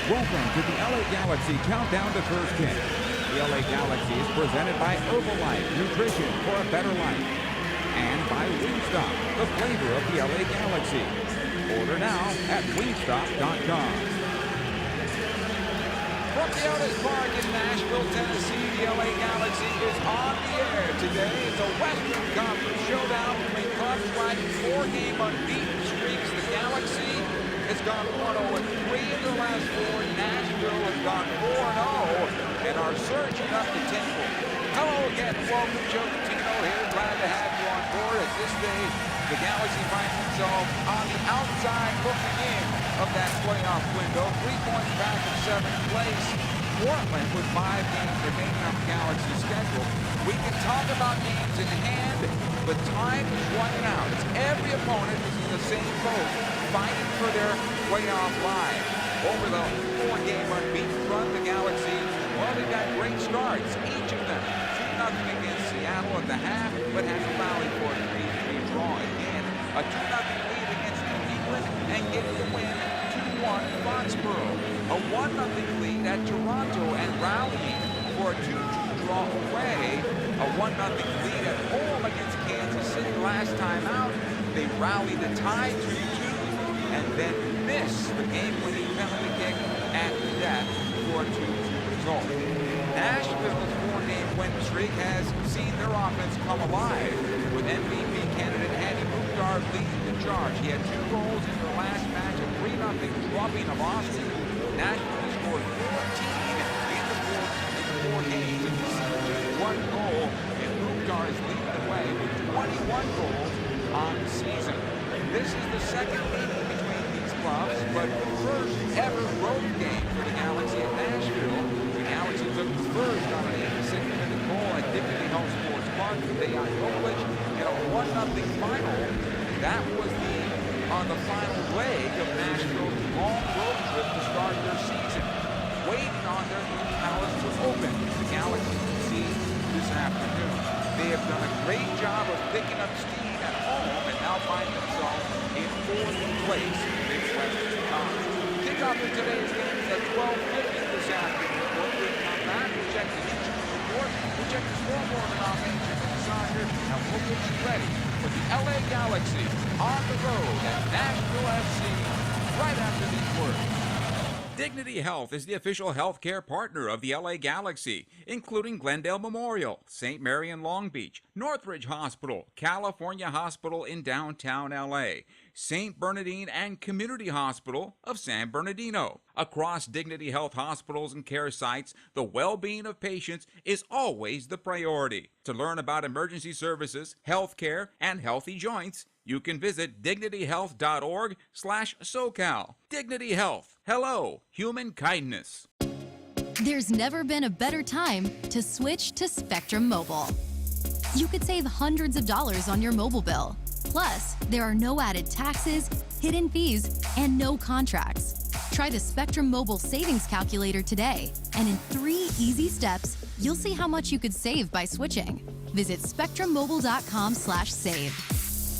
Welcome to the LA Galaxy Countdown to First Kick. The LA Galaxy is presented by Herbalife, nutrition for a better life. And by Wingstop, the flavor of the LA Galaxy. Order now at wingstop.com. From GEODIS Park in Nashville, Tennessee, the LA Galaxy is on the air today. It's a Western Conference showdown between clubs riding four-game unbeaten streaks. The Galaxy has gone 1-0-3 in the last four. Nashville has gone 4-0 and are surging up the table. Hello again, welcome, Joe Catino here. Glad to have you on board. At this stage, the Galaxy finds themselves on the outside looking in of that playoff window. 3 points back in seventh place. Portland with 5 games remaining on the Galaxy schedule. We can talk about games in hand, but time is running out. It's every opponent is in the same boat, fighting for their playoff lives. Over the 4-game unbeaten run, the Galaxy, well, they've got great starts, each of them. 2-0 against Seattle at the half, but has a rally for a 3-3 draw again. A 2-0 lead against New England and getting the win 2-1 in Foxborough. A 1-0 lead at Toronto and rallying for a 2-2 draw away. A 1-0 lead at home against Kansas City last time out. They rallied the tie 2-2 and then miss the game-winning penalty kick at the death for a 2-2 result. Nashville's 4-game win streak has seen their offense come alive, with MVP candidate Andy Mukhtar leading the charge. He had 2 goals in their last match, a 3-0 drubbing of Austin. Nashville has scored 14 in the 4 games and received just 1 goal, and Mukhtar is leading the way with 21 goals on the season. This is the second meeting between these clubs, but the first ever road game for the Galaxy at Nashville. The Galaxy took the first on an 86-minute goal at Dignity Health Sports Park with Dejan Novalic in a 1-0 final. That was on the final leg of Nashville's long road trip to start their season. Waiting on their new palace to open, the Galaxy will see this afternoon. They have done a great job of picking up steam at home and now find themselves in 4th place in the Midwestern Conference. Kickoff of today's game is at 12:50 this afternoon. When we come back, we'll check the injury report, we'll check the scoreboard and offensive inside, and we'll get you ready for the LA Galaxy on the road at Nashville SC right after these words. Dignity Health is the official healthcare partner of the LA Galaxy, including Glendale Memorial, St. Mary in Long Beach, Northridge Hospital, California Hospital in downtown LA, St. Bernardine and Community Hospital of San Bernardino. Across Dignity Health hospitals and care sites, the well-being of patients is always the priority. To learn about emergency services, healthcare, and healthy joints, you can visit dignityhealth.org/SoCal. Dignity Health. Hello, human kindness. There's never been a better time to switch to Spectrum Mobile. You could save hundreds of dollars on your mobile bill. Plus, there are no added taxes, hidden fees, and no contracts. Try the Spectrum Mobile Savings Calculator today, and in 3 easy steps, you'll see how much you could save by switching. Visit spectrummobile.com/save.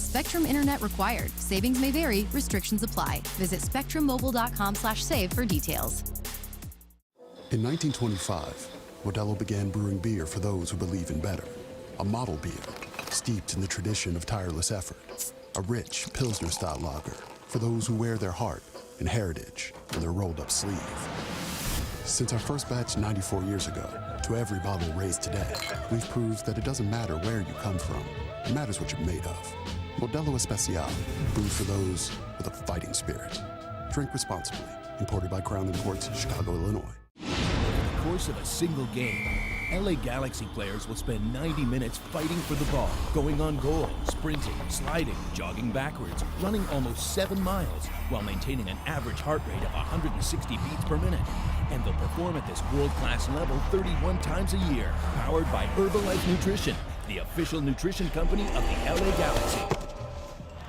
Spectrum Internet required. Savings may vary. Restrictions apply. Visit spectrummobile.com/save for details. In 1925, Modelo began brewing beer for those who believe in better. A model beer, steeped in the tradition of tireless effort. A rich Pilsner-style lager for those who wear their heart and heritage in their rolled-up sleeve. Since our first batch 94 years ago, to every bottle raised today, we've proved that it doesn't matter where you come from. It matters what you're made of. Modelo Especial, brewed for those with a fighting spirit. Drink responsibly. Imported by Crown Imports, Chicago, Illinois. Over the course of a single game, LA Galaxy players will spend 90 minutes fighting for the ball, going on goal, sprinting, sliding, jogging backwards, running almost 7 miles, while maintaining an average heart rate of 160 beats per minute. And they'll perform at this world-class level 31 times a year, powered by Herbalife Nutrition, the official nutrition company of the LA Galaxy.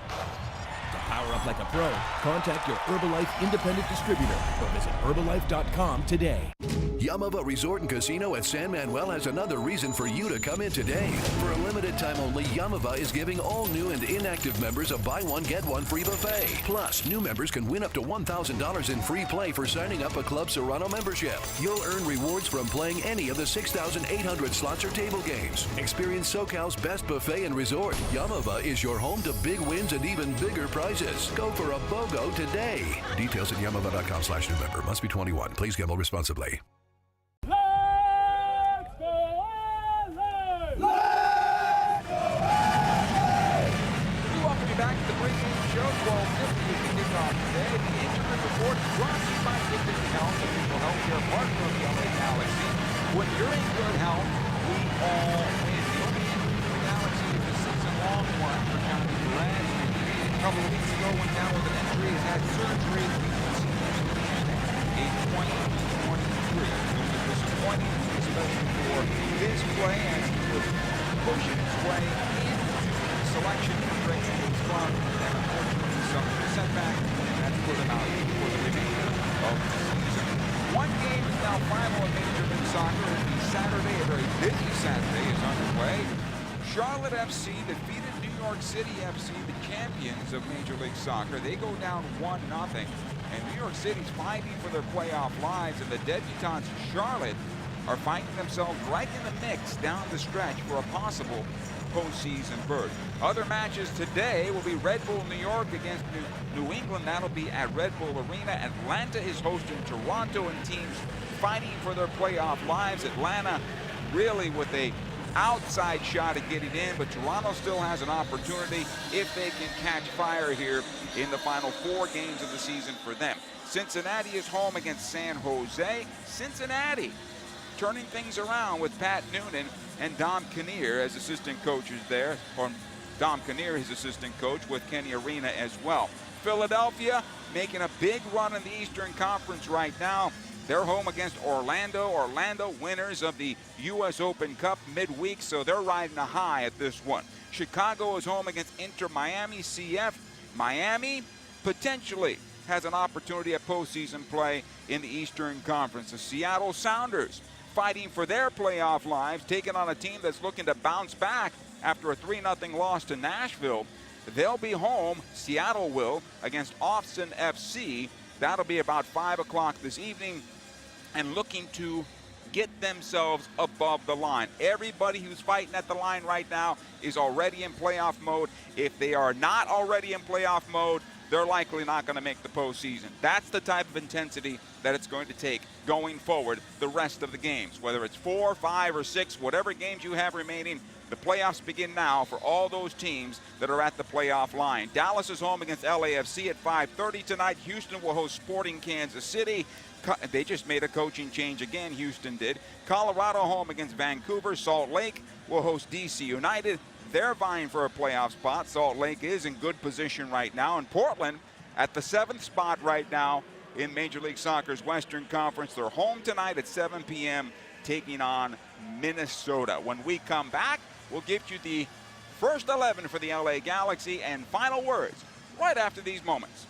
To power up like a pro, contact your Herbalife independent distributor or visit Herbalife.com today. Yamava Resort and Casino at San Manuel has another reason for you to come in today. For a limited time only, Yamava is giving all new and inactive members a buy one, get one free buffet. Plus, new members can win up to $1,000 in free play for signing up a Club Serrano membership. You'll earn rewards from playing any of the 6,800 slots or table games. Experience SoCal's best buffet and resort. Yamava is your home to big wins and even bigger prizes. Go for a BOGO today. Details at yamava.com/new member. Must be 21. Please gamble responsibly. Back to the pregame show, 12:50 is the kickoff today. The injury report is brought to you by Dignity Health, official healthcare partner of the LA Galaxy. When you're in good health, we all win. The only injury for the Galaxy is a season-long one for Johnny Perez. A couple of weeks ago, went down with an injury, has had surgery. We can see him in 2023. It was disappointing, especially for his play as he was pushing his way into selection for Great Leagues Club, and unfortunately suffered a setback, and that's put him out for the remainder of the season. One game is now final in Major League Soccer. It'll be Saturday. A very busy Saturday is underway. Charlotte FC defeated New York City FC, the champions of Major League Soccer. They go down 1-0, and New York City's fighting for their playoff lives, and the debutantes Charlotte are finding themselves right in the mix down the stretch for a possible postseason berth. Other matches today will be Red Bull New York against New England. That'll be at Red Bull Arena. Atlanta is hosting Toronto, and teams fighting for their playoff lives. Atlanta really with a outside shot at getting in, but Toronto still has an opportunity if they can catch fire here in the final 4 games of the season for them. Cincinnati is home against San Jose. Cincinnati turning things around with Pat Noonan and Dom Kinnear as assistant coaches there, or Dom Kinnear, his assistant coach, with Kenny Arena as well. Philadelphia making a big run in the Eastern Conference right now. They're home against Orlando. Orlando winners of the U.S. Open Cup midweek, so they're riding a high at this one. Chicago is home against Inter Miami CF. Miami potentially has an opportunity at postseason play in the Eastern Conference. The Seattle Sounders fighting for their playoff lives, taking on a team that's looking to bounce back after a 3-0 loss to Nashville. They'll be home, Seattle will, against Austin FC. That'll be about 5 o'clock this evening, and looking to get themselves above the line. Everybody who's fighting at the line right now is already in playoff mode. If they are not already in playoff mode, they're likely not going to make the postseason. That's the type of intensity that it's going to take going forward the rest of the games. Whether it's 4, 5, or 6, whatever games you have remaining, the playoffs begin now for all those teams that are at the playoff line. Dallas is home against LAFC at 5:30 tonight. Houston will host Sporting Kansas City. They just made a coaching change again, Houston did. Colorado home against Vancouver. Salt Lake will host DC United. They're vying for a playoff spot. Salt Lake is in good position right now. And Portland at the 7th spot right now in Major League Soccer's Western Conference. They're home tonight at 7 p.m. taking on Minnesota. When we come back, we'll give you the first 11 for the LA Galaxy and final words right after these moments.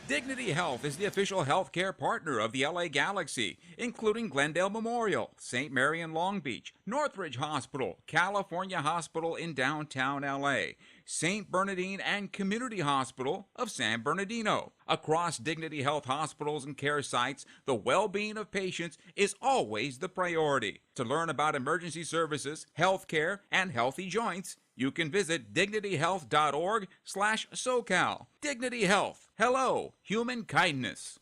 Dignity Health is the official healthcare partner of the LA Galaxy, including Glendale Memorial, St. Mary in Long Beach, Northridge Hospital, California Hospital in downtown LA, St. Bernardine and Community Hospital of San Bernardino. Across Dignity Health hospitals and care sites, the well-being of patients is always the priority. To learn about emergency services, healthcare, and healthy joints, you can visit dignityhealth.org/SoCal. Dignity Health. Hello, human kindness.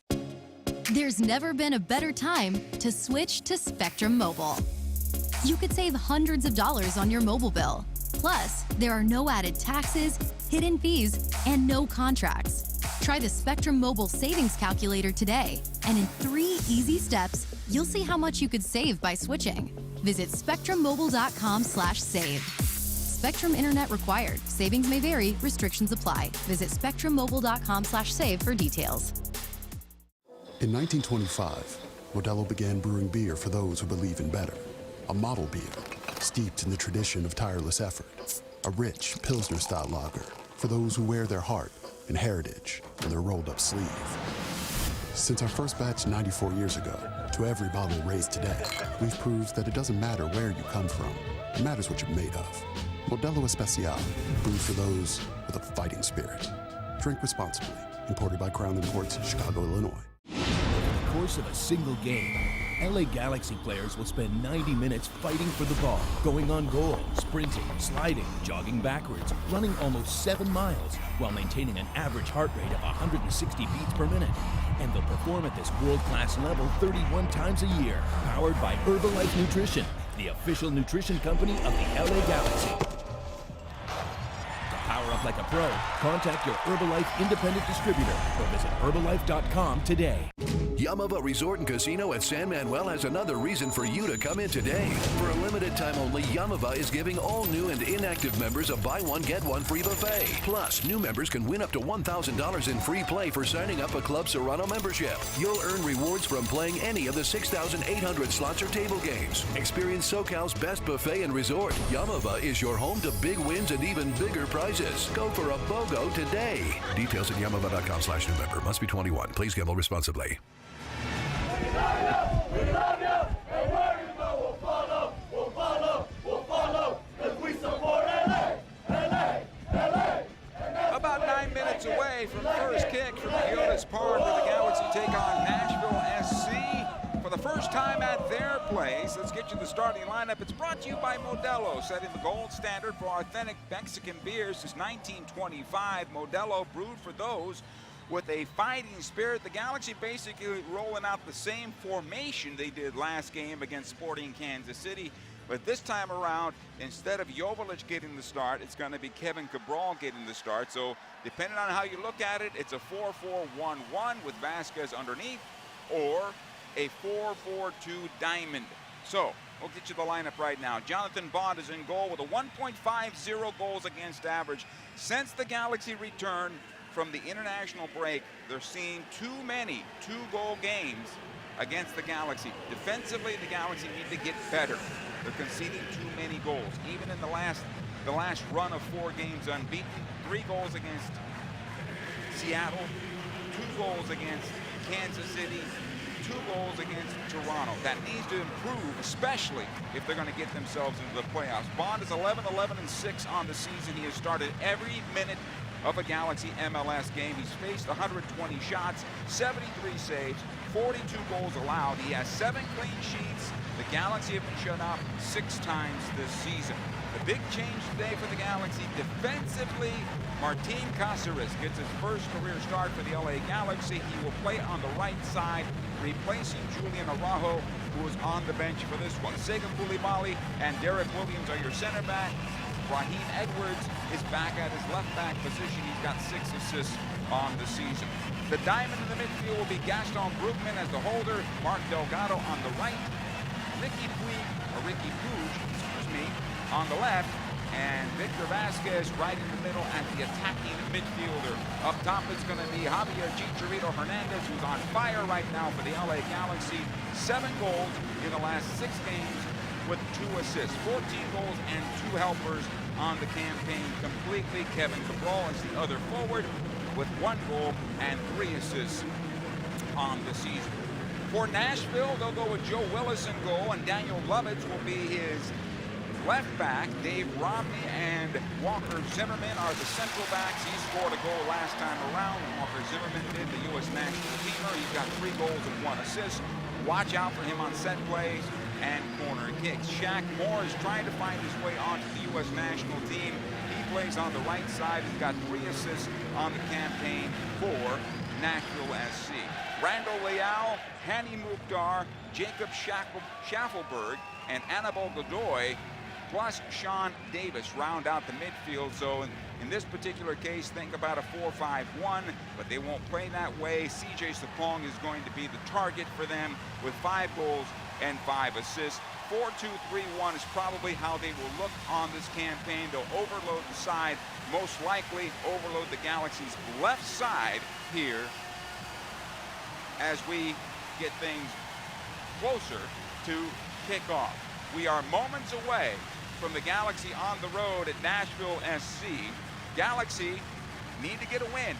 There's never been a better time to switch to Spectrum Mobile. You could save hundreds of dollars on your mobile bill. Plus, there are no added taxes, hidden fees, and no contracts. Try the Spectrum Mobile Savings Calculator today, and in 3 easy steps, you'll see how much you could save by switching. Visit spectrummobile.com/save. Spectrum Internet required. Savings may vary. Restrictions apply. Visit spectrummobile.com/save for details. In 1925, Modelo began brewing beer for those who believe in better. A model beer, steeped in the tradition of tireless effort. A rich Pilsner-style lager for those who wear their heart and heritage in their rolled-up sleeve. Since our first batch 94 years ago, to every bottle raised today, we've proved that it doesn't matter where you come from. It matters what you're made of. Modelo Especial, brewed for those with a fighting spirit. Drink responsibly. Imported by Crown Imports, Chicago, Illinois. Over the course of a single game, LA Galaxy players will spend 90 minutes fighting for the ball, going on goal, sprinting, sliding, jogging backwards, running almost 7 miles, while maintaining an average heart rate of 160 beats per minute. And they'll perform at this world-class level 31 times a year, powered by Herbalife Nutrition, the official nutrition company of the LA Galaxy. To power up like a pro, contact your Herbalife independent distributor or visit Herbalife.com today. Yamava Resort and Casino at San Manuel has another reason for you to come in today. For a limited time only, Yamava is giving all new and inactive members a buy one, get one free buffet. Plus, new members can win up to $1,000 in free play for signing up a Club Serrano membership. You'll earn rewards from playing any of the 6,800 slots or table games. Experience SoCal's best buffet and resort. Yamava is your home to big wins and even bigger prizes. Go for a BOGO today. Details at yamava.com/new member. Must be 21. Please gamble responsibly. About 9 minutes away from first kick from GEODIS Park, where the Galaxy take on Nashville SC for the first time at their place. Let's get you the starting lineup. It's brought to you by Modelo, setting the gold standard for authentic Mexican beers since 1925. Modelo, brewed for those with a fighting spirit. The Galaxy basically rolling out the same formation they did last game against Sporting Kansas City. But this time around, instead of Joveljic getting the start, it's going to be Kevin Cabral getting the start. So depending on how you look at it, it's a 4-4-1-1 with Vasquez underneath, or a 4-4-2 diamond. So we'll get you the lineup right now. Jonathan Bond is in goal with a 1.50 goals against average. Since the Galaxy returned from the international break, they're seeing too many two-goal games against the Galaxy. Defensively, the Galaxy need to get better. They're conceding too many goals. Even in the last run of 4 games unbeaten, 3 goals against Seattle, 2 goals against Kansas City, 2 goals against Toronto. That needs to improve, especially if they're going to get themselves into the playoffs. Bond is 11-11-6 on the season. He has started every minute of a Galaxy MLS game. He's faced 120 shots, 73 saves, 42 goals allowed. He has 7 clean sheets. The Galaxy have been shut out 6 times this season. The big change today for the Galaxy defensively, Martin Cáceres gets his first career start for the LA Galaxy. He will play on the right side, replacing Julian Araujo, who is on the bench for this one. Segun Koulibaly and Derek Williams are your center back. Raheem Edwards is back at his left back position. He's got 6 assists on the season. The diamond in the midfield will be Gaston Brugman as the holder, Mark Delgado on the right, Ricky Puig, on the left, and Victor Vasquez right in the middle at the attacking midfielder. Up top it's going to be Javier Chicharito Hernandez, who's on fire right now for the LA Galaxy. 7 goals in the last 6 games with 2 assists. 14 goals and 2 helpers on the campaign completely. Kevin Cabral is the other forward with 1 goal and 3 assists on the season. For Nashville, they'll go with Joe Willis in goal, and Daniel Lovitz will be his left back. Dave Romney and Walker Zimmerman are the central backs. He scored a goal last time around when Walker Zimmerman did, the U.S. national teamer. He's got 3 goals and 1 assist. Watch out for him on set plays and corner kicks. Shaq Moore is trying to find his way onto the U.S. national team. He plays on the right side. He's got 3 assists on the campaign for Nashville SC. Randall Leal, Hani Mukhtar, Jacob Schaffelberg, and Annabelle Godoy, plus Sean Davis round out the midfield. So in this particular case, think about a 4-5-1, but they won't play that way. CJ Sapong is going to be the target for them with 5 goals and 5 assists. 4-2-3-1 is probably how they will look on this campaign. They'll overload the side, most likely overload the Galaxy's left side here as we get things closer to kickoff. We are moments away from the Galaxy on the road at Nashville SC. Galaxy need to get a win.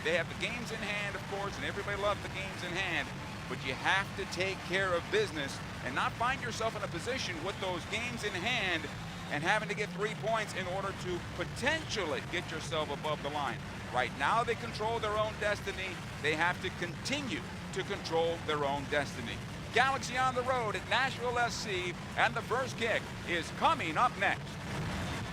They have the games in hand, of course, and everybody loves the games in hand, but you have to take care of business and not find yourself in a position with those games in hand and having to get 3 points in order to potentially get yourself above the line. Right now they control their own destiny. They have to continue to control their own destiny. Galaxy on the road at Nashville SC, and the first kick is coming up next.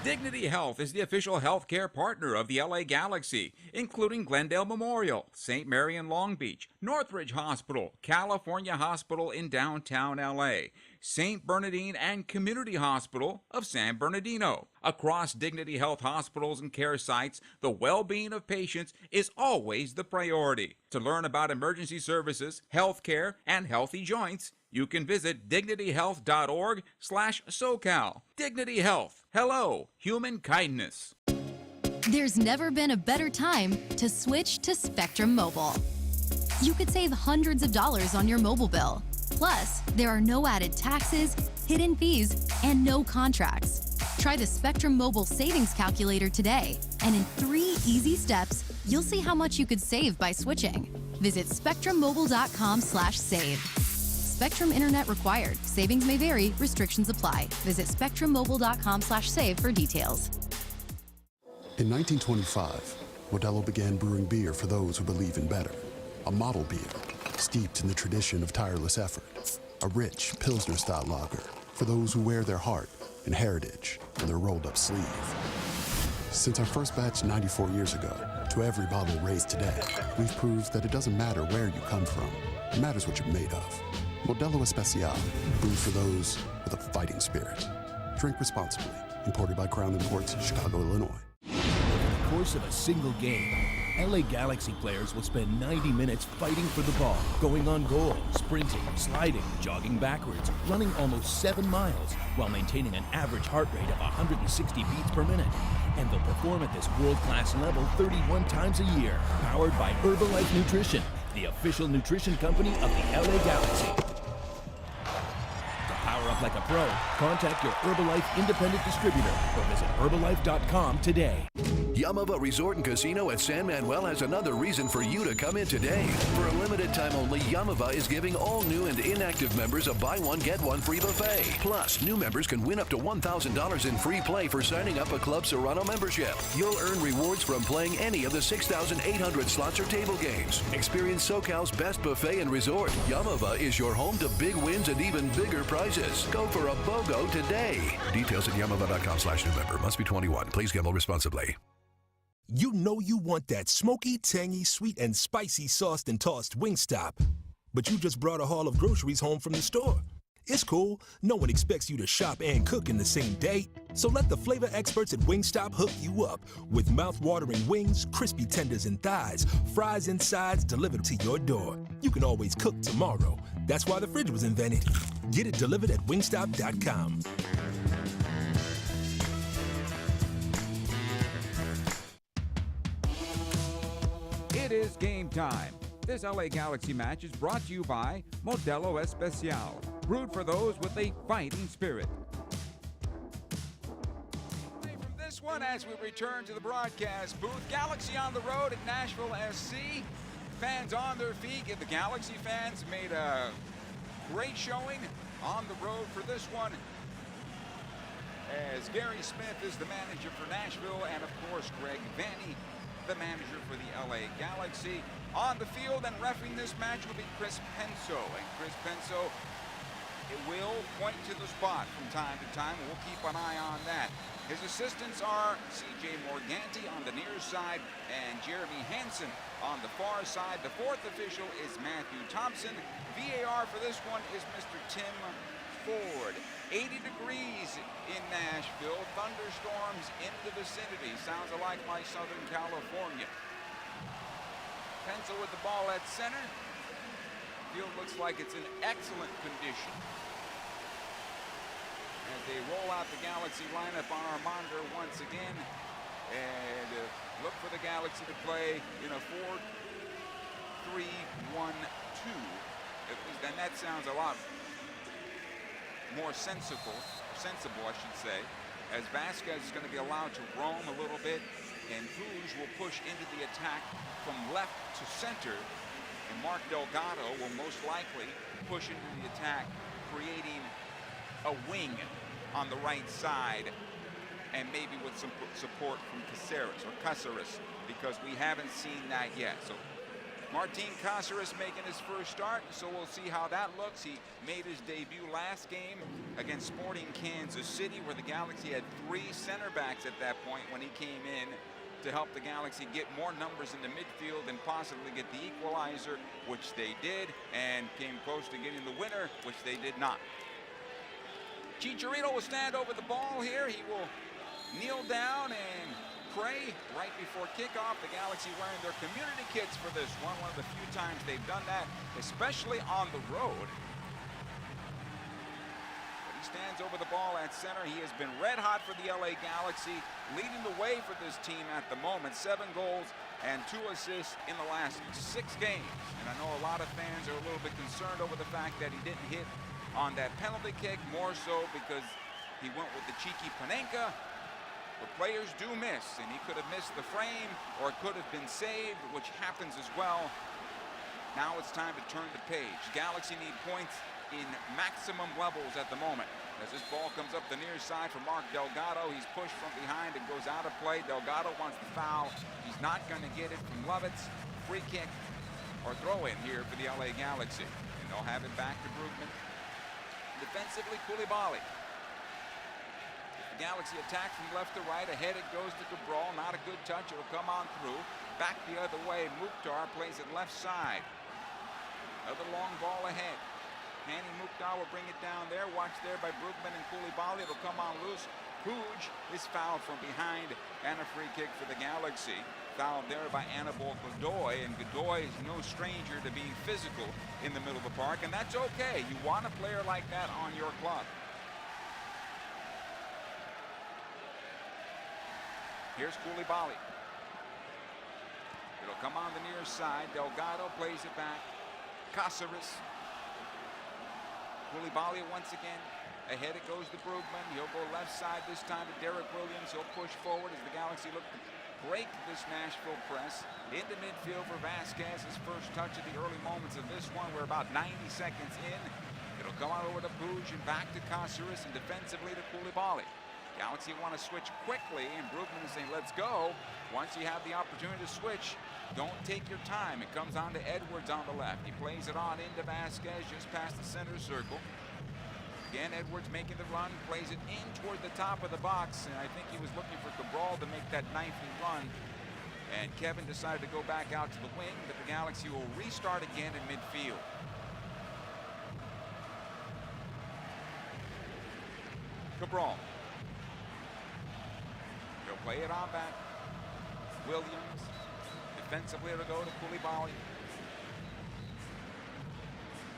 Dignity Health is the official healthcare partner of the LA Galaxy, including Glendale Memorial, St. Mary in Long Beach, Northridge Hospital, California Hospital in downtown LA, St. Bernardine and Community Hospital of San Bernardino. Across Dignity Health hospitals and care sites, the well-being of patients is always the priority. To learn about emergency services, healthcare, and healthy joints, you can visit dignityhealth.org/SoCal. Dignity Health. Hello, human kindness. There's never been a better time to switch to Spectrum Mobile. You could save hundreds of dollars on your mobile bill. Plus, there are no added taxes, hidden fees, and no contracts. Try the Spectrum Mobile Savings Calculator today, and in 3 easy steps, you'll see how much you could save by switching. Visit spectrummobile.com/save. Spectrum Internet required. Savings may vary. Restrictions apply. Visit spectrummobile.com/save for details. In 1925, Modelo began brewing beer for those who believe in better. A model beer, steeped in the tradition of tireless effort. A rich Pilsner-style lager for those who wear their heart and heritage on their rolled-up sleeve. Since our first batch 94 years ago, to every bottle raised today, we've proved that it doesn't matter where you come from. It matters what you're made of. Modelo Especial, brewed for those with a fighting spirit. Drink responsibly. Imported by Crown Imports, Chicago, Illinois. Over the course of a single game, LA Galaxy players will spend 90 minutes fighting for the ball, going on goal, sprinting, sliding, jogging backwards, running almost 7 miles, while maintaining an average heart rate of 160 beats per minute. And they'll perform at this world-class level 31 times a year, powered by Herbalife Nutrition, the official nutrition company of the LA Galaxy. To power up like a pro, contact your Herbalife independent distributor or visit Herbalife.com today. Yamava Resort and Casino at San Manuel has another reason for you to come in today. For a limited time only, Yamava is giving all new and inactive members a buy one, get one free buffet. Plus, new members can win up to $1,000 in free play for signing up a Club Serrano membership. You'll earn rewards from playing any of the 6,800 slots or table games. Experience SoCal's best buffet and resort. Yamava is your home to big wins and even bigger prizes. Go for a BOGO today. Details at yamava.com/new member. Must be 21. Please gamble responsibly. You know you want that smoky, tangy, sweet, and spicy sauced and tossed Wingstop. But you just brought a haul of groceries home from the store. It's cool. No one expects you to shop and cook in the same day. So let the flavor experts at Wingstop hook you up with mouth-watering wings, crispy tenders and thighs, fries and sides delivered to your door. You can always cook tomorrow. That's why the fridge was invented. Get it delivered at wingstop.com. It is game time. This LA Galaxy match is brought to you by Modelo Especial, brewed for those with a fighting spirit. From this one, as we return to the broadcast booth, Galaxy on the road at Nashville SC. Fans on their feet. The Galaxy fans made a great showing on the road for this one, as Gary Smith is the manager for Nashville, and of course Greg Vanny, the manager for the LA Galaxy. On the field and reffing this match will be Chris Penso. And Chris Penso, it will point to the spot from time to time. We'll keep an eye on that. His assistants are CJ Morganti on the near side and Jeremy Hansen on the far side. The fourth official is Matthew Thompson. VAR for this one is Mr. Tim Ford. 80 degrees in Nashville, thunderstorms in the vicinity. Sounds like my Southern California. Pencil with the ball at center. Field looks like it's in excellent condition. As they roll out the Galaxy lineup on our monitor once again, and look for the Galaxy to play in a 4-3-1-2. And that sounds a lot more sensible, I should say, as Vasquez is going to be allowed to roam a little bit And Puig will push into the attack from left to center. And Mark Delgado will most likely push into the attack, creating a wing on the right side, and maybe with some support from Caceres, because we haven't seen that yet. So Martin Caceres making his first start, so we'll see how that looks. He made his debut last game against Sporting Kansas City, where the Galaxy had 3 center backs at that point when he came in to help the Galaxy get more numbers in the midfield and possibly get the equalizer, which they did, and came close to getting the winner, which they did not. Chicharito will stand over the ball here. He will kneel down and pray right before kickoff. The Galaxy wearing their community kits for this one of the few times they've done that, especially on the road. He stands over the ball at center. He has been red hot for the LA Galaxy, leading the way for this team at the moment. 7 goals and 2 assists in the last 6 games. And I know a lot of fans are a little bit concerned over the fact that he didn't hit on that penalty kick, more so because he went with the cheeky Panenka. But players do miss, and he could have missed the frame or it could have been saved, which happens as well. Now it's time to turn the page. Galaxy need points in maximum levels at the moment. As this ball comes up the near side for Mark Delgado, he's pushed from behind and goes out of play. Delgado wants the foul. He's not going to get it from Lovitz. Free kick or throw in here for the LA Galaxy. And they'll have it back to Brugman. Defensively, Koulibaly. The Galaxy attack from left to right. Ahead it goes to Cabral. Not a good touch. It'll come on through. Back the other way. Mukhtar plays it left side. Another long ball ahead. Hani Mukhtar will bring it down there. Watch there by Brugman and Koulibaly. It'll come on loose. Puig is fouled from behind, and a free kick for the Galaxy. Fouled there by Anibal Godoy, and Godoy is no stranger to being physical in the middle of the park, and that's okay. You want a player like that on your club. Here's Koulibaly. It'll come on the near side. Delgado plays it back. Caceres. Koulibaly once again. Ahead it goes to Brugman. He'll go left side this time to Derek Williams. He'll push forward as the Galaxy look to break this Nashville press. Into midfield for Vasquez. His first touch of the early moments of this one. We're about 90 seconds in. It'll come on over to Puig and back to Caceres and defensively to Koulibaly. Galaxy want to switch quickly, and Brugman is saying, let's go. Once you have the opportunity to switch, don't take your time. It comes on to Edwards on the left. He plays it on into Vasquez just past the center circle. Again, Edwards making the run, plays it in toward the top of the box, and I think he was looking for Cabral to make that knifey run. And Kevin decided to go back out to the wing, but the Galaxy will restart again in midfield. Cabral. He'll play it on back. Williams. Defensively it'll go to Koulibaly.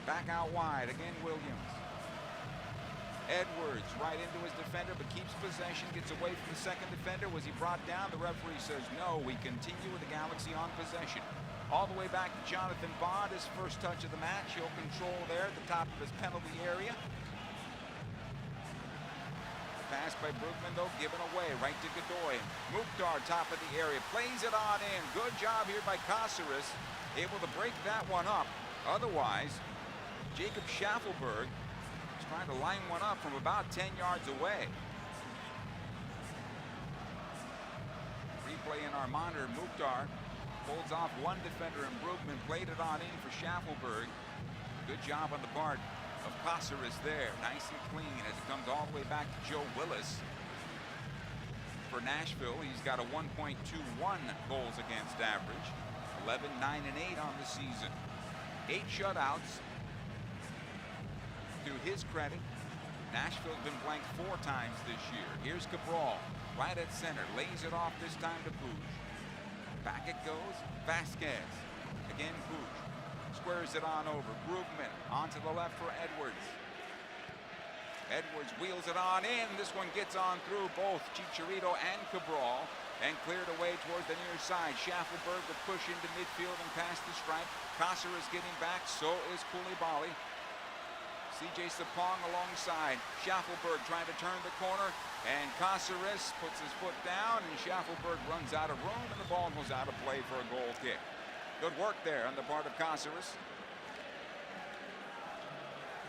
Back out wide, again Williams. Edwards right into his defender, but keeps possession, gets away from the second defender. Was he brought down? The referee says no. We continue with the Galaxy on possession. All the way back to Jonathan Bond, his first touch of the match. He'll control there at the top of his penalty area. Pass by Brugman, though, given away right to Godoy. Mukhtar, top of the area, plays it on in. Good job here by Caceres, able to break that one up. Otherwise, Jacob Schaffelberg is trying to line one up from about 10 yards away. Replay in our monitor, Mukhtar holds off one defender, and Brugman played it on in for Schaffelberg. Good job on the part of Caceres there, nice and clean as it comes all the way back to Joe Willis. For Nashville, he's got a 1.21 goals against average, 11, 9, and 8 on the season. 8 shutouts. To his credit, Nashville's been blanked 4 times this year. Here's Cabral, right at center, lays it off this time to Puig. Back it goes, Vasquez. Again, Puig. Squares it on over. Brugman onto the left for Edwards. Edwards wheels it on in. This one gets on through both Chicharito and Cabral and cleared away towards the near side. Schaffelberg will push into midfield and past the stripe. Caceres getting back. So is Koulibaly. CJ Sapong alongside. Schaffelberg trying to turn the corner, and Caceres puts his foot down, and Schaffelberg runs out of room, and the ball goes out of play for a goal kick. Good work there on the part of Caceres.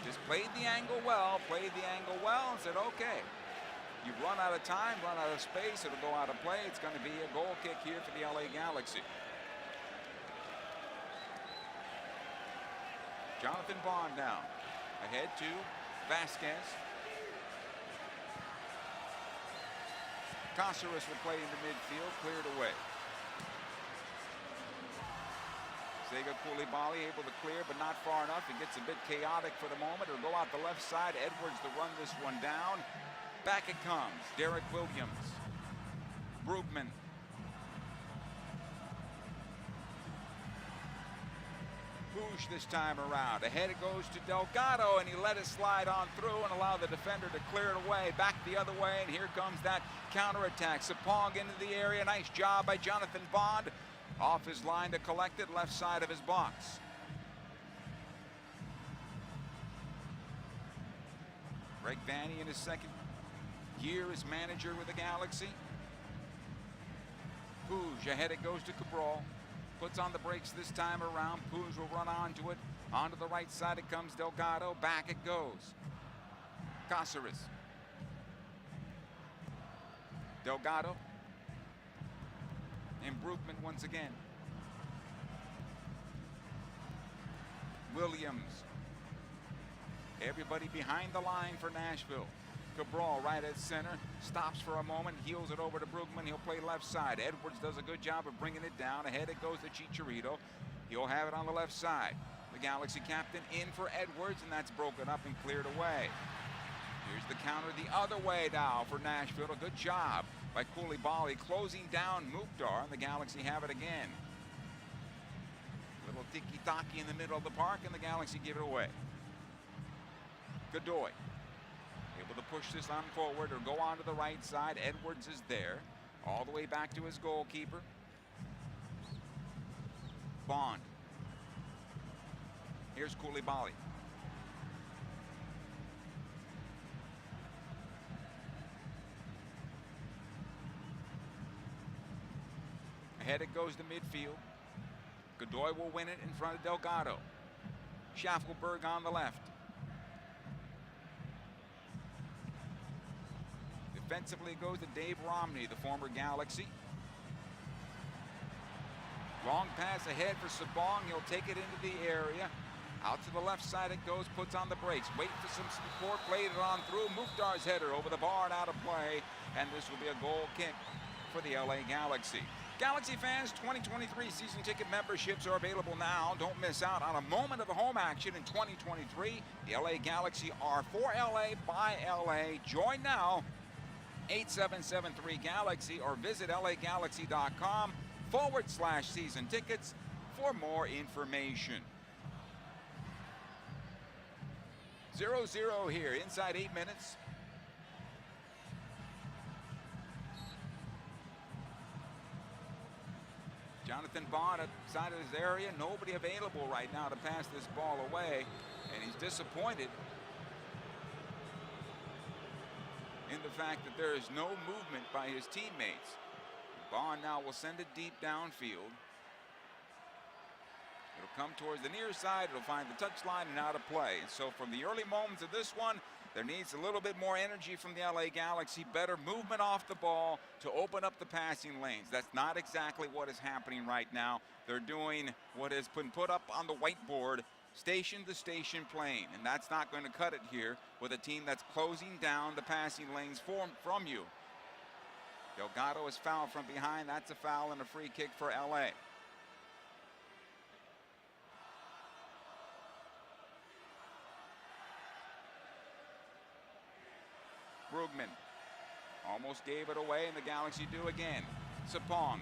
Just played the angle well, and said, okay, you run out of time, run out of space, it'll go out of play. It's going to be a goal kick here for the LA Galaxy. Jonathan Bond now, ahead to Vasquez. Caceres will play into midfield, cleared away. Sega Koulibaly able to clear, but not far enough. It gets a bit chaotic for the moment. It'll go out the left side. Edwards to run this one down. Back it comes. Derek Williams. Brugman. Push this time around. Ahead it goes to Delgado, and he let it slide on through and allow the defender to clear it away. Back the other way, and here comes that counterattack. Sapong into the area. Nice job by Jonathan Bond. Off his line to collect it, left side of his box. Greg Vanney in his second year as manager with the Galaxy. Puig, ahead it goes to Cabral. Puts on the brakes this time around. Puig will run onto it. Onto the right side it comes Delgado. Back it goes. Caceres. Delgado. And Brugman once again. Williams. Everybody behind the line for Nashville. Cabral right at center. Stops for a moment. Heels it over to Brugman. He'll play left side. Edwards does a good job of bringing it down. Ahead it goes to Chicharito. He'll have it on the left side. The Galaxy captain in for Edwards, and that's broken up and cleared away. Here's the counter the other way now for Nashville. A good job by Koulibaly closing down Mukhtar, and the Galaxy have it again. Little tiki-taki in the middle of the park, and the Galaxy give it away. Godoy able to push this on forward or go on to the right side. Edwards is there, all the way back to his goalkeeper. Bond. Here's Koulibaly. Ahead it goes to midfield. Godoy will win it in front of Delgado. Schaffelberg on the left. Defensively it goes to Dave Romney, the former Galaxy. Long pass ahead for Sabong. He'll take it into the area. Out to the left side it goes, puts on the brakes. Wait for some support, played it on through. Mukhtar's header over the bar and out of play. And this will be a goal kick for the LA Galaxy. Galaxy fans, 2023 season ticket memberships are available now. Don't miss out on a moment of home action in 2023. The LA Galaxy are for LA, by LA. Join now, 8773-GALAXY, or visit lagalaxy.com/season tickets for more information. 0-0 here, inside 8 minutes. Jonathan Bond outside of his area. Nobody available right now to pass this ball away, and he's disappointed in the fact that there is no movement by his teammates. Bond now will send it deep downfield. It'll come towards the near side. It'll find the touchline and out of play. And so from the early moments of this one, there needs a little bit more energy from the LA Galaxy, better movement off the ball to open up the passing lanes. That's not exactly what is happening right now. They're doing what has been put up on the whiteboard, station to station playing, and that's not going to cut it here with a team that's closing down the passing lanes from you. Delgado is fouled from behind. That's a foul and a free kick for LA. Brugman almost gave it away, and the Galaxy do again. Sapong,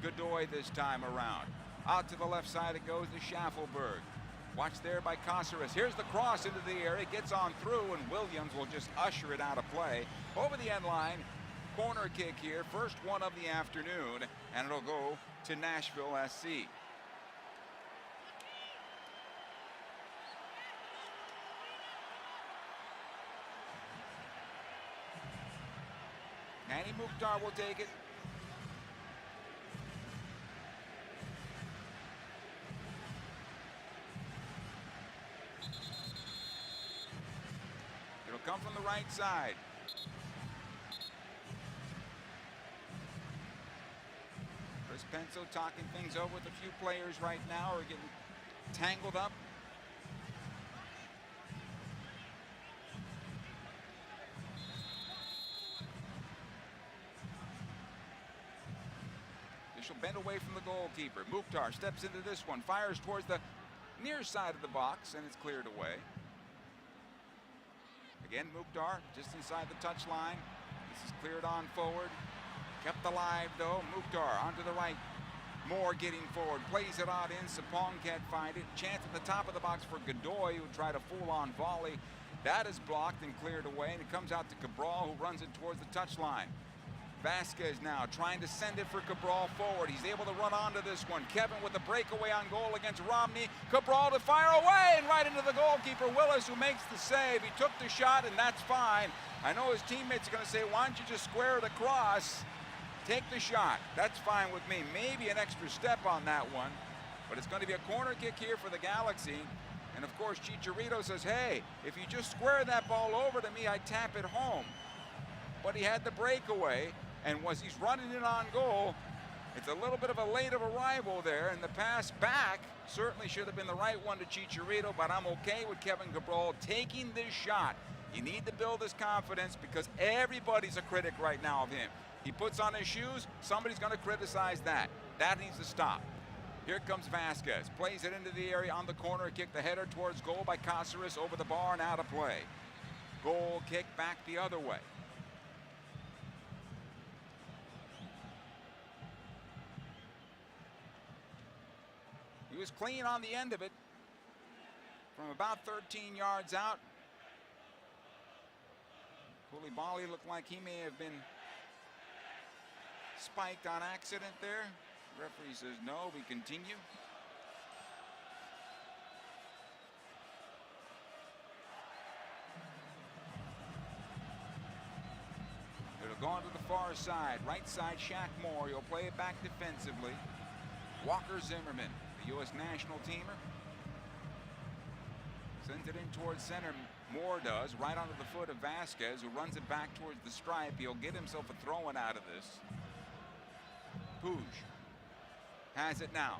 Godoy this time around. Out to the left side it goes to Schaffelberg. Watch there by Caceres. Here's the cross into the area, gets on through, and Williams will just usher it out of play. Over the end line, corner kick here, first one of the afternoon, and it'll go to Nashville SC. Danny Mukhtar will take it. It'll come from the right side. Chris Penso talking things over with a few players right now, are getting tangled up. She'll bend away from the goalkeeper. Mukhtar steps into this one, fires towards the near side of the box, and it's cleared away. Again, Mukhtar just inside the touch line. This is cleared on forward. Kept alive though. Mukhtar onto the right. Moore getting forward. Plays it out in. Sapong can't find it. Chance at the top of the box for Godoy, who tried a full-on volley. That is blocked and cleared away, and it comes out to Cabral, who runs it towards the touchline. Vasquez now trying to send it for Cabral forward. He's able to run onto this one. Kevin with a breakaway on goal against Romney. Cabral to fire away and right into the goalkeeper, Willis, who makes the save. He took the shot, and that's fine. I know his teammates are going to say, why don't you just square it across? Take the shot. That's fine with me. Maybe an extra step on that one, but it's going to be a corner kick here for the Galaxy. And of course, Chicharito says, hey, if you just square that ball over to me, I tap it home. But he had the breakaway, and he's running in on goal. It's a little bit of a late of arrival there, and the pass back certainly should have been the right one to Chicharito, but I'm okay with Kevin Cabral taking this shot. You need to build his confidence because everybody's a critic right now of him. He puts on his shoes, somebody's going to criticize that. That needs to stop. Here comes Vasquez, plays it into the area on the corner kick, the header towards goal by Caceres, over the bar and out of play. Goal kick back the other way. He was clean on the end of it from about 13 yards out. Koulibaly looked like he may have been spiked on accident there. The referee says no, we continue. It'll go on to the far side. Right side, Shaq Moore. He'll play it back defensively. Walker Zimmerman, the U.S. national teamer, sends it in towards center. Moore does, right onto the foot of Vasquez, who runs it back towards the stripe. He'll get himself a throw-in out of this. Puig has it now.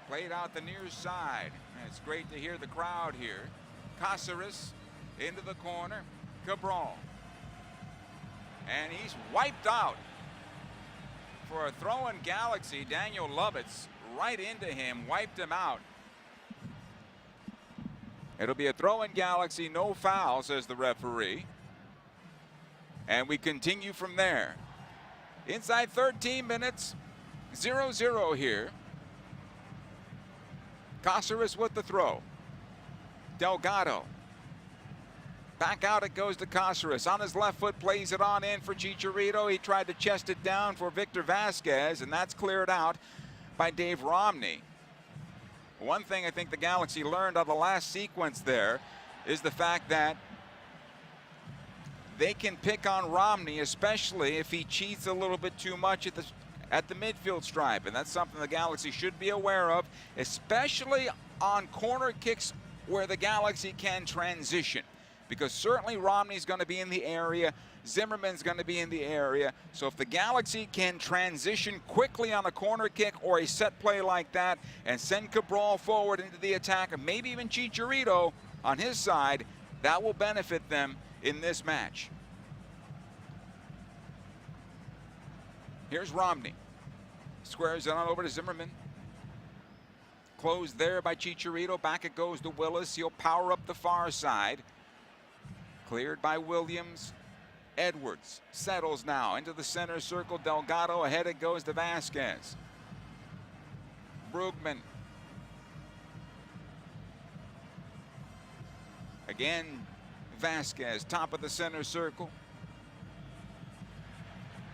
Played out the near side. And it's great to hear the crowd here. Caceres into the corner. Cabral. And he's wiped out. For a throw-in Galaxy, Daniel Lovitz right into him, wiped him out. It'll be a throw-in Galaxy, no foul, says the referee. And we continue from there. Inside 13 minutes, 0-0 here. Caceres with the throw. Delgado. Back out it goes to Caceres. On his left foot, plays it on in for Chicharito. He tried to chest it down for Victor Vasquez, and that's cleared out by Dave Romney. One thing I think the Galaxy learned on the last sequence there is the fact that they can pick on Romney, especially if he cheats a little bit too much at the midfield stripe. And that's something the Galaxy should be aware of, especially on corner kicks where the Galaxy can transition. Because certainly Romney's going to be in the area, Zimmerman's going to be in the area. So if the Galaxy can transition quickly on a corner kick or a set play like that and send Cabral forward into the attack, and maybe even Chicharito on his side, that will benefit them in this match. Here's Romney. Squares it on over to Zimmerman. Closed there by Chicharito. Back it goes to Willis. He'll power up the far side. Cleared by Williams. Edwards settles now into the center circle. Delgado, ahead it goes to Vasquez. Brugman. Again, Vasquez, top of the center circle.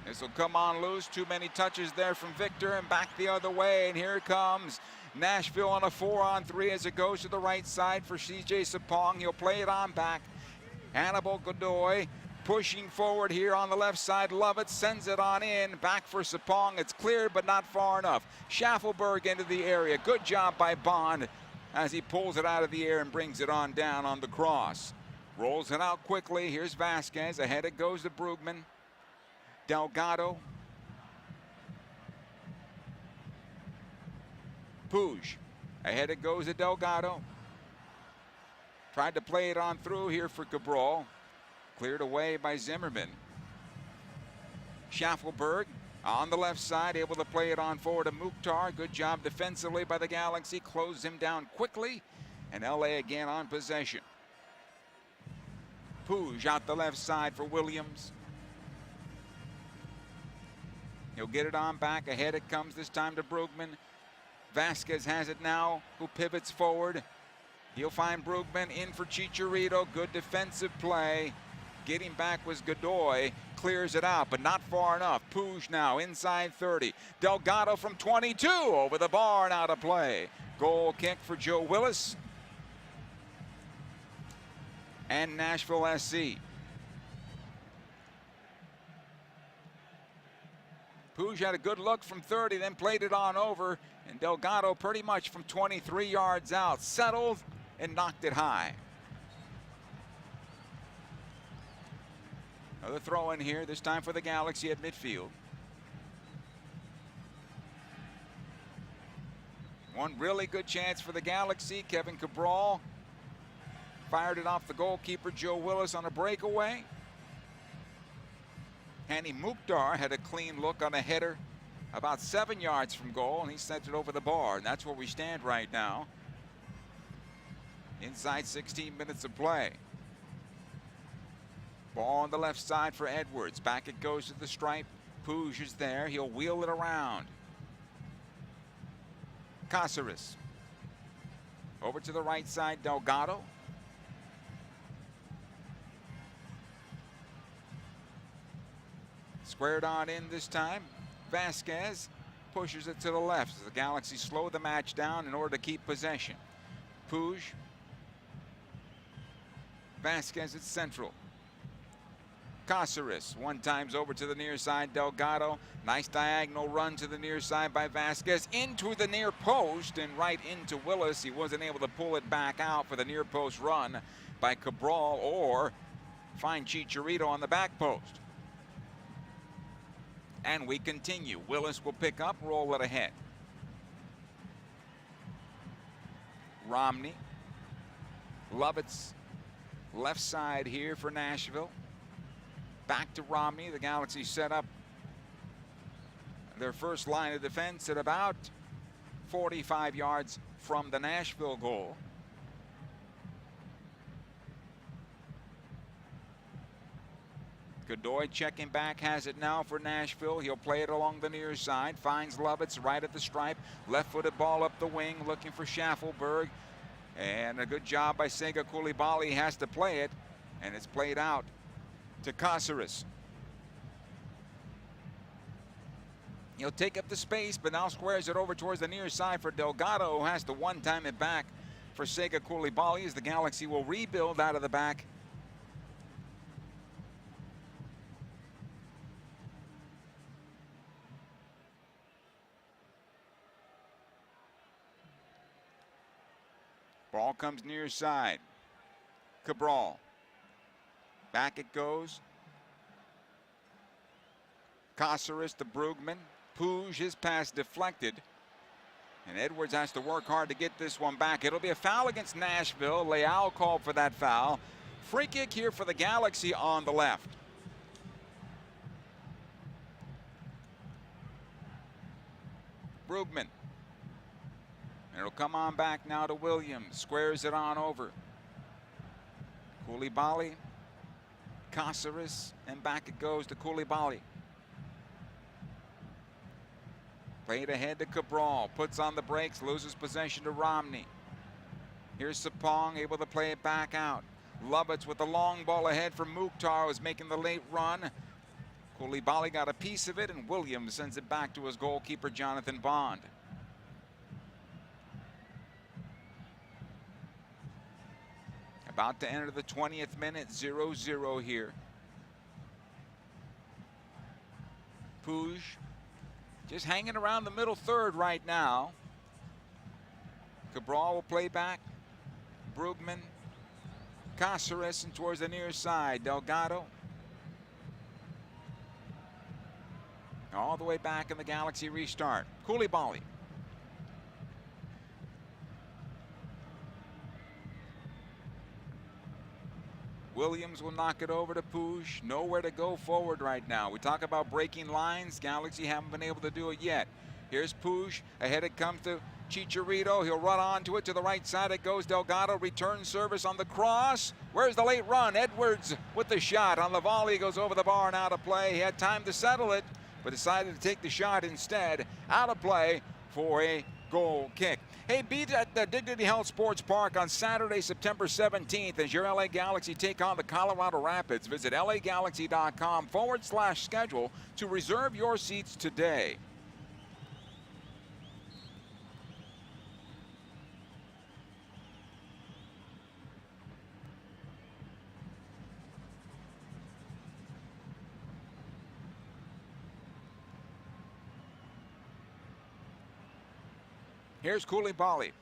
This will come on loose. Too many touches there from Victor, and back the other way. And here comes Nashville on a 4-on-3 as it goes to the right side for CJ Sapong. He'll play it on back. Hannibal Godoy Pushing forward here on the left side, Lovett sends it on in, back for Sapong. It's cleared, but not far enough. Schaffelberg into the area. Good job by Bond as he pulls it out of the air and brings it on down on the cross. Rolls it out quickly. Here's Vasquez. Ahead it goes to Brugman. Delgado. Puig. Ahead it goes to Delgado. Tried to play it on through here for Cabral. Cleared away by Zimmerman. Schaffelberg on the left side, able to play it on forward to Mukhtar. Good job defensively by the Galaxy. Closed him down quickly. And LA again on possession. Puig out the left side for Williams. He'll get it on back. Ahead it comes this time to Brugman. Vasquez has it now, who pivots forward. He'll find Brugman in for Chicharito. Good defensive play. Getting back was Godoy. Clears it out, but not far enough. Puig now inside 30. Delgado from 22 over the bar and out of play. Goal kick for Joe Willis and Nashville SC. Puig had a good look from 30, then played it on over, and Delgado pretty much from 23 yards out settled and knocked it high. Another throw in here, this time for the Galaxy at midfield. One really good chance for the Galaxy. Kevin Cabral fired it off the goalkeeper Joe Willis on a breakaway. Hani Mukhtar had a clean look on a header about 7 yards from goal, and he sent it over the bar, and that's where we stand right now. Inside 16 minutes of play. Ball on the left side for Edwards. Back it goes to the stripe. Puig is there. He'll wheel it around. Cáceres. Over to the right side, Delgado. Squared on in this time. Vasquez pushes it to the left as the Galaxy slow the match down in order to keep possession. Puig. Vasquez at central. Cáceres one times over to the near side. Delgado. Nice diagonal run to the near side by Vasquez into the near post and right into Willis. He wasn't able to pull it back out for the near post run by Cabral or find Chicharito on the back post. And we continue. Willis will pick up, roll it ahead. Romney. Lovett's left side here for Nashville. Back to Romney. The Galaxy set up their first line of defense at about 45 yards from the Nashville goal. Godoy checking back, has it now for Nashville. He'll play it along the near side. Finds Lovitz right at the stripe. Left-footed ball up the wing, looking for Schaffelberg. And a good job by Sega Coulibaly. He has to play it, and it's played out to Cáceres. He'll take up the space, but now squares it over towards the near side for Delgado, who has to one-time it back for Sega Coulibaly as the Galaxy will rebuild out of the back. Ball comes near side. Cabral. Back it goes. Cáceres to Brugman. Puig, his pass deflected. And Edwards has to work hard to get this one back. It'll be a foul against Nashville. Leal called for that foul. Free kick here for the Galaxy on the left. Brugman. And it'll come on back now to Williams. Squares it on over. Coulibaly. Cáceres. And back it goes to Coulibaly. Played ahead to Cabral. Puts on the brakes. Loses possession to Romney. Here's Sapong able to play it back out. Lovitz with the long ball ahead for Mukhtar, who's making the late run. Coulibaly got a piece of it, and Williams sends it back to his goalkeeper, Jonathan Bond. About to enter the 20th minute, 0-0 here. Puig just hanging around the middle third right now. Cabral will play back. Brugman. Cáceres and towards the near side. Delgado. All the way back in the Galaxy restart. Koulibaly. Williams will knock it over to Puig. Nowhere to go forward right now. We talk about breaking lines. Galaxy haven't been able to do it yet. Here's Puig. Ahead it comes to Chicharito. He'll run onto it. To the right side it goes. Delgado. Return service on the cross. Where's the late run? Edwards with the shot. On the volley goes over the bar and out of play. He had time to settle it, but decided to take the shot instead. Out of play for a goal kick. Hey, be at the Dignity Health Sports Park on Saturday, September 17th as your LA Galaxy take on the Colorado Rapids. Visit lagalaxy.com/schedule to reserve your seats today. Here's Koulibaly.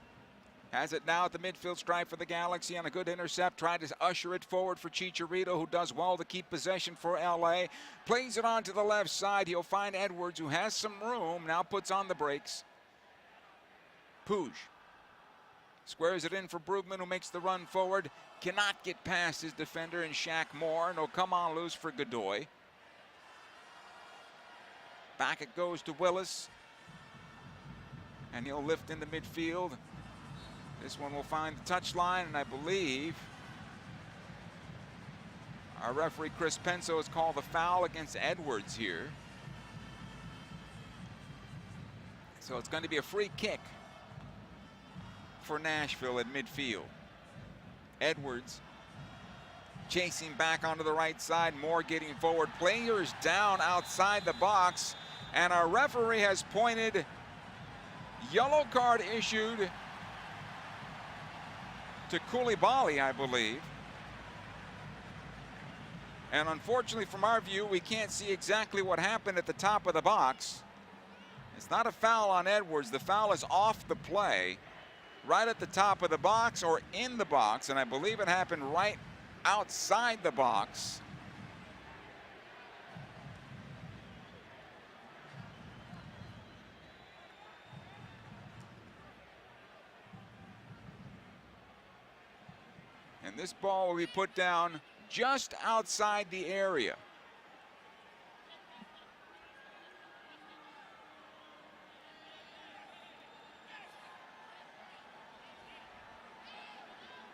Has it now at the midfield stripe for the Galaxy on a good intercept. Tried to usher it forward for Chicharito, who does well to keep possession for LA. Plays it on to the left side. He'll find Edwards, who has some room. Now puts on the brakes. Puig. Squares it in for Brugman, who makes the run forward. Cannot get past his defender in Shaq Moore. No, come on loose for Godoy. Back it goes to Willis. And he'll lift into midfield. This one will find the touchline, and I believe our referee Chris Penso has called the foul against Edwards here. So it's going to be a free kick for Nashville at midfield. Edwards chasing back onto the right side. Moore getting forward. Players down outside the box, and our referee has pointed. Yellow card issued to Koulibaly, I believe. And unfortunately, from our view, we can't see exactly what happened at the top of the box. It's not a foul on Edwards. The foul is off the play, right at the top of the box or in the box. And I believe it happened right outside the box. And this ball will be put down just outside the area.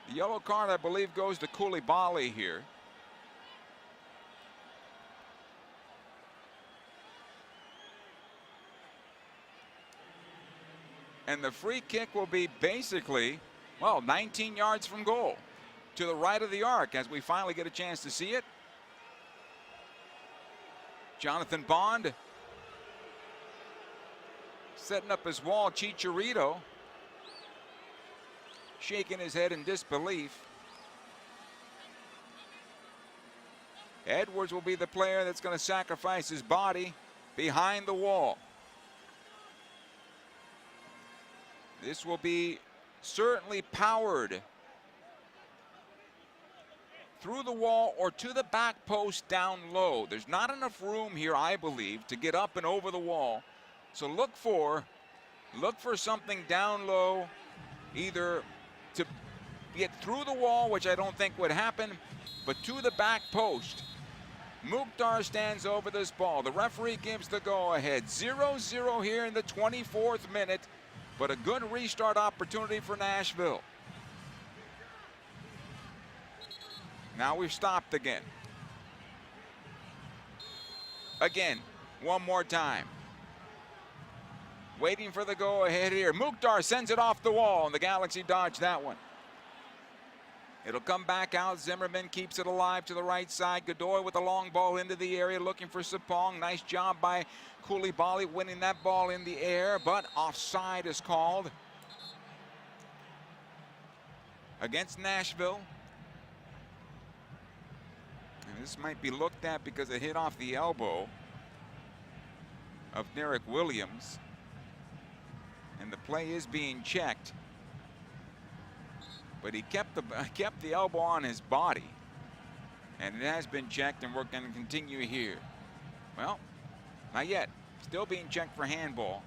The yellow card, I believe, goes to Koulibaly here. And the free kick will be basically, well, 19 yards from goal, to the right of the arc as we finally get a chance to see it. Jonathan Bond setting up his wall. Chicharito shaking his head in disbelief. Edwards will be the player that's going to sacrifice his body behind the wall. This will be certainly powered through the wall or to the back post down low. There's not enough room here, I believe, to get up and over the wall. So look for something down low, either to get through the wall, which I don't think would happen, but to the back post. Mukhtar stands over this ball. The referee gives the go-ahead. 0-0 here in the 24th minute, but a good restart opportunity for Nashville. Now we've stopped again. Again, one more time. Waiting for the go-ahead here. Mukhtar sends it off the wall, and the Galaxy dodge that one. It'll come back out. Zimmerman keeps it alive to the right side. Godoy with a long ball into the area, looking for Sapong. Nice job by Koulibaly winning that ball in the air, but offside is called against Nashville. And this might be looked at because it hit off the elbow. of Derek Williams. And the play is being checked. But he kept the elbow on his body. And it has been checked, and we're going to continue here. Well, not yet. Still being checked for handball.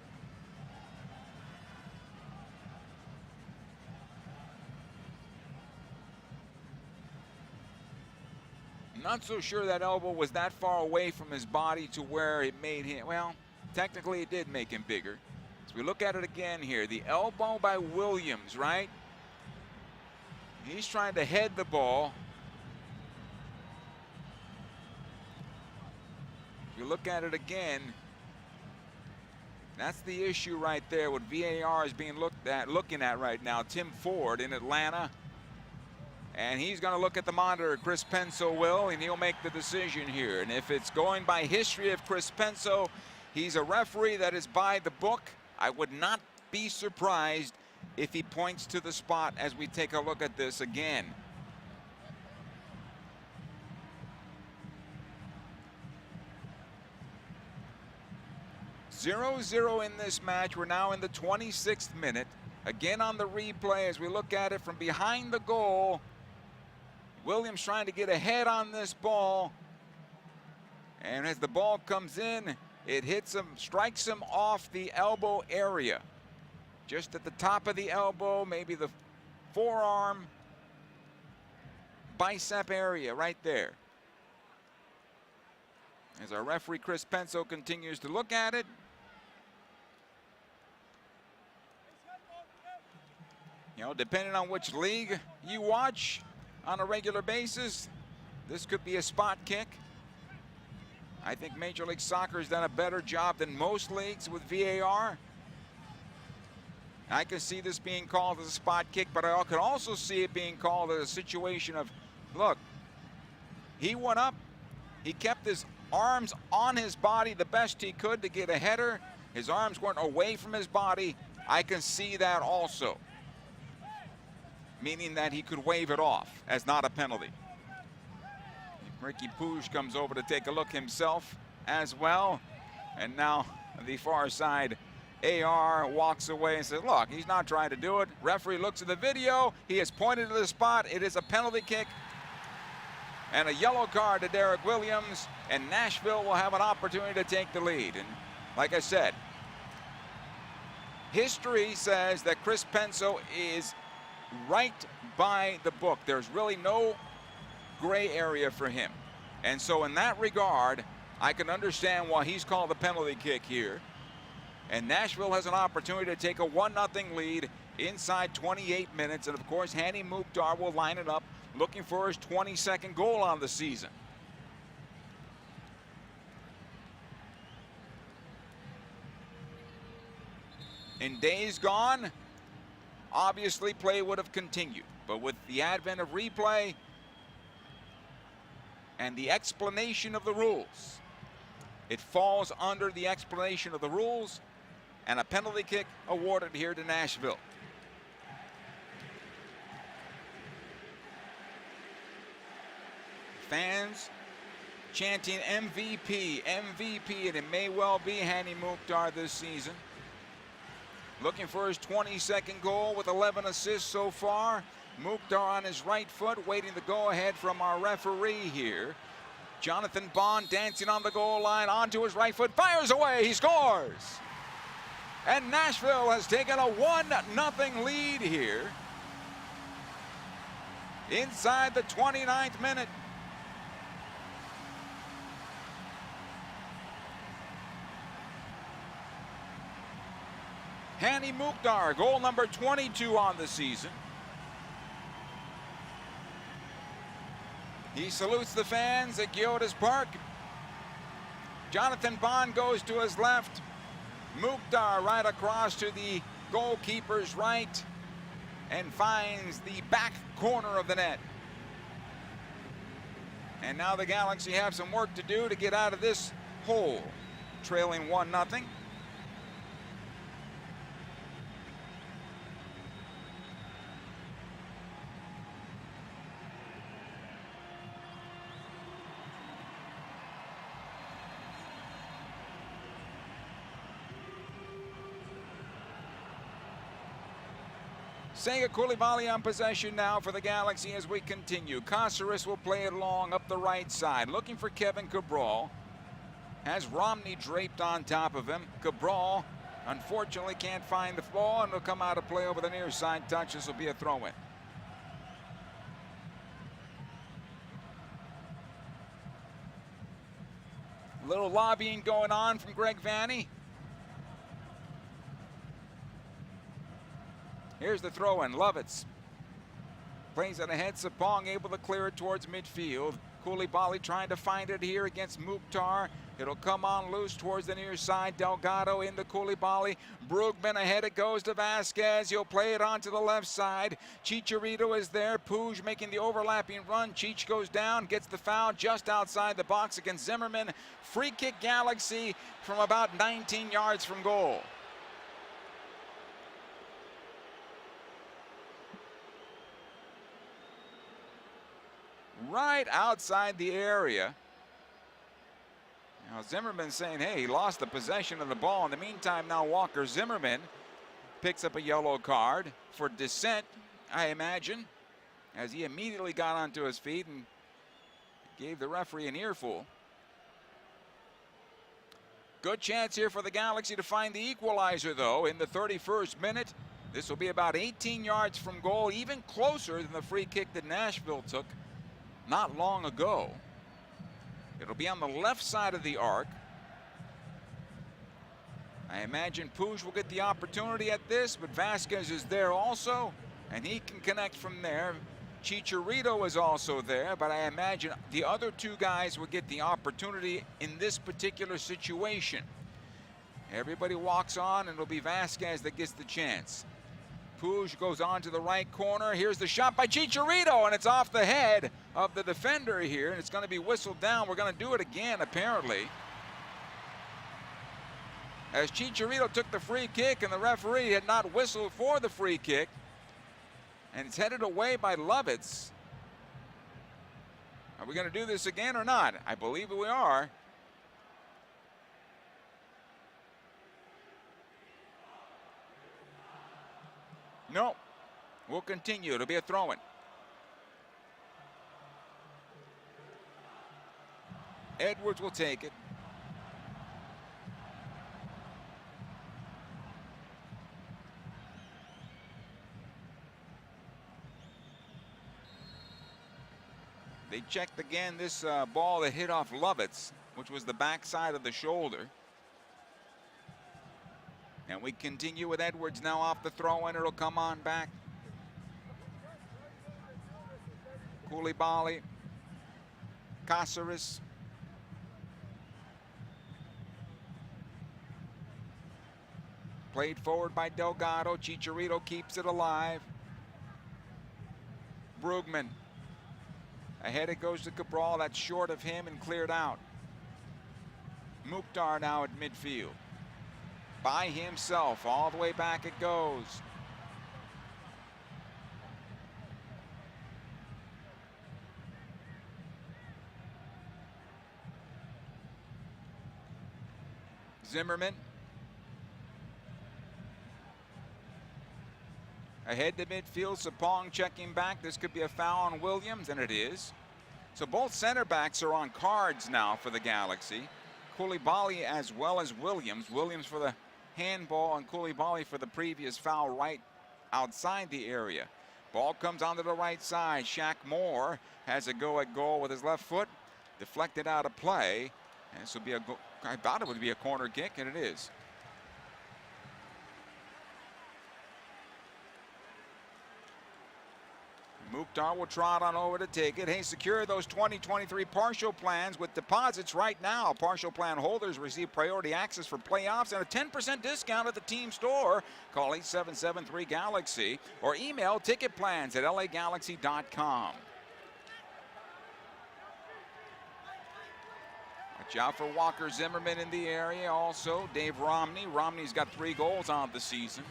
Not so sure that elbow was that far away from his body to where it made him, well, technically it did make him bigger. As we look at it again here, the elbow by Williams, right? He's trying to head the ball. If you look at it again, that's the issue right there. What VAR is being looking at right now. Tim Ford in Atlanta. And he's going to look at the monitor. Chris Penso will, and he'll make the decision here. And if it's going by history of Chris Penso, he's a referee that is by the book. I would not be surprised if he points to the spot as we take a look at this again. (0-0) in this match. We're now in the 26th minute. Again on the replay as we look at it from behind the goal. Williams trying to get ahead on this ball. And as the ball comes in, it hits him, strikes him off the elbow area. Just at the top of the elbow, maybe the forearm, bicep area right there. As our referee Chris Penso continues to look at it. You know, depending on which league you watch on a regular basis, this could be a spot kick. I think Major League Soccer has done a better job than most leagues with VAR. I can see this being called as a spot kick, but I could also see it being called as a situation of, look, he went up, he kept his arms on his body the best he could to get a header. His arms weren't away from his body. I can see that also, meaning that he could wave it off as not a penalty. Ricky Pouge comes over to take a look himself as well. And now the far side, AR walks away and says, look, he's not trying to do it. Referee looks at the video. He has pointed to the spot. It is a penalty kick. And a yellow card to Derek Williams. And Nashville will have an opportunity to take the lead. And like I said, history says that Chris Penso is right by the book. There's really no gray area for him. And so in that regard, I can understand why he's called the penalty kick here. And Nashville has an opportunity to take a 1-0 lead inside 28 minutes. And of course, Hani Mukhtar will line it up, looking for his 22nd goal on the season. In days gone, obviously play would have continued. But with the advent of replay and the explanation of the rules, it falls under the explanation of the rules, and a penalty kick awarded here to Nashville. Fans chanting MVP, MVP, and it may well be Hani Mukhtar this season. Looking for his 22nd goal with 11 assists so far. Mukhtar on his right foot, waiting the go-ahead from our referee here. Jonathan Bond dancing on the goal line, onto his right foot, fires away, he scores! And Nashville has taken a 1-0 lead here inside the 29th minute. Hani Mukhtar, goal number 22 on the season. He salutes the fans at GEODIS Park. Jonathan Bond goes to his left. Mukhtar right across to the goalkeeper's right and finds the back corner of the net. And now the Galaxy have some work to do to get out of this hole, trailing 1-0. Sega Koulibaly on possession now for the Galaxy as we continue. Caceres will play it long up the right side, looking for Kevin Cabral. Has Romney draped on top of him. Cabral, unfortunately, can't find the ball and will come out of play over the near side touch. This will be a throw-in. Little lobbying going on from Greg Vanney. Here's the throw-in. Lovitz plays it ahead. Sapong able to clear it towards midfield. Koulibaly trying to find it here against Mukhtar. It'll come on loose towards the near side. Delgado into Koulibaly. Brugman ahead. It goes to Vasquez. He'll play it onto the left side. Chicharito is there. Puig making the overlapping run. Cheech goes down, gets the foul just outside the box against Zimmerman. Free kick Galaxy from about 19 yards from goal. Right outside the area. Now Zimmerman saying, hey, he lost the possession of the ball. In the meantime, now Walker Zimmerman picks up a yellow card for dissent, I imagine, as he immediately got onto his feet and gave the referee an earful. Good chance here for the Galaxy to find the equalizer, though, in the 31st minute. This will be about 18 yards from goal, even closer than the free kick that Nashville took not long ago. It'll be on the left side of the arc. I imagine Puig will get the opportunity at this, but Vasquez is there also, and he can connect from there. Chicharito is also there, but I imagine the other two guys will get the opportunity in this particular situation. Everybody walks on, and it'll be Vasquez that gets the chance. Puig goes on to the right corner. Here's the shot by Chicharito, and it's off the head of the defender here, and it's going to be whistled down. We're going to do it again, apparently. As Chicharito took the free kick, and the referee had not whistled for the free kick, and it's headed away by Lovitz. Are we going to do this again or not? I believe we are. No, we'll continue. It'll be a throw-in. Edwards will take it. They checked again this ball that hit off Lovitz, which was the backside of the shoulder. And we continue with Edwards now off the throw-in. It'll come on back. Koulibaly. Caceres. Played forward by Delgado. Chicharito keeps it alive. Brugman. Ahead it goes to Cabral. That's short of him and cleared out. Mukhtar now at midfield. By himself, all the way back it goes. Zimmerman. Ahead to midfield, Sapong checking back. This could be a foul on Williams, and it is. So both center backs are on cards now for the Galaxy. Koulibaly as well as Williams. Williams for the handball and Koulibaly for the previous foul right outside the area. Ball comes onto the right side. Shaq Moore has a go at goal with his left foot. Deflected out of play. And this will be a goal. I thought it would be a corner kick, and it is. Mukhtar will trot on over to take it. Hey, secure those 2023 partial plans with deposits right now. Partial plan holders receive priority access for playoffs and a 10% discount at the team store. Call 8773-GALAXY or email ticketplans@lagalaxy.com. Watch out for Walker Zimmerman in the area. Also, Dave Romney. Romney's got 3 goals on the season.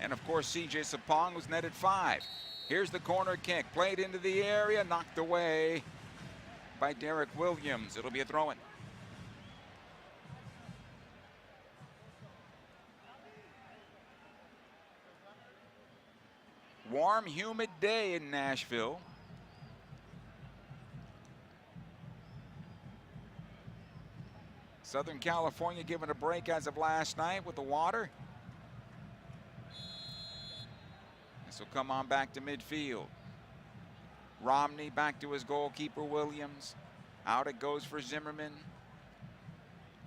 And of course, CJ Sapong was netted 5. Here's the corner kick, played into the area, knocked away by Derek Williams. It'll be a throw-in. Warm, humid day in Nashville. Southern California given a break as of last night with the water. This will come on back to midfield. Romney back to his goalkeeper, Williams. Out it goes for Zimmerman.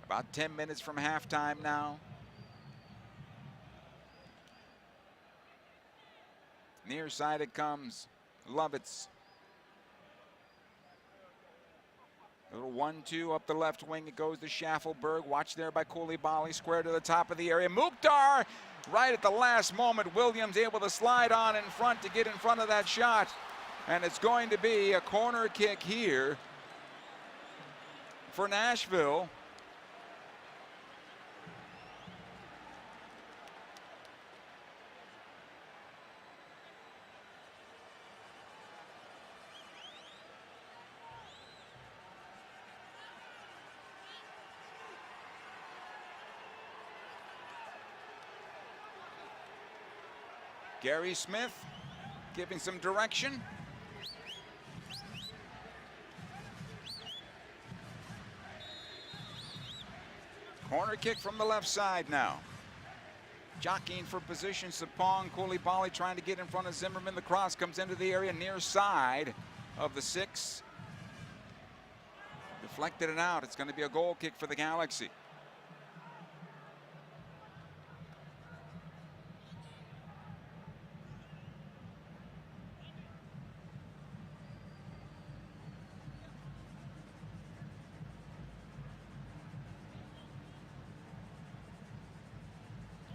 About 10 minutes from halftime now. Near side it comes. Lovitz. A little 1-2 up the left wing. It goes to Schaffelberg. Watched there by Koulibaly. Square to the top of the area. Mukhtar right at the last moment. Williams able to slide on in front to get in front of that shot. And it's going to be a corner kick here for Nashville. Gary Smith giving some direction. Corner kick from the left side now. Jockeying for position, Sapong, Koulibaly trying to get in front of Zimmerman. The cross comes into the area near side of the 6. Deflected it out. It's going to be a goal kick for the Galaxy.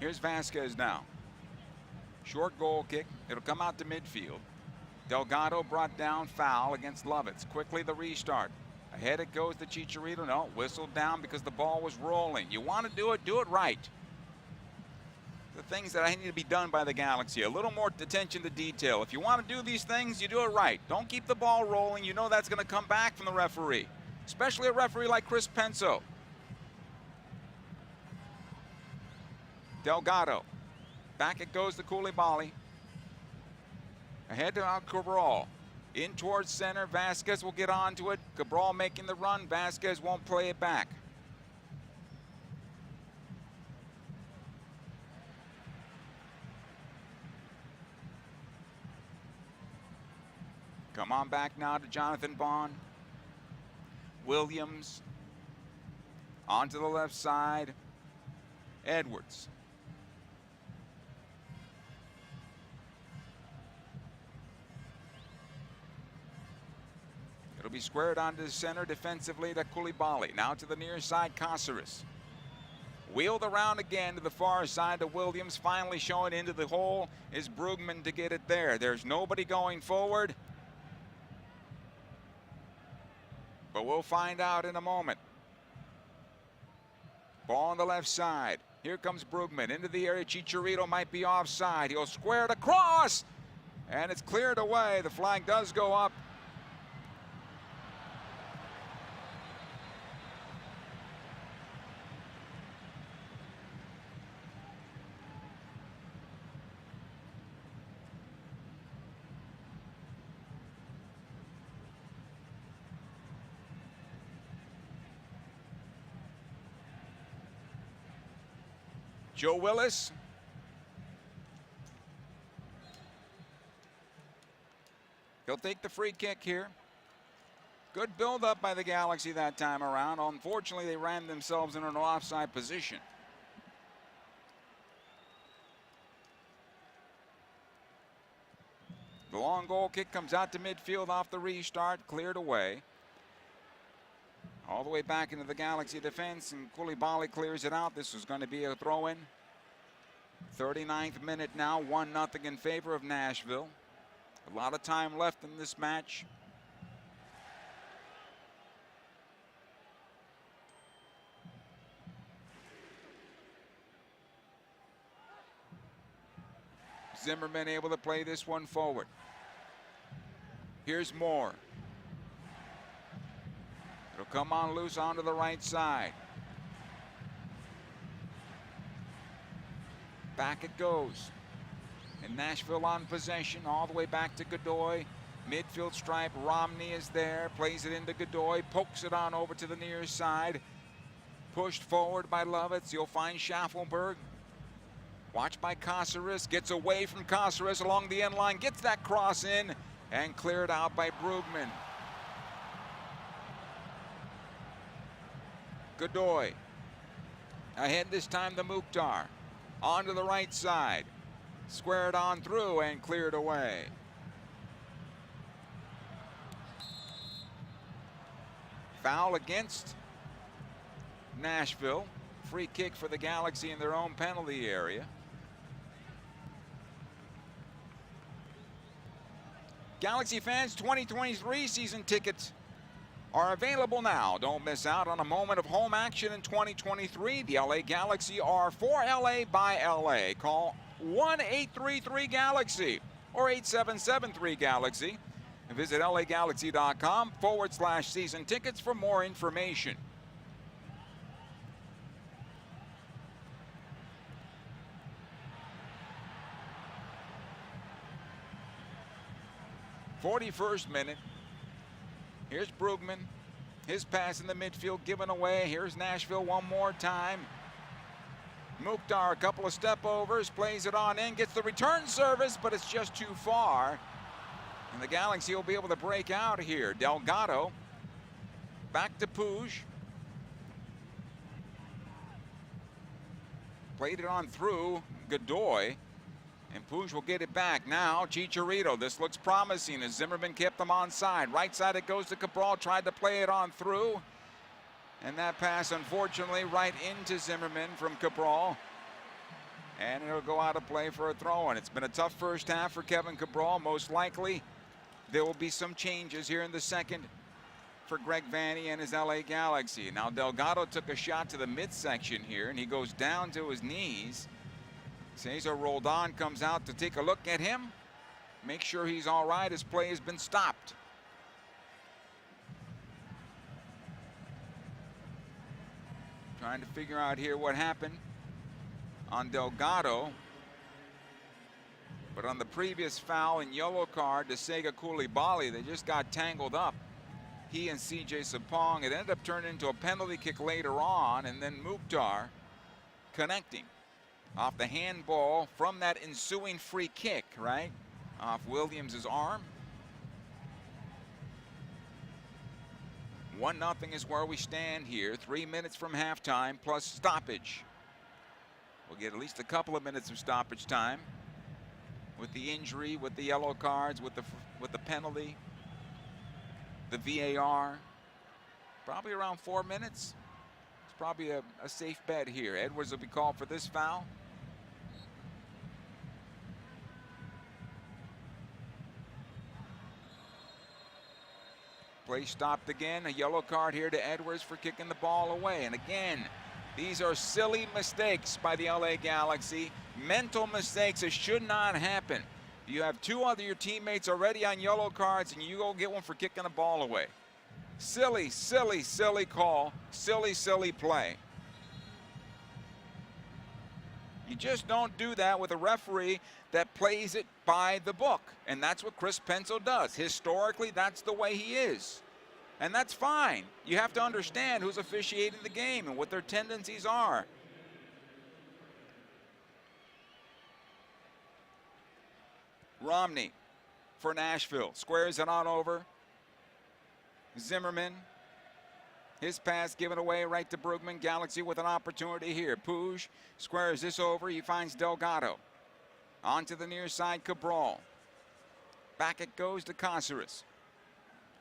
Here's Vasquez now. Short goal kick. It'll come out to midfield. Delgado brought down, foul against Lovitz. Quickly the restart. Ahead it goes to Chicharito. No, whistled down because the ball was rolling. You want to do it right. The things that need to be done by the Galaxy. A little more attention to detail. If you want to do these things, you do it right. Don't keep the ball rolling. You know that's going to come back from the referee, especially a referee like Chris Penso. Delgado. Back it goes to Koulibaly. Ahead to Cabral. In towards center. Vasquez will get onto it. Cabral making the run. Vasquez won't play it back. Come on back now to Jonathan Bond. Williams. Onto the left side. Edwards. It'll be squared onto the center defensively to Koulibaly. Now to the near side, Caceres. Wheeled around again to the far side to Williams. Finally showing into the hole is Brugman to get it there. There's nobody going forward. But we'll find out in a moment. Ball on the left side. Here comes Brugman into the area. Chicharito might be offside. He'll square it across. And it's cleared away. The flag does go up. Joe Willis. He'll take the free kick here. Good build-up by the Galaxy that time around. Unfortunately, they ran themselves in an offside position. The long goal kick comes out to midfield off the restart, cleared away. All the way back into the Galaxy defense, and Koulibaly clears it out. This was going to be a throw-in. 39th minute now, 1-0 in favor of Nashville. A lot of time left in this match. Zimmerman able to play this one forward. Here's Moore. It'll come on loose onto the right side. Back it goes. And Nashville on possession all the way back to Godoy. Midfield stripe, Romney is there, plays it into Godoy, pokes it on over to the near side. Pushed forward by Lovitz, you'll find Schaffelberg. Watched by Caceres, gets away from Caceres along the end line, gets that cross in, and cleared out by Brugman. Godoy. Ahead this time to Mukhtar. Onto the right side. Squared on through and cleared away. Foul against Nashville. Free kick for the Galaxy in their own penalty area. Galaxy fans, 2023 season tickets are available now. Don't miss out on a moment of home action in 2023. The LA Galaxy are for LA by LA. Call 1-833-GALAXY or 8773-GALAXY. And visit lagalaxy.com/season tickets for more information. '41st minute. Here's Brugman. His pass in the midfield given away. Here's Nashville one more time. Mukhtar, a couple of step overs, plays it on in, gets the return service, but it's just too far. And the Galaxy will be able to break out here. Delgado back to Puig. Played it on through Godoy. And Puig will get it back. Now Chicharito. This looks promising as Zimmerman kept them onside. Right side it goes to Cabral. Tried to play it on through. And that pass, unfortunately, right into Zimmerman from Cabral. And it'll go out of play for a throw-in. It's been a tough first half for Kevin Cabral. Most likely there will be some changes here in the second for Greg Vanney and his LA Galaxy. Now Delgado took a shot to the midsection here, and he goes down to his knees. Cesar Roldan comes out to take a look at him. Make sure he's all right. His play has been stopped. Trying to figure out here what happened on Delgado. But on the previous foul and yellow card to Sega Coulibaly, they just got tangled up. He and CJ Sapong. It ended up turning into a penalty kick later on, and then Mukhtar connecting off the handball from that ensuing free kick, right? Off Williams' arm. 1-0 is where we stand here. 3 minutes from halftime plus stoppage. We'll get at least a couple of minutes of stoppage time with the injury, with the yellow cards, with the penalty, the VAR. Probably around 4 minutes. It's probably a safe bet here. Edwards will be called for this foul. Play stopped again. A yellow card here to Edwards for kicking the ball away. And again, these are silly mistakes by the LA Galaxy. Mental mistakes that should not happen. You have two other your teammates already on yellow cards, and you go get one for kicking the ball away. Silly, silly, silly call. Silly, silly play. You just don't do that with a referee that plays it by the book. And that's what Chris Penso does. Historically, that's the way he is. And that's fine. You have to understand who's officiating the game and what their tendencies are. Romney for Nashville. Squares it on over. Zimmerman. His pass given away right to Brugman. Galaxy with an opportunity here. Puig squares this over. He finds Delgado. Onto the near side, Cabral. Back it goes to Caceres,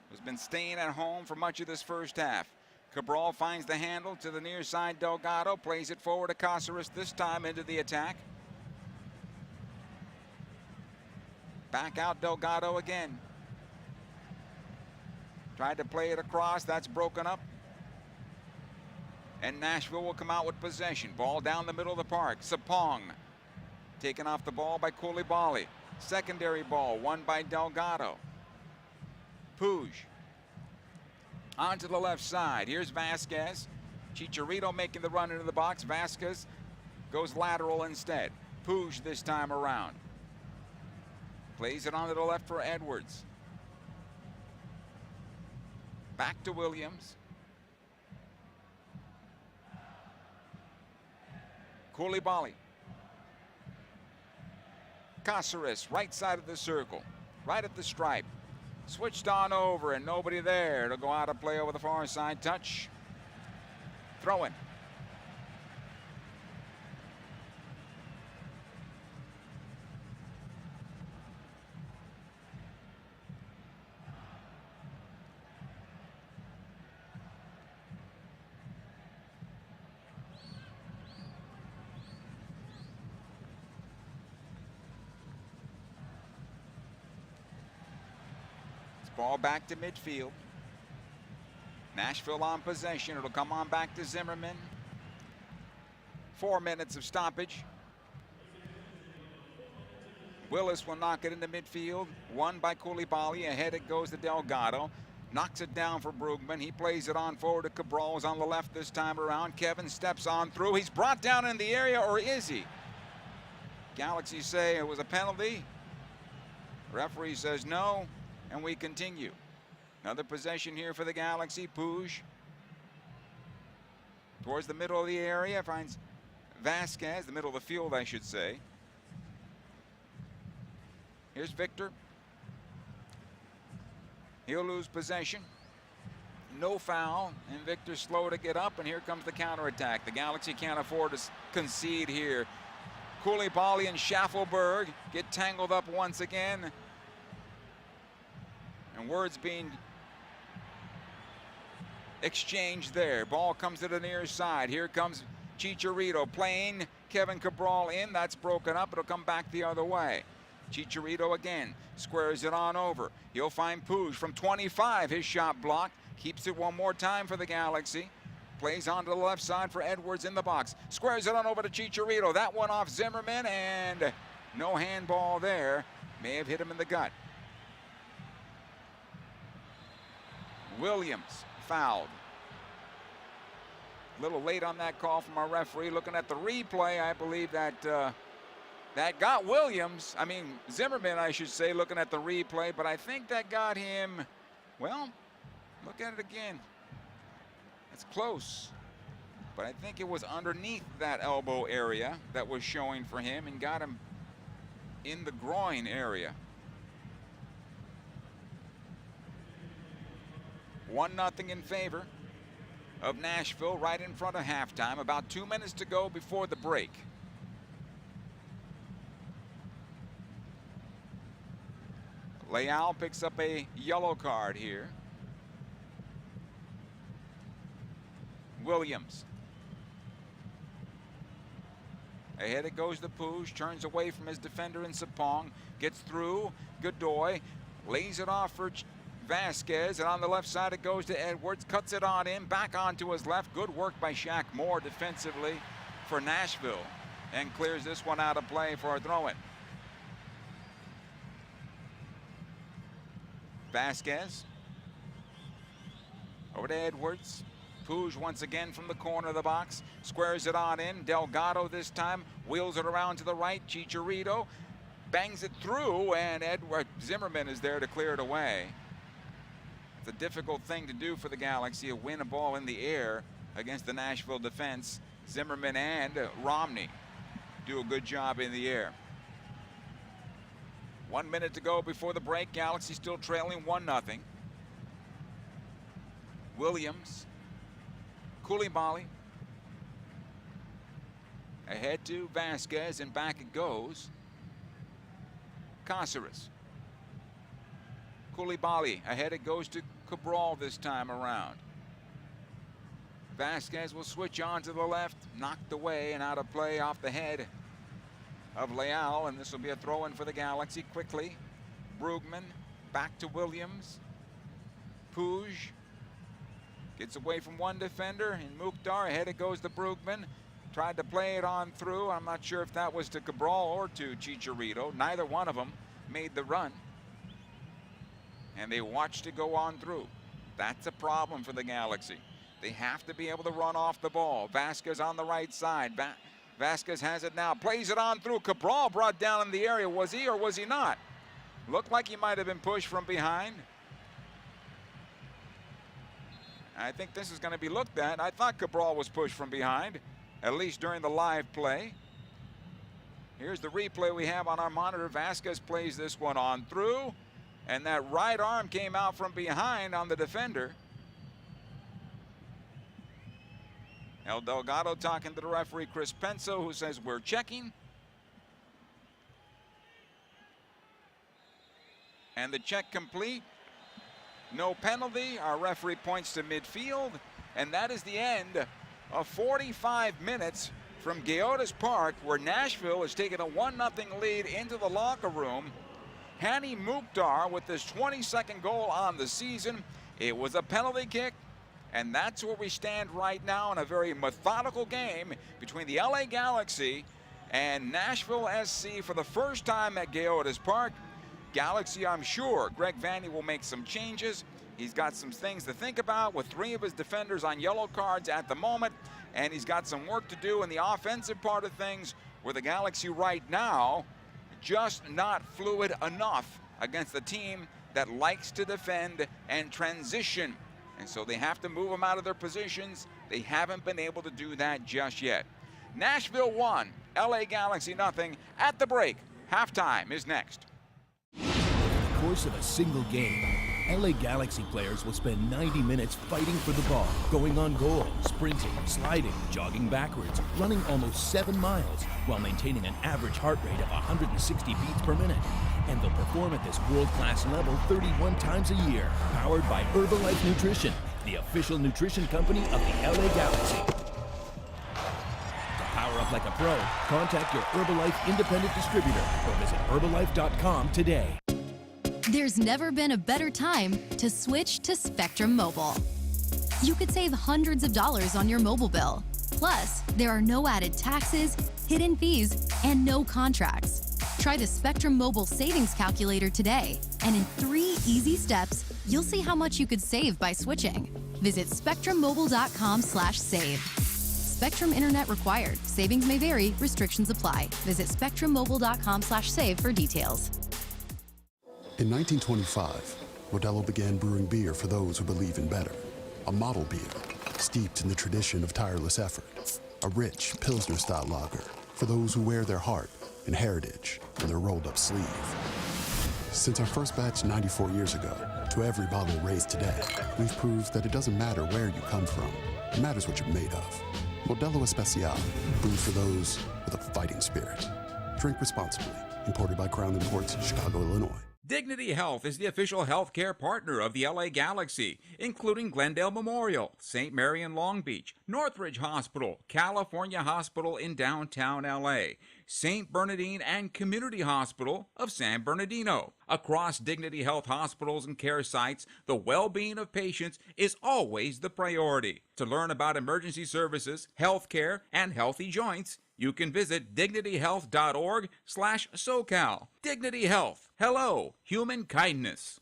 who's been staying at home for much of this first half. Cabral finds the handle to the near side. Delgado plays it forward to Caceres, this time into the attack. Back out Delgado again. Tried to play it across. That's broken up. And Nashville will come out with possession. Ball down the middle of the park. Sapong taken off the ball by Coulibaly. Secondary ball won by Delgado. Puig onto the left side. Here's Vasquez. Chicharito making the run into the box. Vasquez goes lateral instead. Puig this time around. Plays it on to the left for Edwards. Back to Williams. Koulibaly. Caceres, right side of the circle, right at the stripe. Switched on over and nobody there. It'll go out of play over the far side. Touch. Throw in. Ball back to midfield. Nashville on possession. It'll come on back to Zimmerman. 4 minutes of stoppage. Willis will knock it into midfield. Won by Koulibaly. Ahead it goes to Delgado. Knocks it down for Brugman. He plays it on forward to Cabral. Is on the left this time around. Kevin steps on through. He's brought down in the area, or is he? Galaxy say it was a penalty. Referee says no. And we continue. Another possession here for the Galaxy. Puig towards the middle of the area, finds Vasquez, the middle of the field, I should say. Here's Victor. He'll lose possession. No foul, and Victor's slow to get up, and here comes the counterattack. The Galaxy can't afford to concede here. Koulibaly and Schaffelberg get tangled up once again. And words being exchanged there. Ball comes to the near side. Here comes Chicharito playing Kevin Cabral in. That's broken up. It'll come back the other way. Chicharito again squares it on over. He'll find Puig from 25. His shot blocked. Keeps it one more time for the Galaxy. Plays on to the left side for Edwards in the box. Squares it on over to Chicharito. That one off Zimmerman, and no handball there. May have hit him in the gut. Williams fouled. A little late on that call from our referee. Looking at the replay, I believe that that got Williams. I mean, Zimmerman, I should say, looking at the replay. But I think that got him, well, look at it again. It's close. But I think it was underneath that elbow area that was showing for him and got him in the groin area. 1-0 in favor of Nashville right in front of halftime. About 2 minutes to go before the break. Leal picks up a yellow card here. Williams. Ahead it goes to Puig, turns away from his defender in Sapong, gets through. Godoy lays it off for Vasquez, and on the left side it goes to Edwards, cuts it on in, back onto his left. Good work by Shaq Moore defensively for Nashville, and clears this one out of play for a throw-in. Vasquez over to Edwards. Puig once again from the corner of the box, squares it on in. Delgado this time wheels it around to the right. Chicharito bangs it through, and Zimmerman is there to clear it away. It's a difficult thing to do for the Galaxy, to win a ball in the air against the Nashville defense. Zimmerman and Romney do a good job in the air. 1 minute to go before the break. Galaxy still trailing 1-0. Williams. Koulibaly. Ahead to Vasquez, and back it goes. Caceres. Koulibaly. Ahead it goes to Cabral this time around. Vasquez will switch on to the left. Knocked away and out of play off the head of Leal, and this will be a throw-in for the Galaxy quickly. Brugman back to Williams. Puig gets away from one defender, and Mukhtar. Ahead it goes to Brugman. Tried to play it on through. I'm not sure if that was to Cabral or to Chicharito. Neither one of them made the run, and they watched it go on through. That's a problem for the Galaxy. They have to be able to run off the ball. Vasquez on the right side. Vasquez has it now. Plays it on through. Cabral brought down in the area. Was he or was he not? Looked like he might have been pushed from behind. I think this is going to be looked at. I thought Cabral was pushed from behind, at least during the live play. Here's the replay we have on our monitor. Vasquez plays this one on through, and that right arm came out from behind on the defender. El Delgado talking to the referee, Chris Penso, who says we're checking. And the check complete. No penalty. Our referee points to midfield. And that is the end of 45 minutes from GEODIS Park, where Nashville has taken a 1-0 lead into the locker room. Hani Mukhtar with his 22nd goal on the season. It was a penalty kick. And that's where we stand right now in a very methodical game between the LA Galaxy and Nashville SC for the first time at GEODIS Park. Galaxy, I'm sure Greg Vanney will make some changes. He's got some things to think about with 3 of his defenders on yellow cards at the moment, and he's got some work to do in the offensive part of things, where the Galaxy right now just not fluid enough against a team that likes to defend and transition. And so they have to move them out of their positions. They haven't been able to do that just yet. Nashville 1, LA Galaxy 0 at the break. Halftime is next. Over the course of a single game, LA Galaxy players will spend 90 minutes fighting for the ball, going on goal, sprinting, sliding, jogging backwards, running almost 7 miles, while maintaining an average heart rate of 160 beats per minute. And they'll perform at this world-class level 31 times a year, powered by Herbalife Nutrition, the official nutrition company of the LA Galaxy. To power up like a pro, contact your Herbalife independent distributor or visit Herbalife.com today. There's never been a better time to switch to Spectrum Mobile. You could save hundreds of dollars on your mobile bill. Plus, there are no added taxes, hidden fees, and no contracts. Try the Spectrum Mobile Savings Calculator today, and in 3 easy steps, you'll see how much you could save by switching. Visit spectrummobile.com/save. Spectrum Internet required. Savings may vary. Restrictions apply. Visit spectrummobile.com/save for details. In 1925, Modelo began brewing beer for those who believe in better. A model beer, steeped in the tradition of tireless effort. A rich Pilsner-style lager for those who wear their heart and heritage on their rolled-up sleeve. Since our first batch 94 years ago, to every bottle raised today, we've proved that it doesn't matter where you come from. It matters what you're made of. Modelo Especial, brewed for those with a fighting spirit. Drink responsibly. Imported by Crown Imports, Chicago, Illinois. Dignity Health is the official healthcare partner of the LA Galaxy, including Glendale Memorial, St. Mary in Long Beach, Northridge Hospital, California Hospital in downtown LA, St. Bernardine and Community Hospital of San Bernardino. Across Dignity Health hospitals and care sites, the well-being of patients is always the priority. To learn about emergency services, healthcare, and healthy joints, you can visit dignityhealth.org/SoCal. Dignity Health. Hello, human kindness.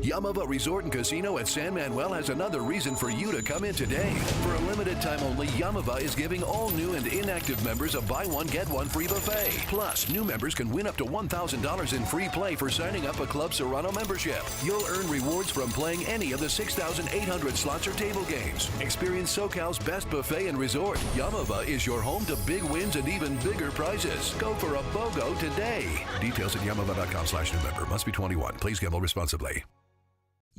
Yamava Resort and Casino at San Manuel has another reason for you to come in today. For a limited time only, Yamava is giving all new and inactive members a buy one, get one free buffet. Plus, new members can win up to $1,000 in free play for signing up a Club Serrano membership. You'll earn rewards from playing any of the 6,800 slots or table games. Experience SoCal's best buffet and resort. Yamava is your home to big wins and even bigger prizes. Go for a BOGO today. Details at yamava.com/newmember. Must be 21. Please gamble responsibly.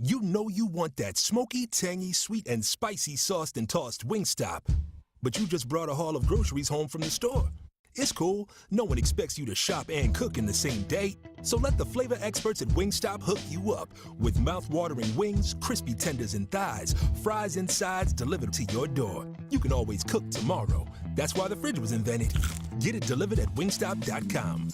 You know you want that smoky, tangy, sweet, and spicy sauced and tossed Wingstop. But you just brought a haul of groceries home from the store. It's cool. No one expects you to shop and cook in the same day. So let the flavor experts at Wingstop hook you up with mouth-watering wings, crispy tenders and thighs, fries and sides delivered to your door. You can always cook tomorrow. That's why the fridge was invented. Get it delivered at wingstop.com.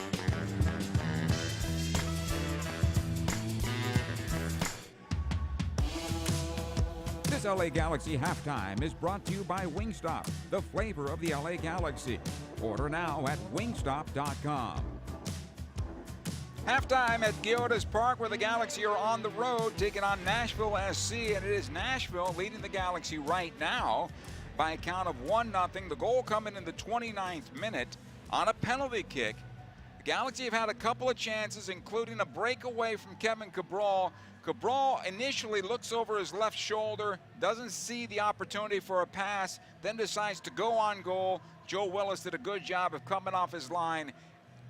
This LA Galaxy Halftime is brought to you by Wingstop, the flavor of the LA Galaxy. Order now at wingstop.com. Halftime at GEODIS Park, where the Galaxy are on the road taking on Nashville SC, and it is Nashville leading the Galaxy right now by a count of 1-0. The goal coming in the 29th minute on a penalty kick. Galaxy have had a couple of chances, including a breakaway from Kevin Cabral. Cabral initially looks over his left shoulder, doesn't see the opportunity for a pass, then decides to go on goal. Joe Willis did a good job of coming off his line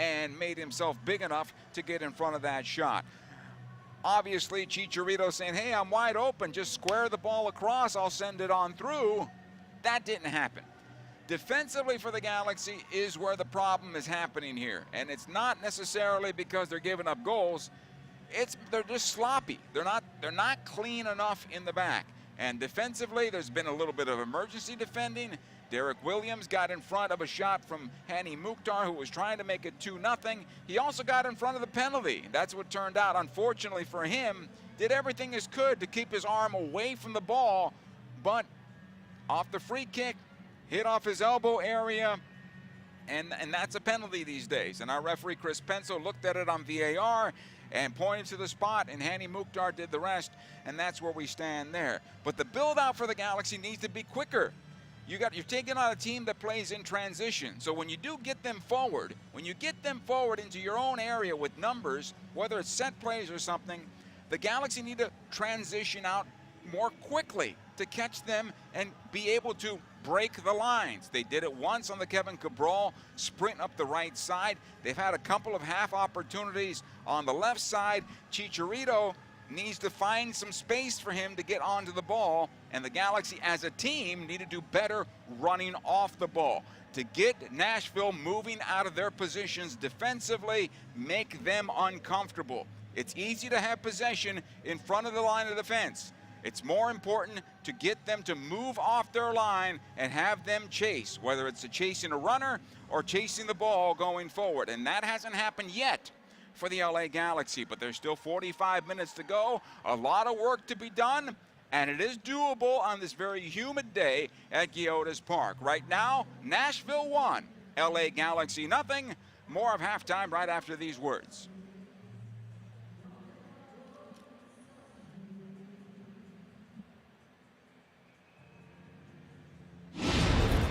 and made himself big enough to get in front of that shot. Obviously, Chicharito saying, hey, I'm wide open, just square the ball across, I'll send it on through. That didn't happen. Defensively for the Galaxy is where the problem is happening here. And it's not necessarily because they're giving up goals. They're just sloppy. They're not clean enough in the back. And defensively, there's been a little bit of emergency defending. Derek Williams got in front of a shot from Hani Mukhtar, who was trying to make it 2-0. He also got in front of the penalty. That's what turned out. Unfortunately for him, did everything he could to keep his arm away from the ball, but off the free kick, hit off his elbow area, and that's a penalty these days. And our referee, Chris Penso, looked at it on VAR and pointed to the spot, and Hani Mukhtar did the rest, and that's where we stand there. But the build-out for the Galaxy needs to be quicker. You're taking on a team that plays in transition. So when you do get them forward, when you get them forward into your own area with numbers, whether it's set plays or something, the Galaxy need to transition out more quickly to catch them and be able to break the lines. They did it once on the Kevin Cabral sprint up the right side. They've had a couple of half opportunities on the left side. Chicharito needs to find some space for him to get onto the ball, and the Galaxy as a team need to do better running off the ball to get Nashville moving out of their positions defensively, make them uncomfortable. It's easy to have possession in front of the line of defense. It's more important to get them to move off their line and have them chase, whether it's chasing a runner or chasing the ball going forward. And that hasn't happened yet for the LA Galaxy, but there's still 45 minutes to go. A lot of work to be done, and it is doable on this very humid day at GEODIS Park. Right now, Nashville 1, LA Galaxy nothing. More of halftime right after these words.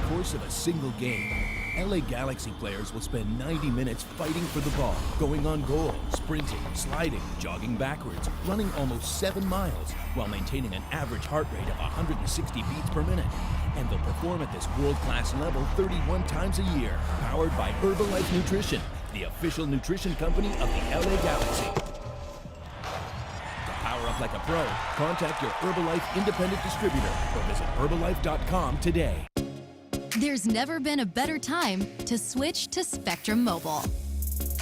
Course of a single game, LA Galaxy players will spend 90 minutes fighting for the ball, going on goal, sprinting, sliding, jogging backwards, running almost 7 miles while maintaining an average heart rate of 160 beats per minute. And they'll perform at this world-class level 31 times a year, powered by Herbalife Nutrition, the official nutrition company of the LA Galaxy. To power up like a pro, contact your Herbalife independent distributor or visit Herbalife.com today. There's never been a better time to switch to Spectrum Mobile.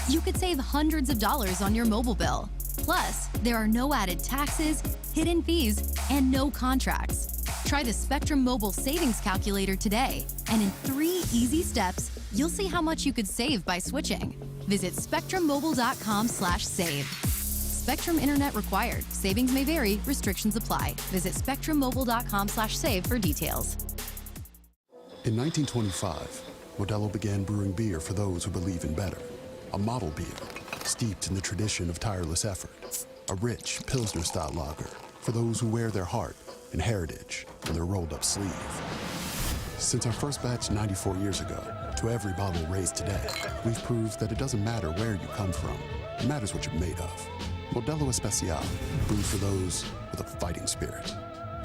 You could save hundreds of dollars on your mobile bill. Plus, there are no added taxes, hidden fees, and no contracts. Try the Spectrum Mobile Savings Calculator today, and in 3 easy steps, you'll see how much you could save by switching. Visit spectrummobile.com/save. Spectrum Internet required. Savings may vary. Restrictions apply. Visit spectrummobile.com/save for details. In 1925, Modelo began brewing beer for those who believe in better. A model beer, steeped in the tradition of tireless effort. A rich Pilsner-style lager for those who wear their heart and heritage on their rolled-up sleeve. Since our first batch 94 years ago, to every bottle raised today, we've proved that it doesn't matter where you come from. It matters what you're made of. Modelo Especial, brewed for those with a fighting spirit.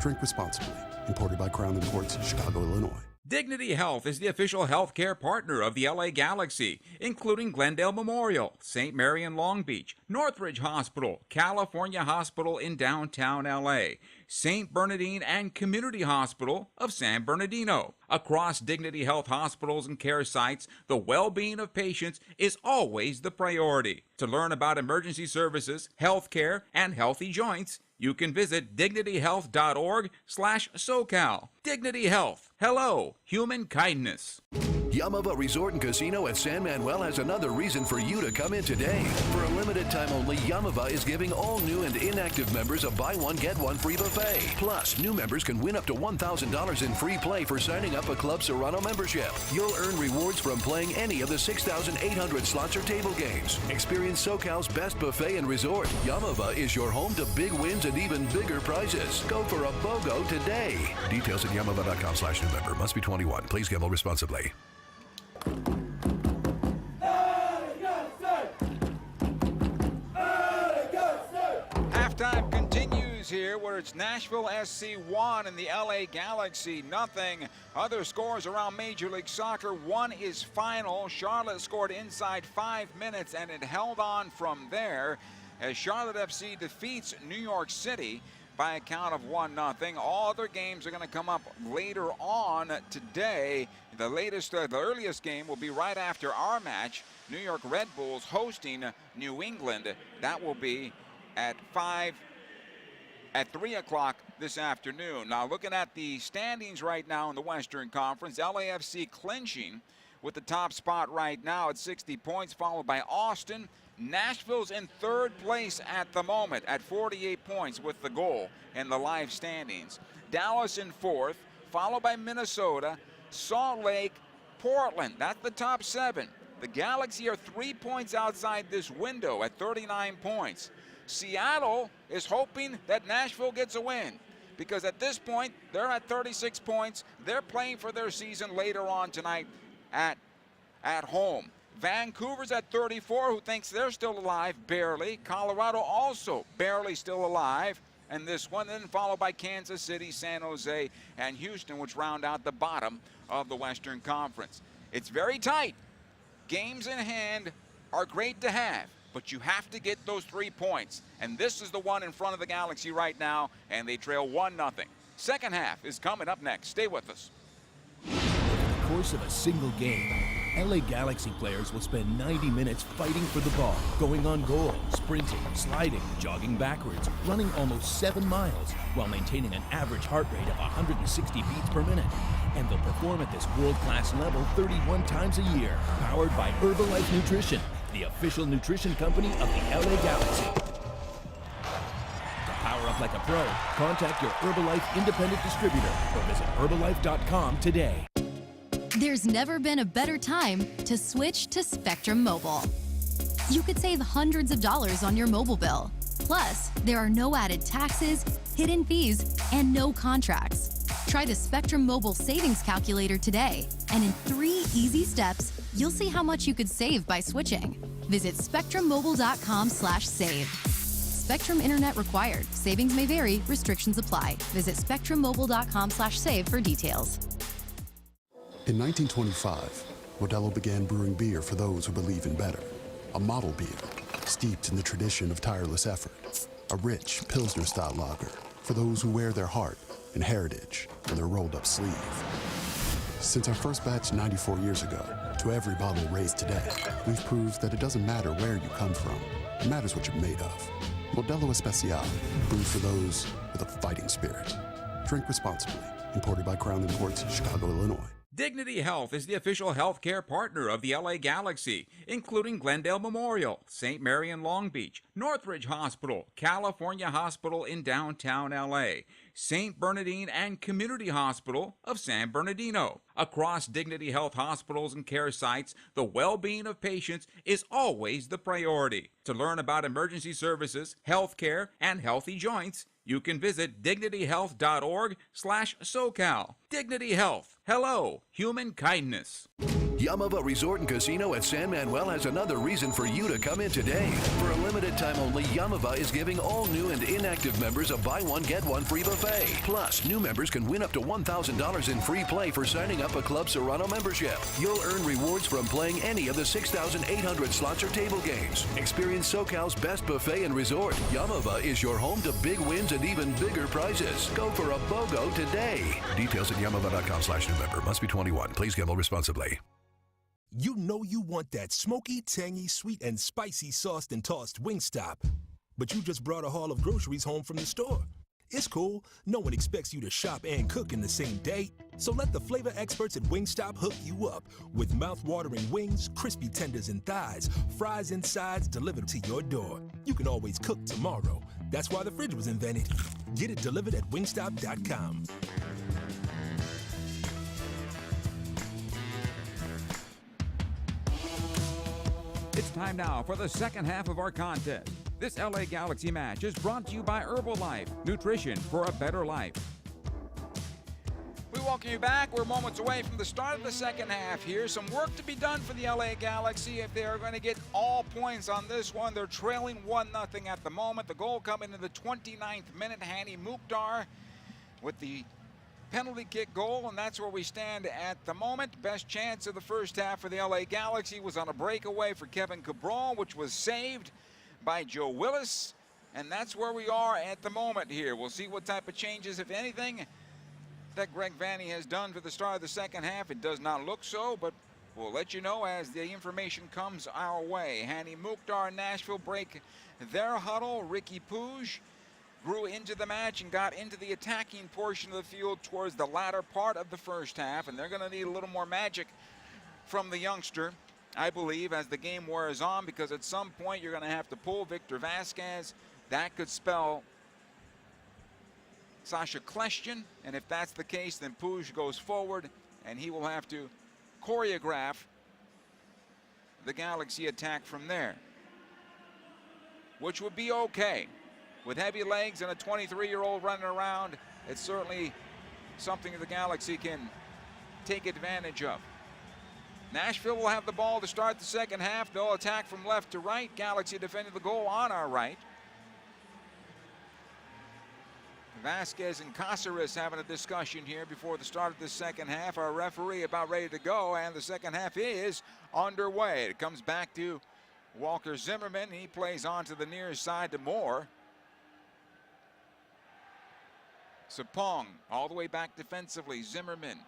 Drink responsibly. Imported by Crown Imports, Chicago, Illinois. Dignity Health is the official healthcare partner of the LA Galaxy, including Glendale Memorial, St. Mary in Long Beach, Northridge Hospital, California Hospital in downtown LA, St. Bernardine and Community Hospital of San Bernardino. Across Dignity Health hospitals and care sites, the well-being of patients is always the priority. To learn about emergency services, healthcare, and healthy joints, you can visit dignityhealth.org/SoCal. Dignity Health. Hello, human kindness. Yamava Resort and Casino at San Manuel has another reason for you to come in today. For a limited time only, Yamava is giving all new and inactive members a buy one, get one free buffet. Plus, new members can win up to $1,000 in free play for signing up a Club Serrano membership. You'll earn rewards from playing any of the 6,800 slots or table games. Experience SoCal's best buffet and resort. Yamava is your home to big wins and even bigger prizes. Go for a BOGO today. Details at yamava.com/new member. Must be 21. Please gamble responsibly. games here where it's Nashville SC 1 and the LA Galaxy nothing. Other scores around Major League Soccer. One is final. Charlotte scored inside 5 minutes and it held on from there as Charlotte FC defeats New York City by a count of 1-0. All other games are going to come up later on today. The earliest game will be right after our match. New York Red Bulls hosting New England. That will be at 3 o'clock this afternoon. Now looking at the standings right now in the Western Conference, LAFC clinching with the top spot right now at 60 points, followed by Austin. Nashville's in third place at the moment at 48 points with the goal in the live standings. Dallas in fourth, followed by Minnesota, Salt Lake, Portland. That's the top 7. The Galaxy are 3 points outside this window at 39 points. Seattle is hoping that Nashville gets a win because at this point they're at 36 points. They're playing for their season later on tonight at home. Vancouver's at 34, who thinks they're still alive, barely. Colorado also barely still alive. And this one then followed by Kansas City, San Jose, and Houston, which round out the bottom of the Western Conference. It's very tight. Games in hand are great to have, but you have to get those 3 points. And this is the one in front of the Galaxy right now, and they trail 1-0. Second half is coming up next. Stay with us. Over the course of a single game, LA Galaxy players will spend 90 minutes fighting for the ball, going on goal, sprinting, sliding, jogging backwards, running almost 7 miles, while maintaining an average heart rate of 160 beats per minute. And they'll perform at this world-class level 31 times a year, powered by Herbalife Nutrition, the official nutrition company of the LA Galaxy. To power up like a pro, contact your Herbalife independent distributor or visit Herbalife.com today. There's never been a better time to switch to Spectrum Mobile. You could save hundreds of dollars on your mobile bill. Plus, there are no added taxes, hidden fees, and no contracts. Try the Spectrum Mobile Savings Calculator today, and in 3 easy steps, you'll see how much you could save by switching. Visit spectrummobile.com/save. Spectrum Internet required. Savings may vary. Restrictions apply. Visit spectrummobile.com/save for details. In 1925, Modelo began brewing beer for those who believe in better. A model beer, steeped in the tradition of tireless effort. A rich Pilsner-style lager for those who wear their heart and heritage in their rolled-up sleeve. Since our first batch 94 years ago, to every bottle raised today, we've proved that it doesn't matter where you come from. It matters what you're made of. Modelo Especial, brewed for those with a fighting spirit. Drink responsibly. Imported by Crown Imports, Chicago, Illinois. Dignity Health is the official healthcare partner of the LA Galaxy, including Glendale Memorial, St. Mary in Long Beach, Northridge Hospital, California Hospital in downtown LA, St. Bernardine and Community Hospital of San Bernardino. Across Dignity Health hospitals and care sites, the well-being of patients is always the priority. To learn about emergency services, healthcare, and healthy joints, you can visit dignityhealth.org/SoCal. Dignity Health. Hello, human kindness. Yamava Resort and Casino at San Manuel has another reason for you to come in today. For a limited time only, Yamava is giving all new and inactive members a buy one, get one free buffet. Plus, new members can win up to $1,000 in free play for signing up a Club Serrano membership. You'll earn rewards from playing any of the 6,800 slots or table games. Experience SoCal's best buffet and resort. Yamava is your home to big wins and even bigger prizes. Go for a BOGO today. Details at yamava.com/newmember. Must be 21. Please gamble responsibly. You know you want that smoky, tangy, sweet, and spicy sauced and tossed Wingstop. But you just brought a haul of groceries home from the store. It's cool. No one expects you to shop and cook in the same day. So let the flavor experts at Wingstop hook you up with mouth-watering wings, crispy tenders and thighs, fries and sides delivered to your door. You can always cook tomorrow. That's why the fridge was invented. Get it delivered at wingstop.com. It's time now for the second half of our contest. This LA Galaxy match is brought to you by Herbalife, nutrition for a better life. We welcome you back. We're moments away from the start of the second half here. Some work to be done for the LA Galaxy if they are going to get all points on this one. They're trailing 1-0 at the moment. The goal coming in the 29th minute. Hani Mukhtar with the penalty kick goal, and that's where we stand at the moment. Best chance of the first half for the LA Galaxy was on a breakaway for Kevin Cabral, which was saved by Joe Willis. And that's where we are at the moment here. We'll see what type of changes, if anything, that Greg Vanney has done for the start of the second half. It does not look so, but we'll let you know as the information comes our way. Hani Mukhtar, Nashville break their huddle. Ricky Pouge grew into the match and got into the attacking portion of the field towards the latter part of the first half, and they're going to need a little more magic from the youngster, I believe, as the game wears on, because at some point you're going to have to pull Victor Vasquez. That could spell Sasha Kleshtin, and if that's the case, then Pouge goes forward, and he will have to choreograph the Galaxy attack from there, which would be okay. With heavy legs and a 23-year-old running around, it's certainly something the Galaxy can take advantage of. Nashville will have the ball to start the second half. They'll attack from left to right. Galaxy defending the goal on our right. Vasquez and Caceres having a discussion here before the start of the second half. Our referee about ready to go, and the second half is underway. It comes back to Walker Zimmerman. He plays onto the near side to Moore. Sapong all the way back defensively. Zimmerman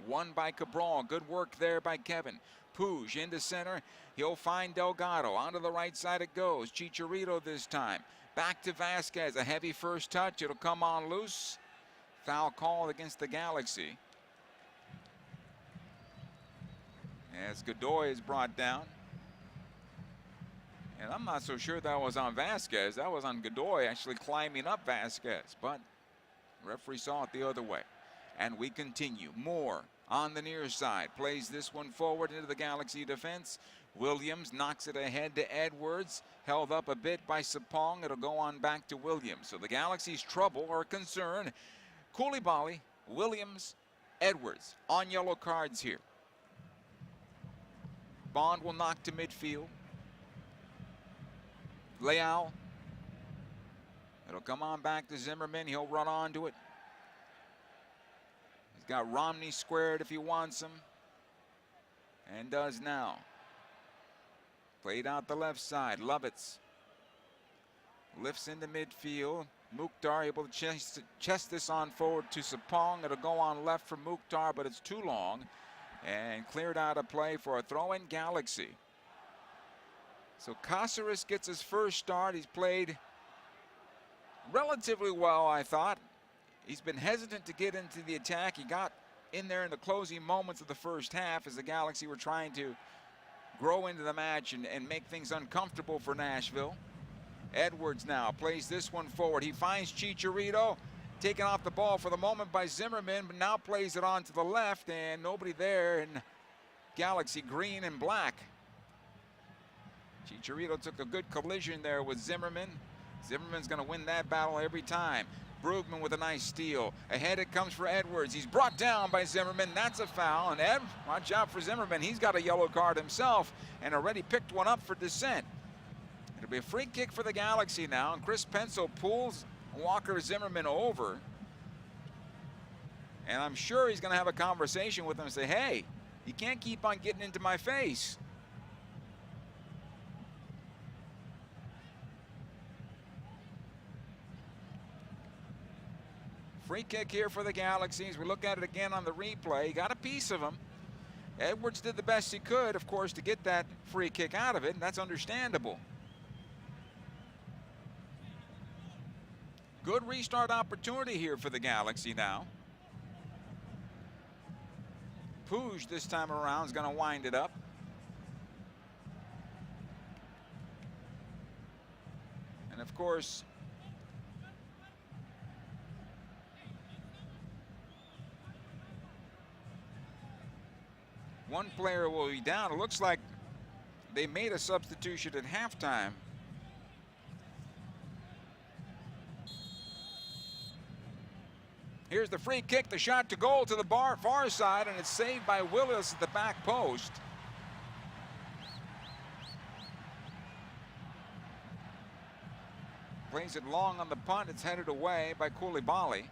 won by Cabral. Good work there by Kevin. Pouge into center. He'll find Delgado. Onto the right side it goes. Chicharito this time. Back to Vasquez. A heavy first touch. It'll come on loose. Foul call against the Galaxy. As Godoy is brought down. And I'm not so sure that was on Vasquez. That was on Godoy actually climbing up Vasquez. But the referee saw it the other way. And we continue. Moore on the near side. Plays this one forward into the Galaxy defense. Williams knocks it ahead to Edwards. Held up a bit by Sapong. It'll go on back to Williams. So the Galaxy's trouble or concern. Koulibaly, Williams, Edwards on yellow cards here. Bond will knock to midfield. Leal. It'll come on back to Zimmerman. He'll run onto it. He's got Romney squared if he wants him. And does now. Played out the left side. Lovitz lifts into midfield. Mukhtar able to chest this on forward to Sapong. It'll go on left for Mukhtar, but it's too long. And cleared out of play for a throw-in Galaxy. So Caceres gets his first start. He's played relatively well, I thought. He's been hesitant to get into the attack. He got in there in the closing moments of the first half as the Galaxy were trying to grow into the match and make things uncomfortable for Nashville. Edwards now plays this one forward. He finds Chicharito, taken off the ball for the moment by Zimmerman, but now plays it on to the left, and nobody there in Galaxy green and black. Chicharito took a good collision there with Zimmerman. Zimmerman's going to win that battle every time. Brugman with a nice steal. Ahead it comes for Edwards. He's brought down by Zimmerman. That's a foul. And Ed, watch out for Zimmerman. He's got a yellow card himself and already picked one up for dissent. It'll be a free kick for the Galaxy now. And Chris Penso pulls Walker Zimmerman over. And I'm sure he's going to have a conversation with him and say, hey, you can't keep on getting into my face. Free kick here for the Galaxy. As we look at it again on the replay, he got a piece of him. Edwards did the best he could, of course, to get that free kick out of it, and that's understandable. Good restart opportunity here for the Galaxy now. Pouge this time around is going to wind it up. And of course, one player will be down. It looks like they made a substitution at halftime. Here's the free kick, the shot to goal to the far side, and it's saved by Willis at the back post. Plays it long on the punt. It's headed away by Koulibaly.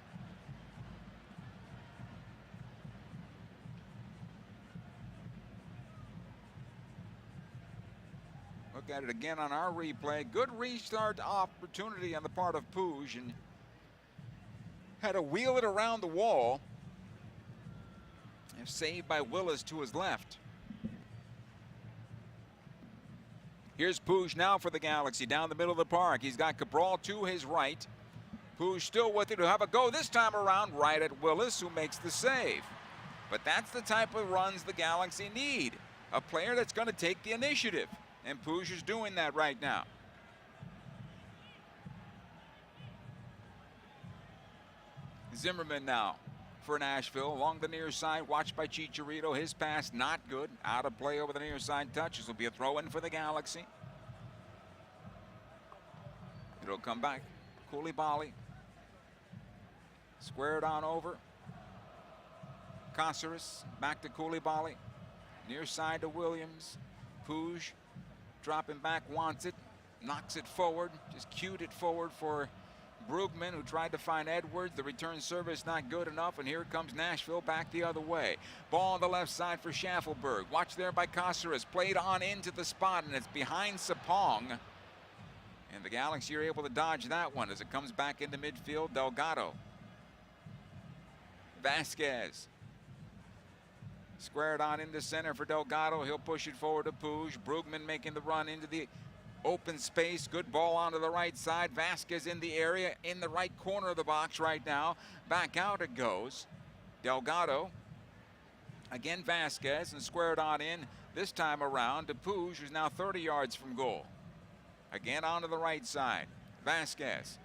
Look at it again on our replay. Good restart opportunity on the part of Puig, and had to wheel it around the wall. And saved by Willis to his left. Here's Puig now for the Galaxy down the middle of the park. He's got Cabral to his right. Puig still with it to have a go this time around right at Willis, who makes the save. But that's the type of runs the Galaxy need. A player that's going to take the initiative. And Puig is doing that right now. Zimmerman now for Nashville along the near side, watched by Chicharito. His pass not good, out of play over the near side touch. This will be a throw-in for the Galaxy. It'll come back. Koulibaly squared on over. Cáceres back to Koulibaly, near side to Williams. Puig dropping back, wants it, knocks it forward, just cued it forward for Brugman, who tried to find Edwards. The return service not good enough, and here comes Nashville back the other way. Ball on the left side for Schaffelberg. Watch there by Cáceres. Played on into the spot, and it's behind Sapong. And the Galaxy are able to dodge that one as it comes back into midfield. Delgado. Vasquez. Squared on into center for Delgado. He'll push it forward to Puig. Brugman making the run into the open space. Good ball onto the right side. Vasquez in the area, in the right corner of the box right now. Back out it goes. Delgado. Again Vasquez, and squared on in this time around to Puig, who's now 30 yards from goal. Again onto the right side. Vasquez.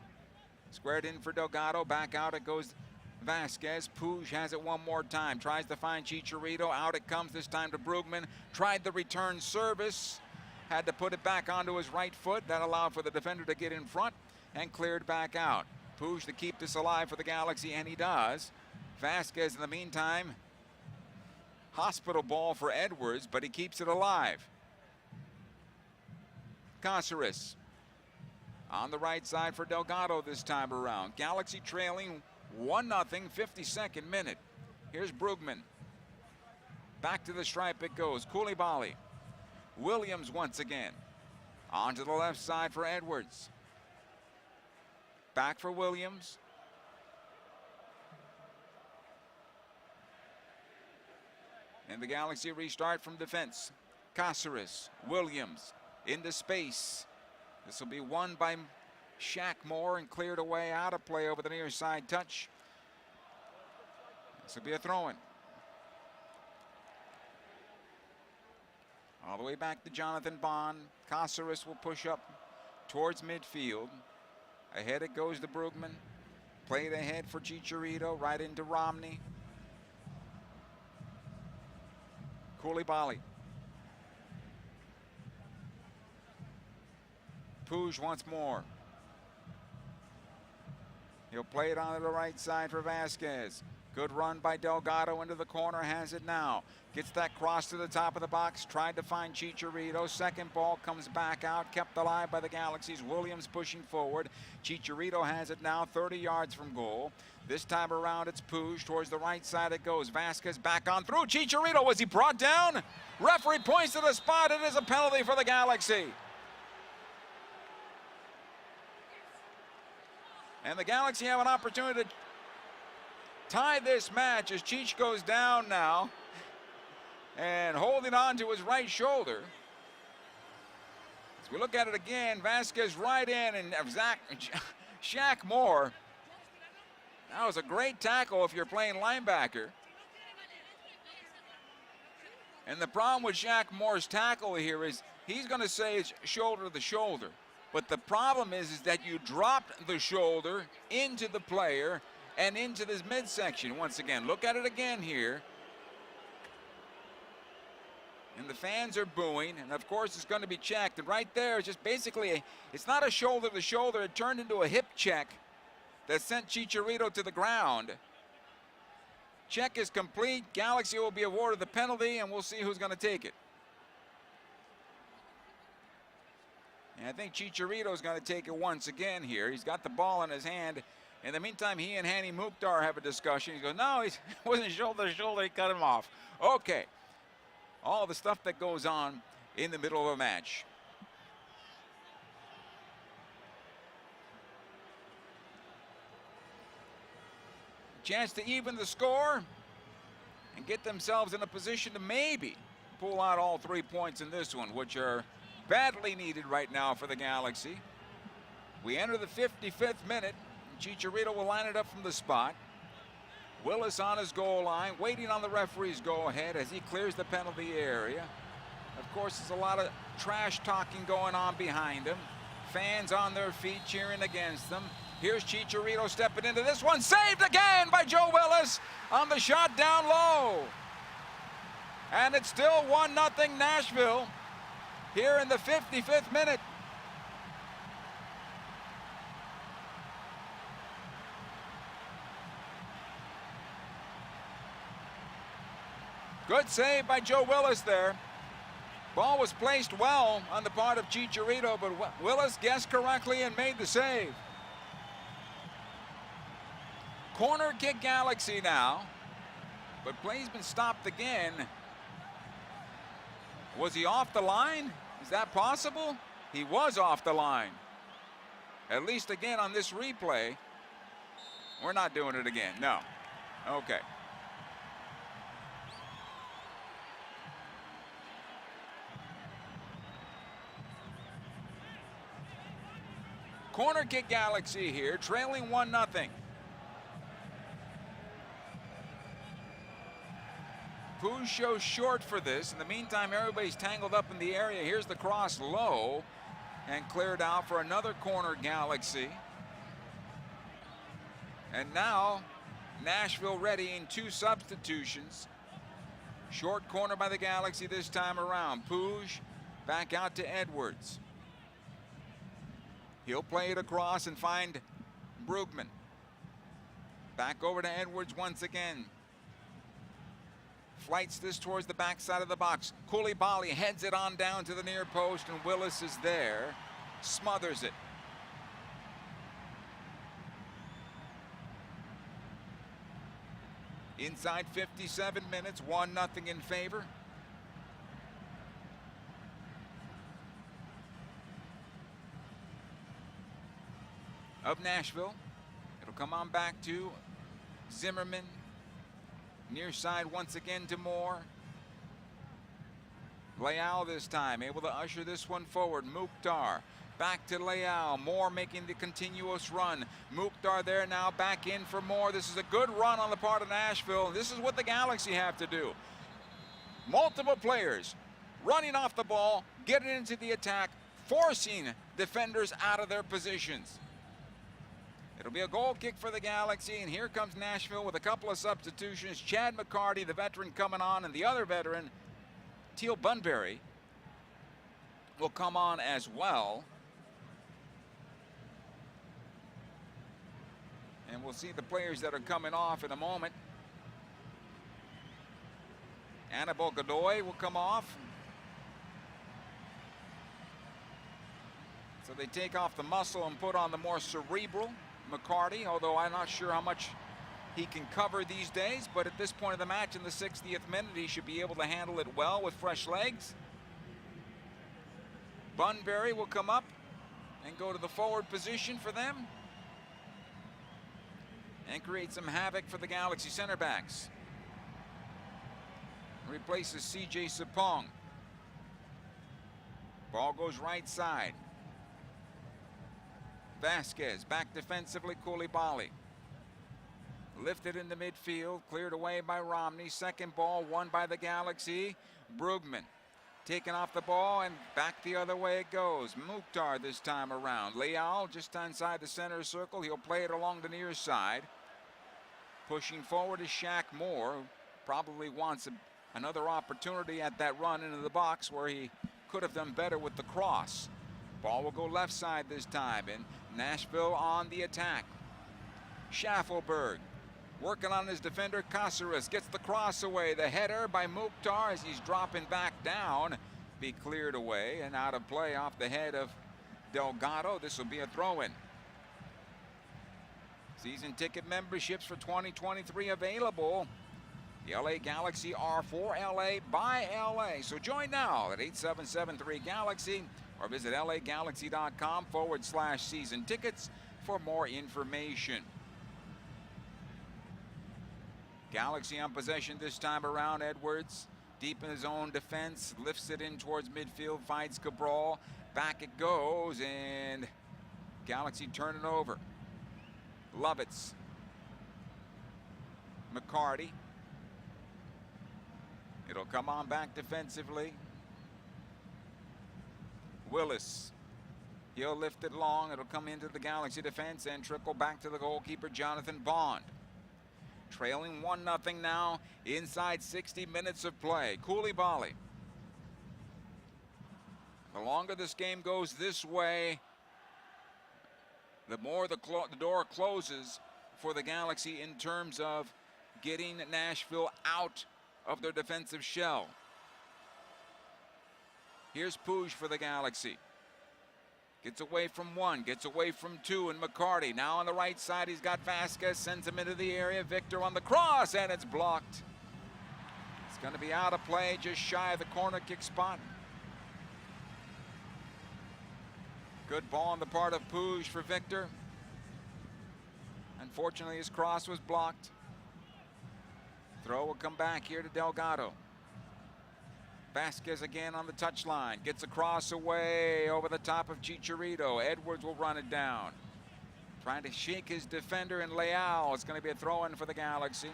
Squared in for Delgado. Back out it goes Vasquez. Puig has it one more time. Tries to find Chicharito. Out it comes this time to Brugman. Tried the return service. Had to put it back onto his right foot. That allowed for the defender to get in front and cleared back out. Puig to keep this alive for the Galaxy, and he does. Vasquez in the meantime. Hospital ball for Edwards, but he keeps it alive. Cáceres on the right side for Delgado this time around. Galaxy trailing 1-0, 52nd minute. Here's Brugman. Back to the stripe it goes. Koulibaly. Williams once again. Onto the left side for Edwards. Back for Williams. And the Galaxy restart from defense. Cáceres, Williams into space. This will be won by Shackmore and cleared away out of play over the near side touch. This will be a throw-in. All the way back to Jonathan Bond. Cáceres will push up towards midfield. Ahead it goes to Brugman. Played ahead for Chicharito, right into Romney. Koulibaly. Puig once more. He'll play it onto the right side for Vasquez. Good run by Delgado into the corner, has it now. Gets that cross to the top of the box, tried to find Chicharito. Second ball comes back out, kept alive by the Galaxies. Williams pushing forward. Chicharito has it now, 30 yards from goal. This time around it's Puig, towards the right side it goes. Vasquez back on through. Chicharito, was he brought down? Referee points to the spot, it is a penalty for the Galaxy. And the Galaxy have an opportunity to tie this match as Cheech goes down now and holding on to his right shoulder. As we look at it again, Vasquez right in, and Shaq Moore. That was a great tackle if you're playing linebacker. And the problem with Shaq Moore's tackle here is he's going to say it's shoulder to shoulder. But the problem is that you dropped the shoulder into the player and into this midsection once again. Look at it again here. And the fans are booing, and of course it's going to be checked. And right there, it's just basically, it's not a shoulder to shoulder. It turned into a hip check that sent Chicharito to the ground. Check is complete. Galaxy will be awarded the penalty, and we'll see who's going to take it. And I think Chicharito's going to take it once again here. He's got the ball in his hand. In the meantime, he and Hani Mukhtar have a discussion. He goes, no, he wasn't shoulder to shoulder. He cut him off. Okay. All the stuff that goes on in the middle of a match. Chance to even the score and get themselves in a position to maybe pull out all 3 points in this one, which are badly needed right now for the Galaxy. We enter the 55th minute. Chicharito will line it up from the spot. Willis on his goal line, waiting on the referee's go-ahead as he clears the penalty area. Of course, there's a lot of trash talking going on behind him. Fans on their feet cheering against them. Here's Chicharito stepping into this one. Saved again by Joe Willis on the shot down low. And it's still 1-0 Nashville here in the 55th minute. Good save by Joe Willis there. Ball was placed well on the part of Chicharito, but Willis guessed correctly and made the save. Corner kick Galaxy now, but play's been stopped again. Was he off the line? Is that possible? He was off the line. At least again on this replay. We're not doing it again, no. Okay. Corner kick Galaxy here, trailing 1-0. Pooh shows short for this. In the meantime, everybody's tangled up in the area. Here's the cross low and cleared out for another corner Galaxy. And now Nashville readying 2 substitutions. Short corner by the Galaxy this time around. Pooh back out to Edwards. He'll play it across and find Brugman. Back over to Edwards once again. Flights this towards the backside of the box. Koulibaly heads it on down to the near post, and Willis is there. Smothers it. Inside 57 minutes, 1-0 in favor. Of Nashville. It'll come on back to Zimmerman. Near side once again to Moore. Leal this time, able to usher this one forward. Mukhtar back to Leal. Moore making the continuous run. Mukhtar there now, back in for Moore. This is a good run on the part of Nashville. This is what the Galaxy have to do. Multiple players running off the ball, getting into the attack, forcing defenders out of their positions. It'll be a goal kick for the Galaxy, and here comes Nashville with a couple of substitutions. Chad McCarty, the veteran, coming on, and the other veteran, Teal Bunbury, will come on as well. And we'll see the players that are coming off in a moment. Annabelle Godoy will come off. So they take off the muscle and put on the more cerebral McCarty, although I'm not sure how much he can cover these days, but at this point of the match in the 60th minute, he should be able to handle it well with fresh legs. Bunbury will come up and go to the forward position for them and create some havoc for the Galaxy center backs. Replaces CJ Sapong. Ball goes right side. Vasquez back defensively. Koulibaly lifted in the midfield, cleared away by Romney. Second ball won by the Galaxy. Brugman taking off the ball, and back the other way it goes. Mukhtar this time around. Leal just inside the center circle. He'll play it along the near side. Pushing forward is Shaq Moore, who probably wants another opportunity at that run into the box where he could have done better with the cross. Ball will go left side this time, and Nashville on the attack. Schaffelberg Working on his defender, Caceres gets the cross away. The header by Mukhtar as he's dropping back down. Be cleared away and out of play off the head of Delgado. This will be a throw-in. Season ticket memberships for 2023 available. The LA Galaxy are for LA by LA. So join now at 8773-GALAXY or visit lagalaxy.com/season tickets for more information. Galaxy on possession this time around. Edwards deep in his own defense, lifts it in towards midfield, fights Cabral. Back it goes, and Galaxy turn it over. Lovitz. McCarty. It'll come on back defensively. Willis. He'll lift it long. It'll come into the Galaxy defense and trickle back to the goalkeeper, Jonathan Bond. Trailing 1-0 now, inside 60 minutes of play. Koulibaly. The longer this game goes this way, the more the door closes for the Galaxy in terms of getting Nashville out of their defensive shell. Here's Puig for the Galaxy. Gets away from one, gets away from two, and McCarty. Now on the right side, he's got Vasquez, sends him into the area. Victor on the cross, and it's blocked. It's going to be out of play, just shy of the corner kick spot. Good ball on the part of Puig for Victor. Unfortunately, his cross was blocked. Throw will come back here to Delgado. Vasquez again on the touchline. Gets a cross away over the top of Chicharito. Edwards will run it down. Trying to shake his defender in Leal. It's going to be a throw-in for the Galaxy.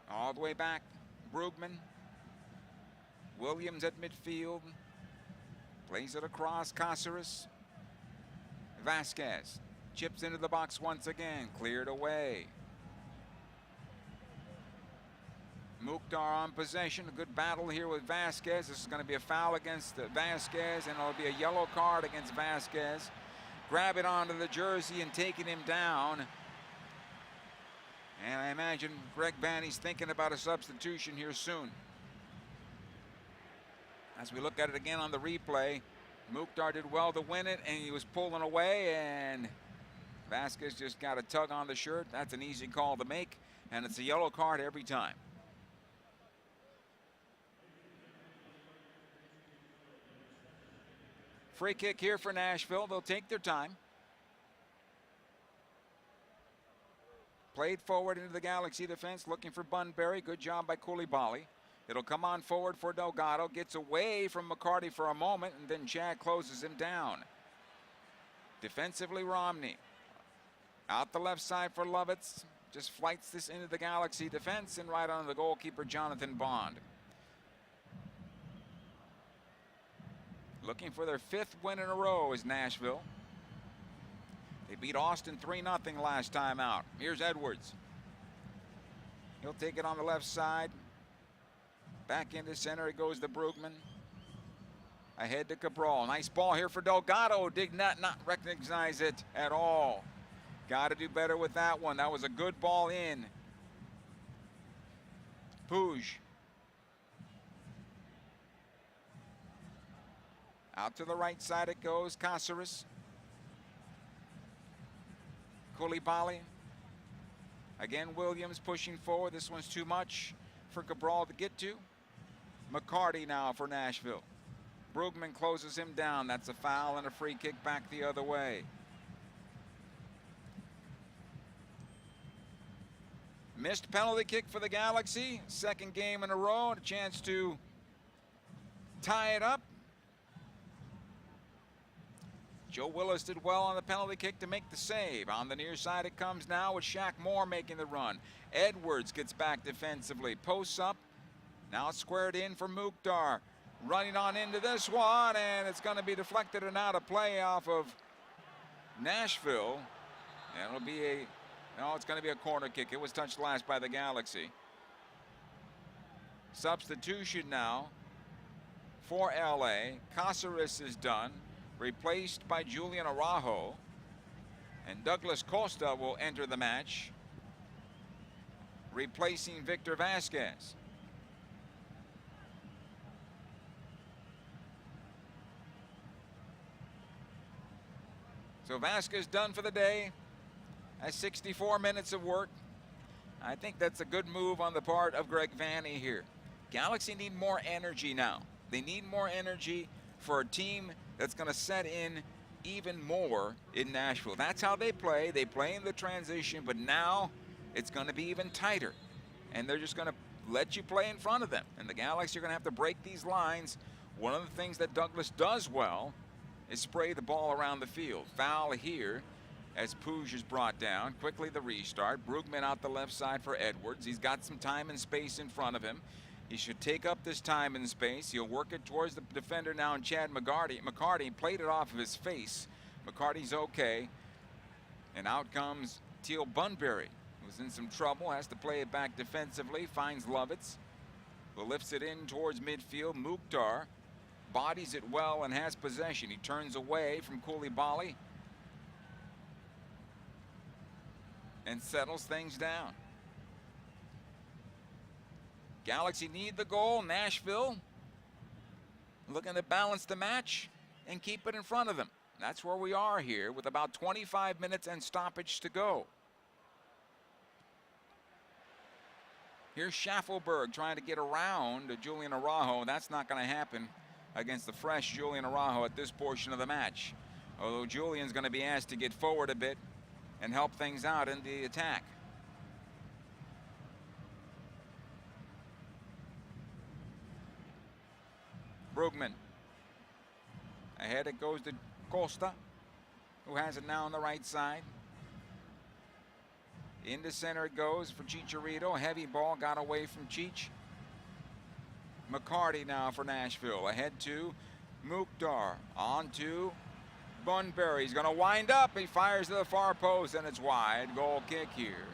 All the way back, Brugman. Williams at midfield. Plays it across, Caceres. Vasquez chips into the box once again, cleared away. Mukhtar on possession, a good battle here with Vasquez. This is going to be a foul against Vasquez, and it'll be a yellow card against Vasquez. Grab it onto the jersey and taking him down. And I imagine Greg Vanney's thinking about a substitution here soon. As we look at it again on the replay, Mukhtar did well to win it, and he was pulling away, and Vasquez just got a tug on the shirt. That's an easy call to make, and it's a yellow card every time. Free kick here for Nashville. They'll take their time. Played forward into the Galaxy defense, looking for Bunbury. Good job by Koulibaly. It'll come on forward for Delgado. Gets away from McCarty for a moment, and then Chad closes him down. Defensively, Romney. Out the left side for Lovitz. Just flights this into the Galaxy defense and right on the goalkeeper, Jonathan Bond. Looking for their 5th win in a row is Nashville. They beat Austin 3-0 last time out. Here's Edwards. He'll take it on the left side. Back into center, it goes to Brugman. Ahead to Cabral. Nice ball here for Delgado. Did not recognize it at all. Got to do better with that one. That was a good ball in. Puig. Out to the right side it goes. Caceres. Koulibaly. Again, Williams pushing forward. This one's too much for Cabral to get to. McCarty now for Nashville. Brugman closes him down. That's a foul and a free kick back the other way. Missed penalty kick for the Galaxy. 2nd game in a row, and a chance to tie it up. Joe Willis did well on the penalty kick to make the save. On the near side it comes now with Shaq Moore making the run. Edwards gets back defensively. Posts up. Now squared in for Mukhtar. Running on into this one, and it's going to be deflected and out of play off of Nashville. And it'll be it's going to be a corner kick. It was touched last by the Galaxy. Substitution now. for LA. Caceres is done, replaced by Julian Araujo. And Douglas Costa will enter the match, replacing Victor Vasquez. So Vasquez done for the day. That's 64 minutes of work. I think that's a good move on the part of Greg Vanney here. Galaxy need more energy now. They need more energy for a team that's going to set in even more in Nashville. That's how they play. They play in the transition, but now it's going to be even tighter. And they're just going to let you play in front of them. And the Galaxy are going to have to break these lines. One of the things that Douglas does well is spray the ball around the field. Foul here as Puig is brought down. Quickly the restart. Brugman out the left side for Edwards. He's got some time and space in front of him. He should take up this time and space. He'll work it towards the defender now, and Chad McCarty. McCarty played it off of his face. McCarty's okay. And out comes Teal Bunbury, who's in some trouble, has to play it back defensively, finds Lovitz, who lifts it in towards midfield. Mukhtar bodies it well and has possession. He turns away from Koulibaly and settles things down. Galaxy need the goal. Nashville looking to balance the match and keep it in front of them. That's where we are here with about 25 minutes and stoppage to go. Here's Schaffelberg trying to get around Julian Araujo. That's not going to happen against the fresh Julian Araujo at this portion of the match. Although Julian's going to be asked to get forward a bit and help things out in the attack. Brugman. Ahead it goes to Costa, who has it now on the right side. Into center it goes for Chicharito. Heavy ball got away from Cheech. McCarty now for Nashville. Ahead to Mukhtar. On to Bunbury. He's going to wind up. He fires to the far post, and it's wide. Goal kick here.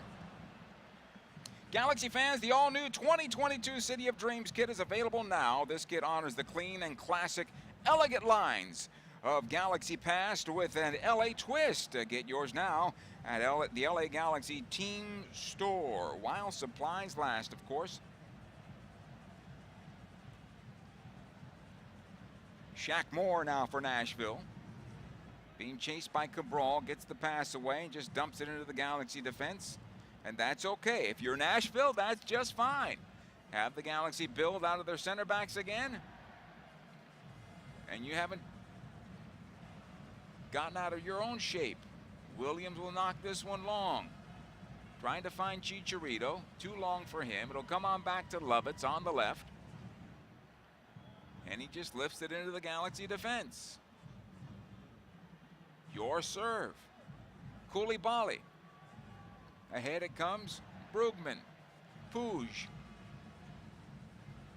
Galaxy fans, the all-new 2022 City of Dreams kit is available now. This kit honors the clean and classic, elegant lines of Galaxy past with an LA twist. Get yours now at the LA Galaxy Team Store, while supplies last, of course. Shaq Moore now for Nashville. Being chased by Cabral, gets the pass away and just dumps it into the Galaxy defense. And that's okay. If you're Nashville, that's just fine. Have the Galaxy build out of their center backs again. And you haven't gotten out of your own shape. Williams will knock this one long. Trying to find Chicharito. Too long for him. It'll come on back to Lovitz on the left. And he just lifts it into the Galaxy defense. Your serve. Koulibaly. Ahead it comes, Brugman. Puig.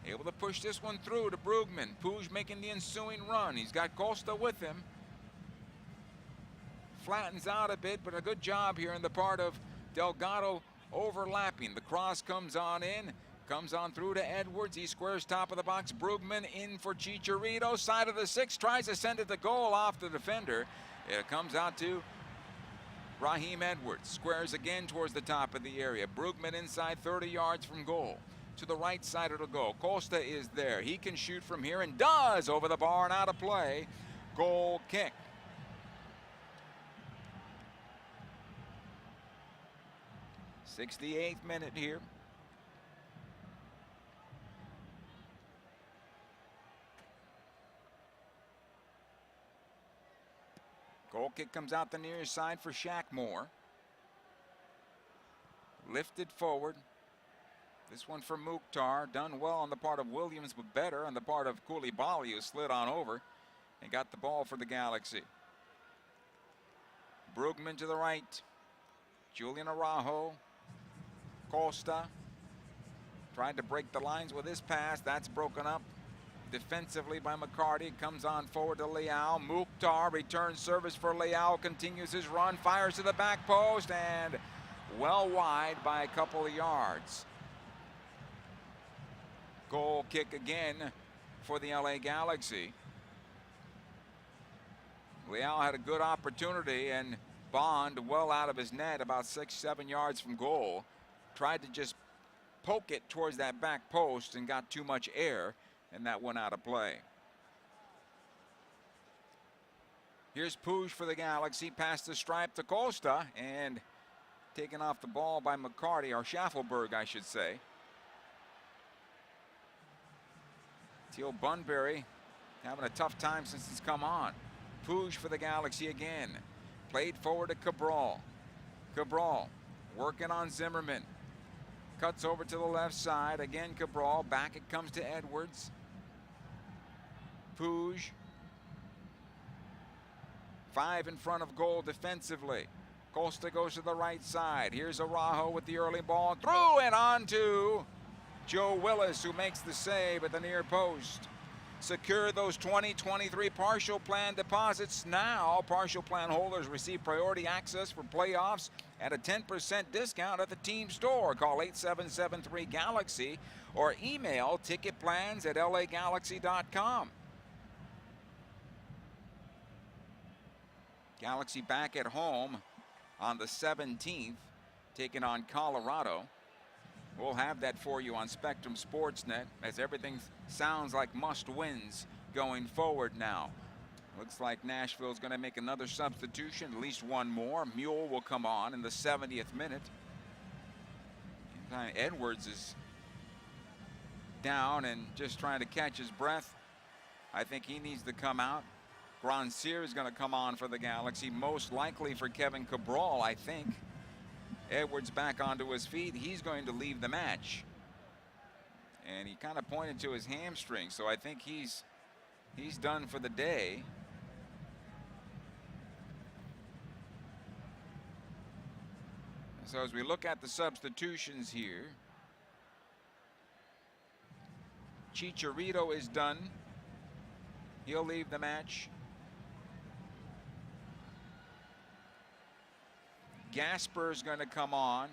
Able to push this one through to Brugman. Puig making the ensuing run. He's got Costa with him. Flattens out a bit, but a good job here in the part of Delgado overlapping. The cross comes on in. Comes on through to Edwards. He squares top of the box. Brugman in for Chicharito. Side of the 6. Tries to send it to goal off the defender. It comes out to Raheem Edwards. Squares again towards the top of the area. Brugman inside 30 yards from goal. To the right side it'll go. Costa is there. He can shoot from here and does, over the bar and out of play. Goal kick. '68th minute here. Goal kick comes out the near side for Shaq Moore. Lifted forward. This one for Mukhtar. Done well on the part of Williams, but better on the part of Koulibaly, who slid on over and got the ball for the Galaxy. Brugman to the right. Julian Araujo. Costa. Tried to break the lines with his pass. That's broken up defensively by McCarty. Comes on forward to Leao. Mukhtar returns service for Leao. Continues his run. Fires to the back post and well wide by a couple of yards. Goal kick again for the LA Galaxy. Leal had a good opportunity, and Bond, well out of his net, about 6-7 yards from goal, tried to just poke it towards that back post and got too much air, and that went out of play. Here's Puig for the Galaxy, past the stripe to Costa, and taken off the ball by McCarty, or Schaffelberg, I should say. Teal Bunbury having a tough time since it's come on. Puig for the Galaxy again. Played forward to Cabral. Cabral working on Zimmerman. Cuts over to the left side. Again, Cabral. Back it comes to Edwards. Puig. 5 in front of goal defensively. Costa goes to the right side. Here's Araujo with the early ball. Through and on to Joe Willis, who makes the save at the near post. Secure those 2023 partial plan deposits now. Partial plan holders receive priority access for playoffs at a 10% discount at the team store. Call 8773-GALAXY or email ticketplans@lagalaxy.com. Galaxy back at home on the 17th, taking on Colorado. We'll have that for you on Spectrum Sportsnet, as everything sounds like must-wins going forward now. Looks like Nashville's going to make another substitution, at least one more. Mule will come on in the 70th minute. Edwards is down and just trying to catch his breath. I think he needs to come out. Grandsir is going to come on for the Galaxy, most likely for Kevin Cabral, I think. Edwards back onto his feet. He's going to leave the match. And he kind of pointed to his hamstring, so I think he's done for the day. So as we look at the substitutions here, Chicharito is done. He'll leave the match. Gasper is going to come on.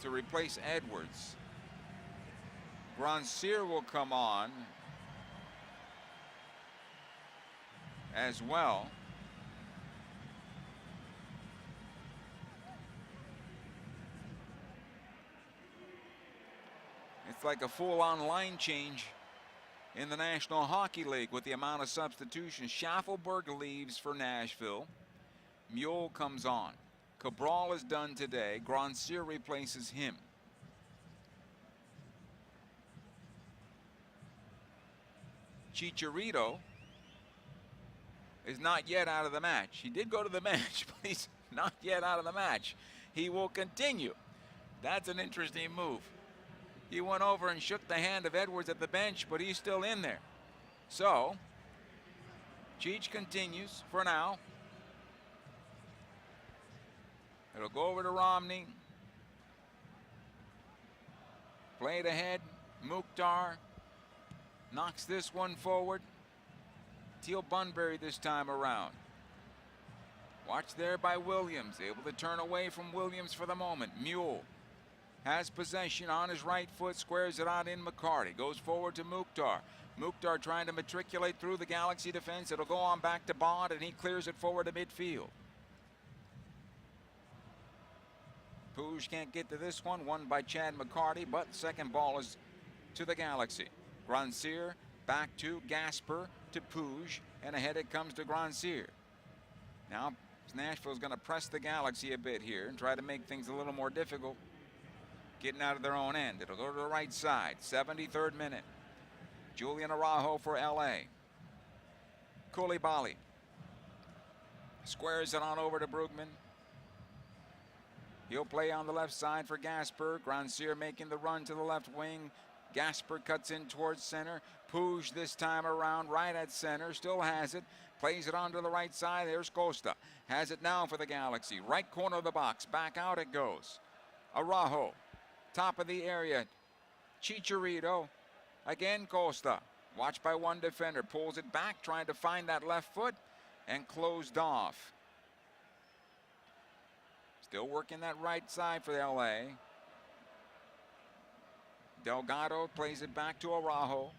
To replace Edwards. Grandsir will come on as well. It's like a full-on line change in the National Hockey League with the amount of substitutions. Schaffelberg leaves for Nashville. Mule comes on. Cabral is done today. Grandsir replaces him. Chicharito is not yet out of the match. He did go to the bench, but he's not yet out of the match. He will continue. That's an interesting move. He went over and shook the hand of Edwards at the bench, but he's still in there. So, Cheech continues for now. It'll go over to Romney. Played ahead. Mukhtar knocks this one forward. Teal Bunbury this time around. Watch there by Williams. Able to turn away from Williams for the moment. Mule has possession on his right foot. Squares it out in McCarty. Goes forward to Mukhtar. Mukhtar trying to matriculate through the Galaxy defense. It'll go on back to Bond, and he clears it forward to midfield. Puig can't get to this one. Won by Chad McCarty, but the second ball is to the Galaxy. Grandsir back to Gasper to Puig, and ahead it comes to Grandsir. Now Nashville's going to press the Galaxy a bit here and try to make things a little more difficult. Getting out of their own end. It'll go to the right side. 73rd minute. Julian Araujo for LA. Koulibaly squares it on over to Brugman. He'll play on the left side for Gasper. Grandsir making the run to the left wing. Gasper cuts in towards center. Puig this time around right at center. Still has it. Plays it onto the right side. There's Costa. Has it now for the Galaxy. Right corner of the box. Back out it goes. Araujo. Top of the area. Chicharito. Again Costa. Watched by one defender. Pulls it back. Trying to find that left foot. And closed off. Still working that right side for the LA. Delgado plays it back to Araujo.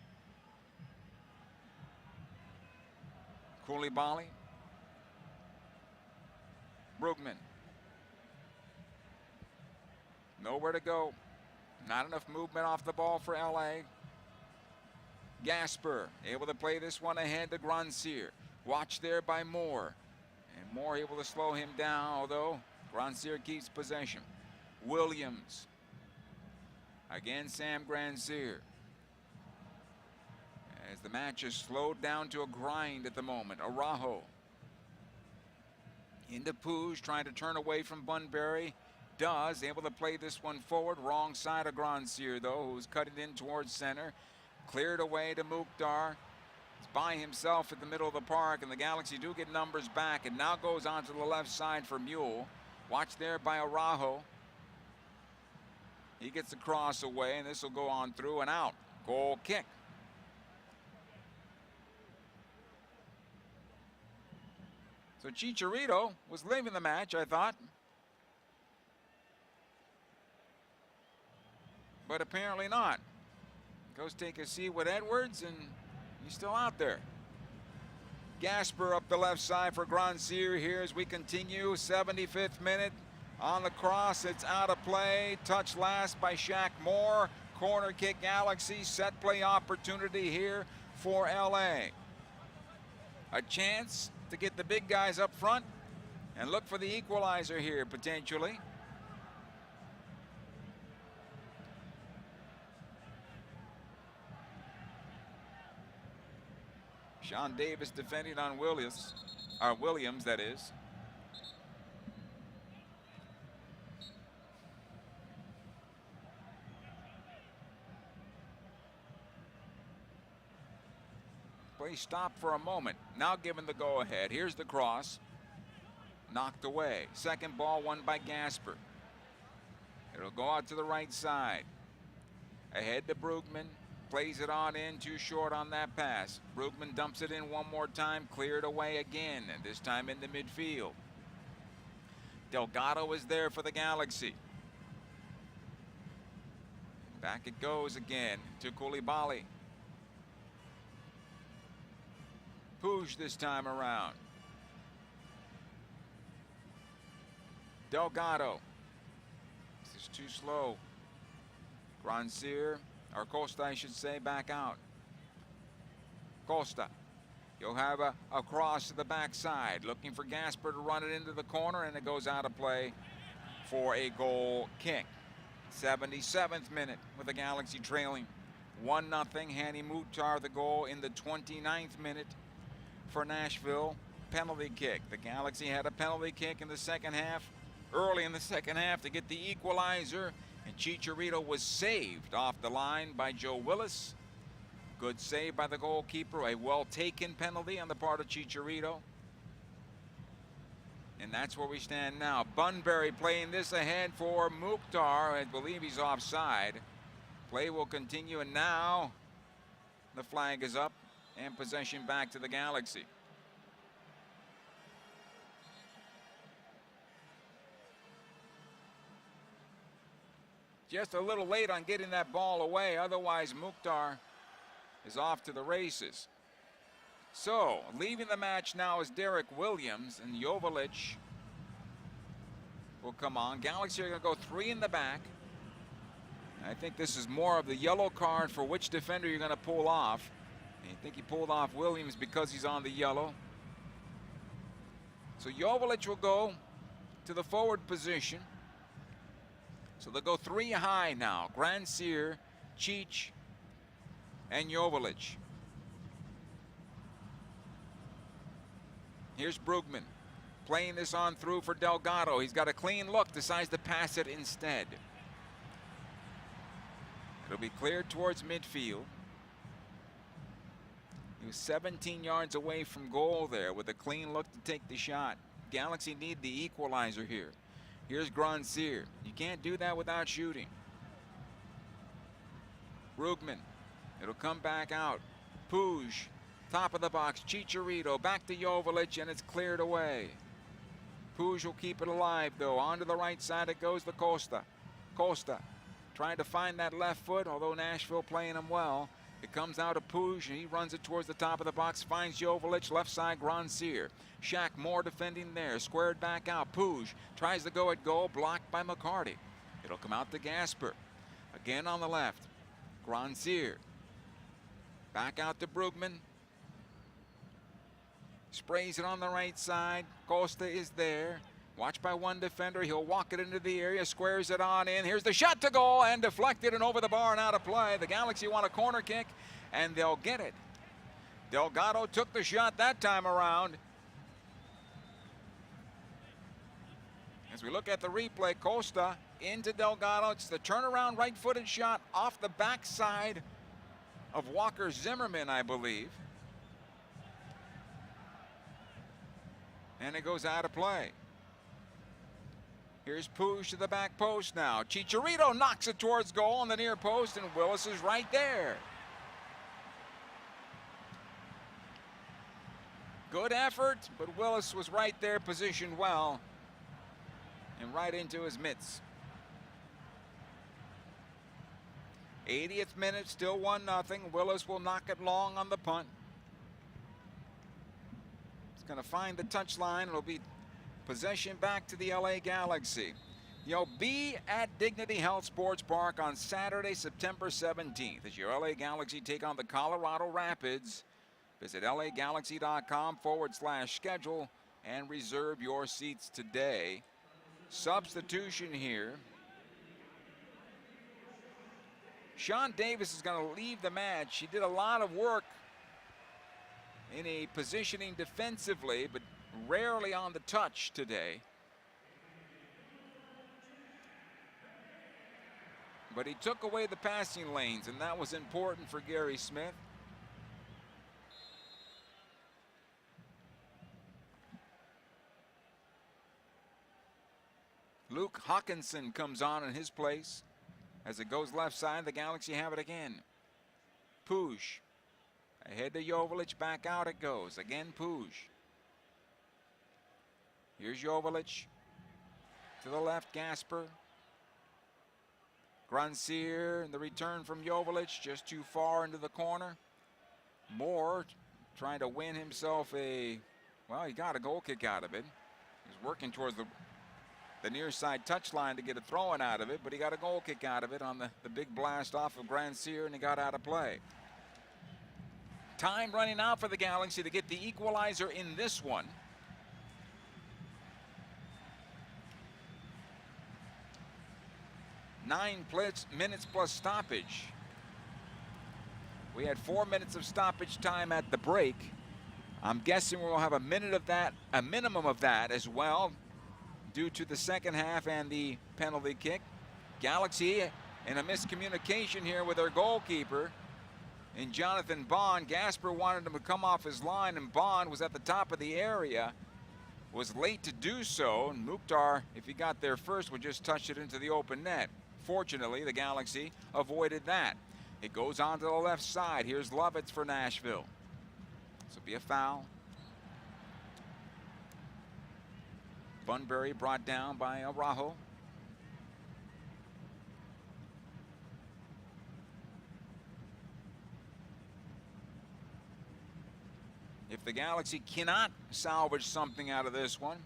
Koulibaly. Brugman. Nowhere to go. Not enough movement off the ball for LA. Gasper able to play this one ahead to Grandsir. Watched there by Moore. And Moore able to slow him down, although Grandsir keeps possession. Williams. Again, Sam Grandsir. As the match is slowed down to a grind at the moment. Araujo. Into Puig, trying to turn away from Bunbury. Does, able to play this one forward. Wrong side of Grandsir, though, who's cut it in towards center. Cleared away to Mukhtar. He's by himself at the middle of the park, and the Galaxy do get numbers back, and now goes on to the left side for Mule. Watched there by Araujo. He gets the cross away, and this will go on through and out. Goal kick. So Chicharito was leaving the match, I thought. But apparently not. Goes take a seat with Edwards, and he's still out there. Gasper up the left side for Grandsir here as we continue. 75th minute. On the cross, it's out of play. Touch last by Shaq Moore. Corner kick Galaxy. Set play opportunity here for LA. A chance to get the big guys up front and look for the equalizer here potentially. Sean Davis defending on Williams, that is. Play stopped for a moment. Now given the go-ahead. Here's the cross. Knocked away. Second ball won by Gasper. It'll go out to the right side. Ahead to Brugman. Plays it on in, too short on that pass. Brugman dumps it in one more time, cleared away again, and this time in the midfield. Delgado is there for the Galaxy. Back it goes again to Koulibaly. Puig this time around. Delgado. This is too slow. Grandsir. Or Costa, I should say, back out. Costa. You'll have a cross to the backside. Looking for Gasper to run it into the corner, and it goes out of play for a goal kick. 77th minute with the Galaxy trailing 1-0. Hani Mukhtar the goal in the 29th minute for Nashville. Penalty kick. The Galaxy had a penalty kick in the second half, early in the second half, to get the equalizer. And Chicharito was saved off the line by Joe Willis. Good save by the goalkeeper. A well-taken penalty on the part of Chicharito. And that's where we stand now. Bunbury playing this ahead for Mukhtar. I believe he's offside. Play will continue, and now the flag is up and possession back to the Galaxy. Just a little late on getting that ball away. Otherwise, Mukhtar is off to the races. So, leaving the match now is Derek Williams, and Joveljic will come on. Galaxy are going to go 3 in the back. I think this is more of the yellow card for which defender you're going to pull off. And I think he pulled off Williams because he's on the yellow. So Joveljic will go to the forward position. So they'll go 3 high now. Grandsir, Cheech, and Joveljic. Here's Brugman playing this on through for Delgado. He's got a clean look, decides to pass it instead. It'll be cleared towards midfield. He was 17 yards away from goal there with a clean look to take the shot. Galaxy need the equalizer here. Here's Grandsir. You can't do that without shooting. Brugman. It'll come back out. Puig. Top of the box. Chicharito. Back to Joveljic, and it's cleared away. Puig will keep it alive, though. Onto the right side it goes to Costa. Costa trying to find that left foot, although Nashville playing him well. It comes out of Puig, and he runs it towards the top of the box, finds Joveljic, left side, Grandsir. Shaq Moore defending there, squared back out. Puig tries to go at goal, blocked by McCarty. It'll come out to Gasper. Again on the left, Grandsir. Back out to Brugman. Sprays it on the right side. Costa is there. Watched by one defender. He'll walk it into the area, squares it on in. Here's the shot to goal, and deflected and over the bar and out of play. The Galaxy want a corner kick, and they'll get it. Delgado took the shot that time around. As we look at the replay, Costa into Delgado. It's the turnaround right-footed shot off the backside of Walker Zimmerman, I believe. And it goes out of play. Here's Puig to the back post now. Chicharito knocks it towards goal on the near post, and Willis is right there. Good effort, but Willis was right there, positioned well, and right into his mitts. 80th minute, still 1-0. Willis will knock it long on the punt. He's going to find the touchline. It'll be possession back to the LA Galaxy. You'll be at Dignity Health Sports Park on Saturday, September 17th as your LA Galaxy take on the Colorado Rapids. Visit lagalaxy.com/schedule and reserve your seats today. Substitution here. Sean Davis is going to leave the match. He did a lot of work in a positioning defensively, but rarely on the touch today. But he took away the passing lanes, and that was important for Gary Smith. Luke Hawkinson comes on in his place. As it goes left side, the Galaxy have it again. Puig. Ahead to Joveljic, back out it goes. Again, Puig. Here's Joveljic. To the left, Gasper. Grandsir, and the return from Joveljic, just too far into the corner. Moore trying to win himself a, well, he got a goal kick out of it. He was working towards the near side touchline to get a throw-in out of it, but he got a goal kick out of it on the big blast off of Grandsir, and he got out of play. Time running out for the Galaxy to get the equalizer in this one. Nine minutes plus stoppage. We had 4 minutes of stoppage time at the break. I'm guessing we'll have a minute of that, a minimum of that as well, due to the second half and the penalty kick. Galaxy in a miscommunication here with their goalkeeper in Jonathan Bond. Gasper wanted him to come off his line, and Bond was at the top of the area, was late to do so, and Mukhtar, if he got there first, would just touch it into the open net. Fortunately, the Galaxy avoided that. It goes on to the left side. Here's Lovitz for Nashville. This will be a foul. Bunbury brought down by Araujo. If the Galaxy cannot salvage something out of this one,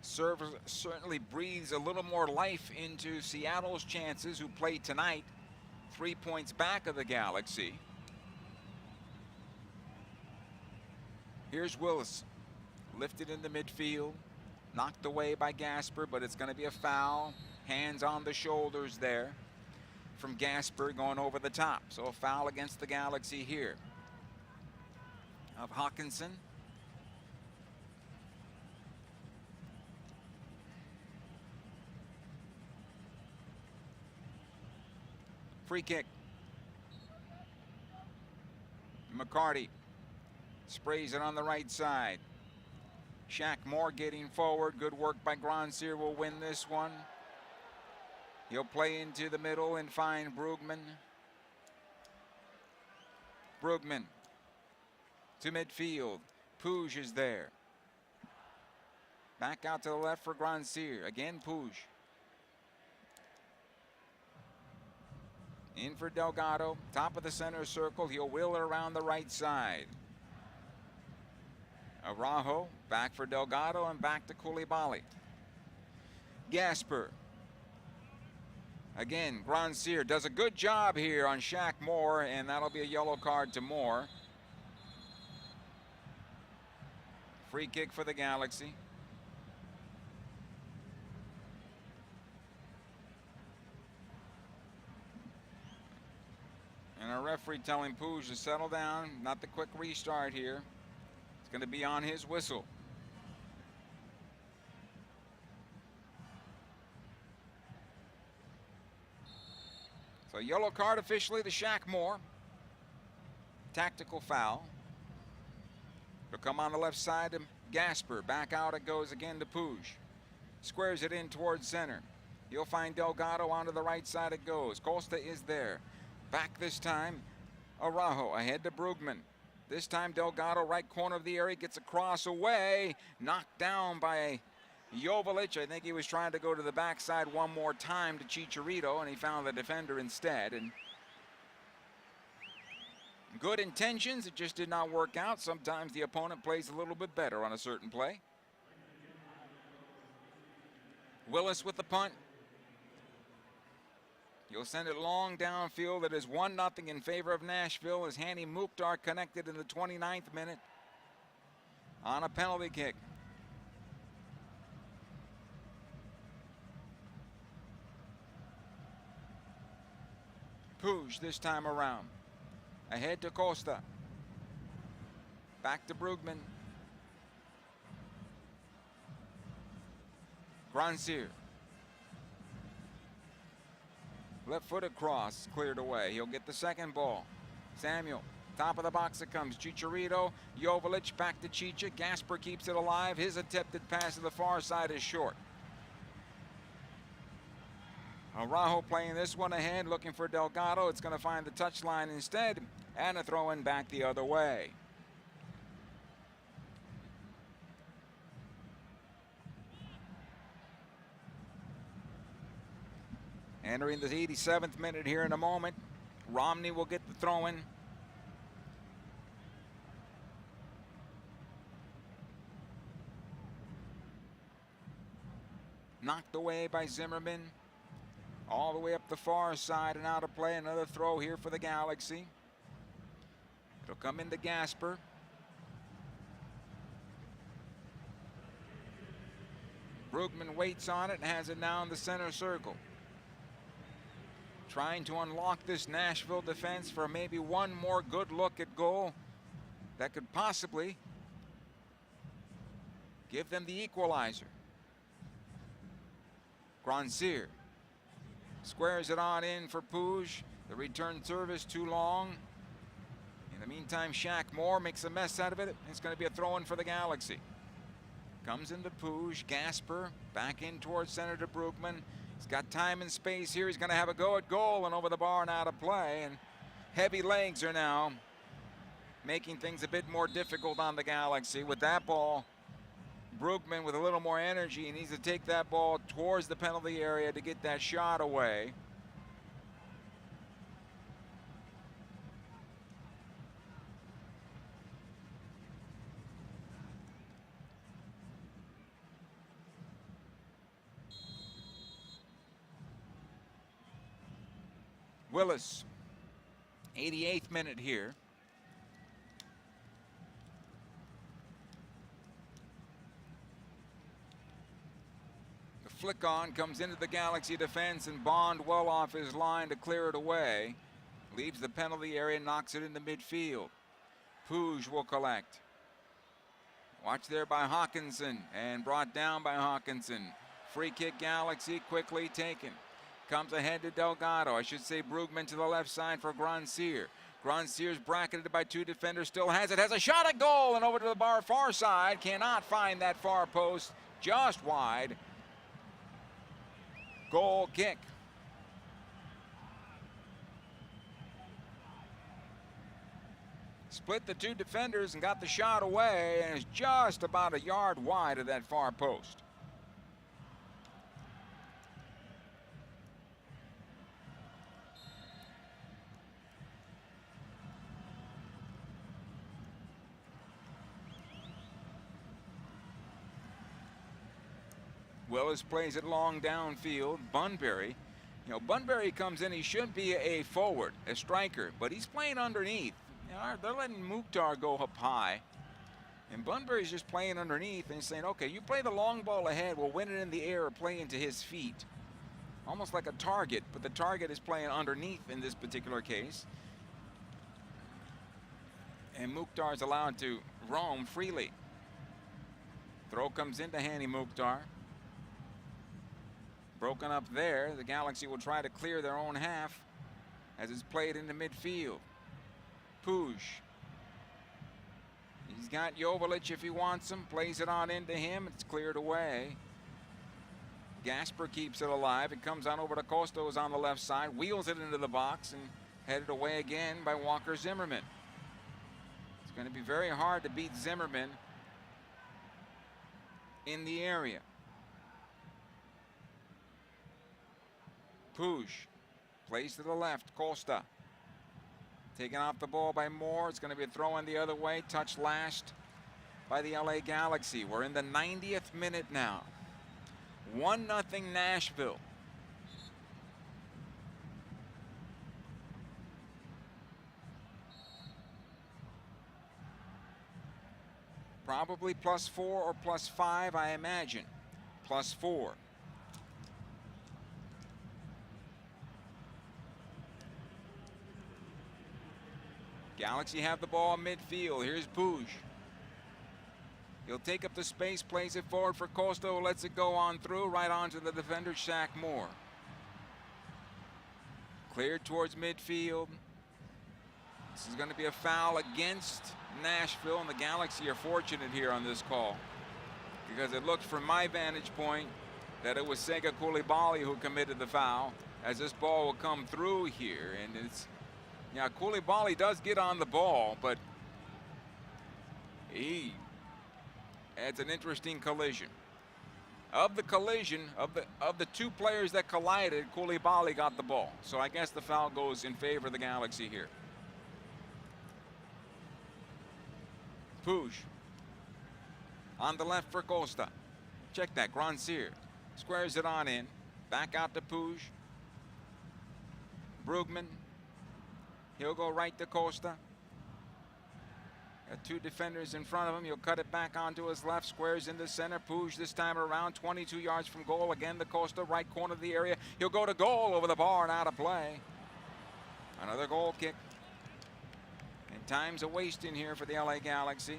certainly breathes a little more life into Seattle's chances, who play tonight 3 points back of the Galaxy. Here's Willis, lifted in the midfield, knocked away by Gasper, but it's going to be a foul. Hands on the shoulders there from Gasper, going over the top. So a foul against the Galaxy here of Hawkinson. Free kick. McCarty sprays it on the right side. Shaq Moore getting forward. Good work by Grandsir will win this one. He'll play into the middle and find Brugman. Brugman to midfield. Puig is there. Back out to the left for Grandsir. Again, Puig. In for Delgado, top of the center circle. He'll wheel it around the right side. Araujo, back for Delgado and back to Koulibaly. Gasper. Again, Grandsir does a good job here on Shaq Moore, and that'll be a yellow card to Moore. Free kick for the Galaxy. And our referee telling Puig to settle down, not the quick restart here. It's going to be on his whistle. So yellow card officially to Shaq Moore. Tactical foul. It'll come on the left side to Gasper. Back out it goes again to Puig. Squares it in towards center. He'll find Delgado. Onto the right side it goes. Costa is there. Back this time. Araujo ahead to Brugman. This time Delgado, right corner of the area, gets a cross away. Knocked down by Joveljic. I think he was trying to go to the backside one more time to Chicharito, and he found the defender instead. And good intentions, it just did not work out. Sometimes the opponent plays a little bit better on a certain play. Willis with the punt. He'll send it long downfield. It is 1-0 in favor of Nashville as Hani Mukhtar connected in the 29th minute on a penalty kick. Puig this time around. Ahead to Costa. Back to Brugman. Grandsir. Left-footed cross cleared away. He'll get the second ball. Samuel, top of the box it comes. Chicharito, Joveljic back to Chicha. Gasper keeps it alive. His attempted pass to the far side is short. Araujo playing this one ahead, looking for Delgado. It's going to find the touchline instead, and a throw in back the other way. Entering the 87th minute here in a moment. Romney will get the throw in. Knocked away by Zimmerman. All the way up the far side and out of play. Another throw here for the Galaxy. It'll come into Gasper. Brugman waits on it and has it now in the center circle. Trying to unlock this Nashville defense for maybe one more good look at goal that could possibly give them the equalizer. Grandsir squares it on in for Puig. The return service too long. In the meantime, Shaq Moore makes a mess out of it. It's going to be a throw-in for the Galaxy. Comes into Puig. Gasper back in towards center to Brugman. He's got time and space here. He's going to have a go at goal and over the bar and out of play. And heavy legs are now making things a bit more difficult on the Galaxy. With that ball, Brugman with a little more energy. He needs to take that ball towards the penalty area to get that shot away. Willis, 88th minute here. The flick on comes into the Galaxy defense, and Bond well off his line to clear it away. Leaves the penalty area, knocks it into midfield. Puig will collect. Watch there by Hawkinson, and brought down by Hawkinson. Free kick Galaxy, quickly taken. Comes ahead to Delgado. I should say Brugman to the left side for Grandsir. Grandsir's bracketed by two defenders, still has it, has a shot at goal, and over to the bar far side. Cannot find that far post, just wide. Goal kick. Split the two defenders and got the shot away, and is just about a yard wide of that far post. Willis plays it long downfield. Bunbury, you know, Bunbury comes in, he should be a forward, a striker, but he's playing underneath. You know, they're letting Mukhtar go up high, and Bunbury's just playing underneath and saying, okay, you play the long ball ahead, we'll win it in the air or play into his feet. Almost like a target, but the target is playing underneath in this particular case. And Mukhtar's allowed to roam freely. Throw comes into Hani Mukhtar. Broken up there. The Galaxy will try to clear their own half as it's played into midfield. Puig. He's got Joveljic if he wants him. Plays it on into him. It's cleared away. Gasper keeps it alive. It comes on over to Costos on the left side. Wheels it into the box and headed away again by Walker Zimmerman. It's going to be very hard to beat Zimmerman in the area. Puig plays to the left. Costa taken off the ball by Moore. It's going to be a throw in the other way. Touch lashed by the LA Galaxy. We're in the 90th minute now. 1-0 Nashville. Probably +4 or +5, I imagine. +4. Galaxy have the ball midfield. Here's Puig. He'll take up the space, plays it forward for Costa, who lets it go on through, right onto the defender, Shaq Moore. Cleared towards midfield. This is going to be a foul against Nashville, and the Galaxy are fortunate here on this call, because it looked from my vantage point that it was Sega Koulibaly who committed the foul, as this ball will come through here. And it's, yeah, Koulibaly does get on the ball, but he adds an interesting collision. Of the collision, of the two players that collided, Koulibaly got the ball. So I guess the foul goes in favor of the Galaxy here. Puig on the left for Costa. Check that, Grandsir squares it on in. Back out to Puig. Brugman. He'll go right to Costa. Got two defenders in front of him. He'll cut it back onto his left. Squares into center. Puig this time around. 22 yards from goal. Again to Costa. Right corner of the area. He'll go to goal over the bar and out of play. Another goal kick. And time's a wasting here for the LA Galaxy.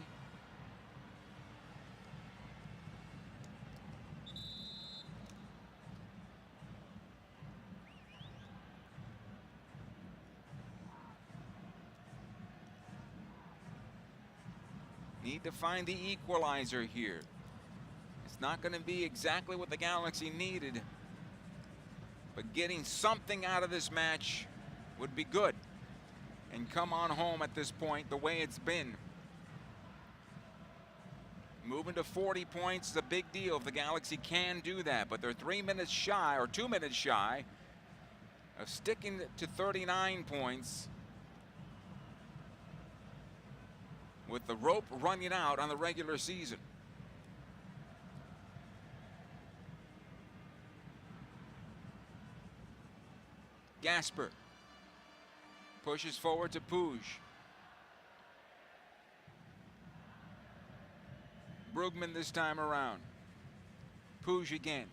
Need to find the equalizer here. It's not going to be exactly what the Galaxy needed, but getting something out of this match would be good and come on home at this point the way it's been. Moving to 40 points is a big deal if the Galaxy can do that, but they're 3 minutes shy, or 2 minutes shy, of sticking to 39 points with the rope running out on the regular season. Gasper pushes forward to Puig. Brugman this time around. Puig again.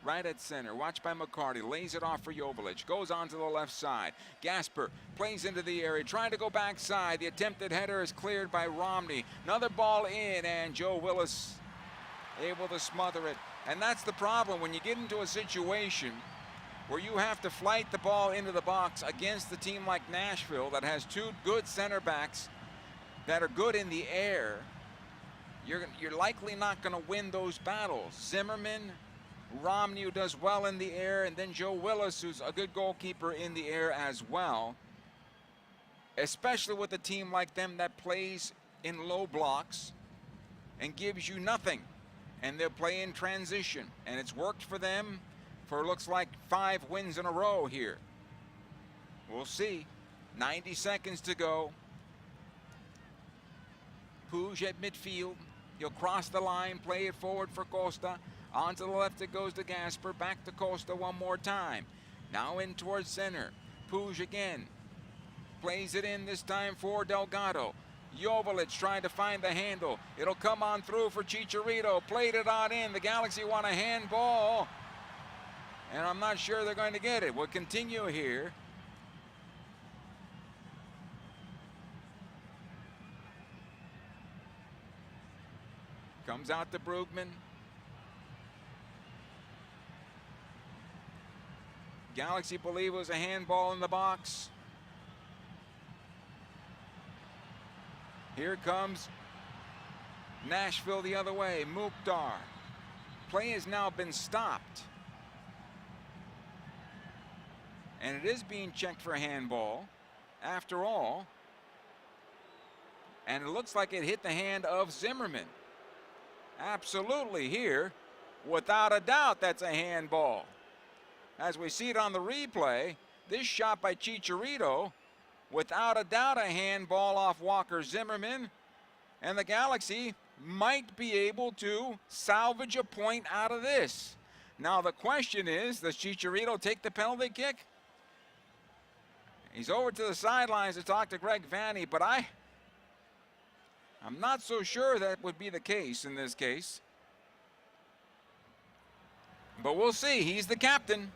Right at center, watched by McCarty, lays it off for Joveljic, goes on to the left side. Gasper plays into the area, trying to go backside. The attempted header is cleared by Romney. Another ball in, and Joe Willis able to smother it. And that's the problem when you get into a situation where you have to flight the ball into the box against the team like Nashville that has two good center backs that are good in the air. You're likely not going to win those battles. Zimmerman, Romney, who does well in the air, and then Joe Willis, who's a good goalkeeper in the air as well. Especially with a team like them that plays in low blocks and gives you nothing. And they'll play in transition. And it's worked for them for looks like 5 wins in a row here. We'll see. 90 seconds to go. Puig at midfield. He'll cross the line, play it forward for Costa. On to the left it goes to Gasper. Back to Costa one more time. Now in towards center. Puig again. Plays it in this time for Delgado. Joveljic trying to find the handle. It'll come on through for Chicharito. Played it on in. The Galaxy want a handball. And I'm not sure they're going to get it. We'll continue here. Comes out to Brugman. Galaxy believe it was a handball in the box. Here comes Nashville the other way. Mukhtar. Play has now been stopped. And it is being checked for a handball after all. And it looks like it hit the hand of Zimmerman. Absolutely here, without a doubt, that's a handball. As we see it on the replay, this shot by Chicharito, without a doubt a handball off Walker Zimmerman, and the Galaxy might be able to salvage a point out of this. Now the question is, does Chicharito take the penalty kick? He's over to the sidelines to talk to Greg Vanney, but I'm not so sure that would be the case in this case. But we'll see. He's the captain.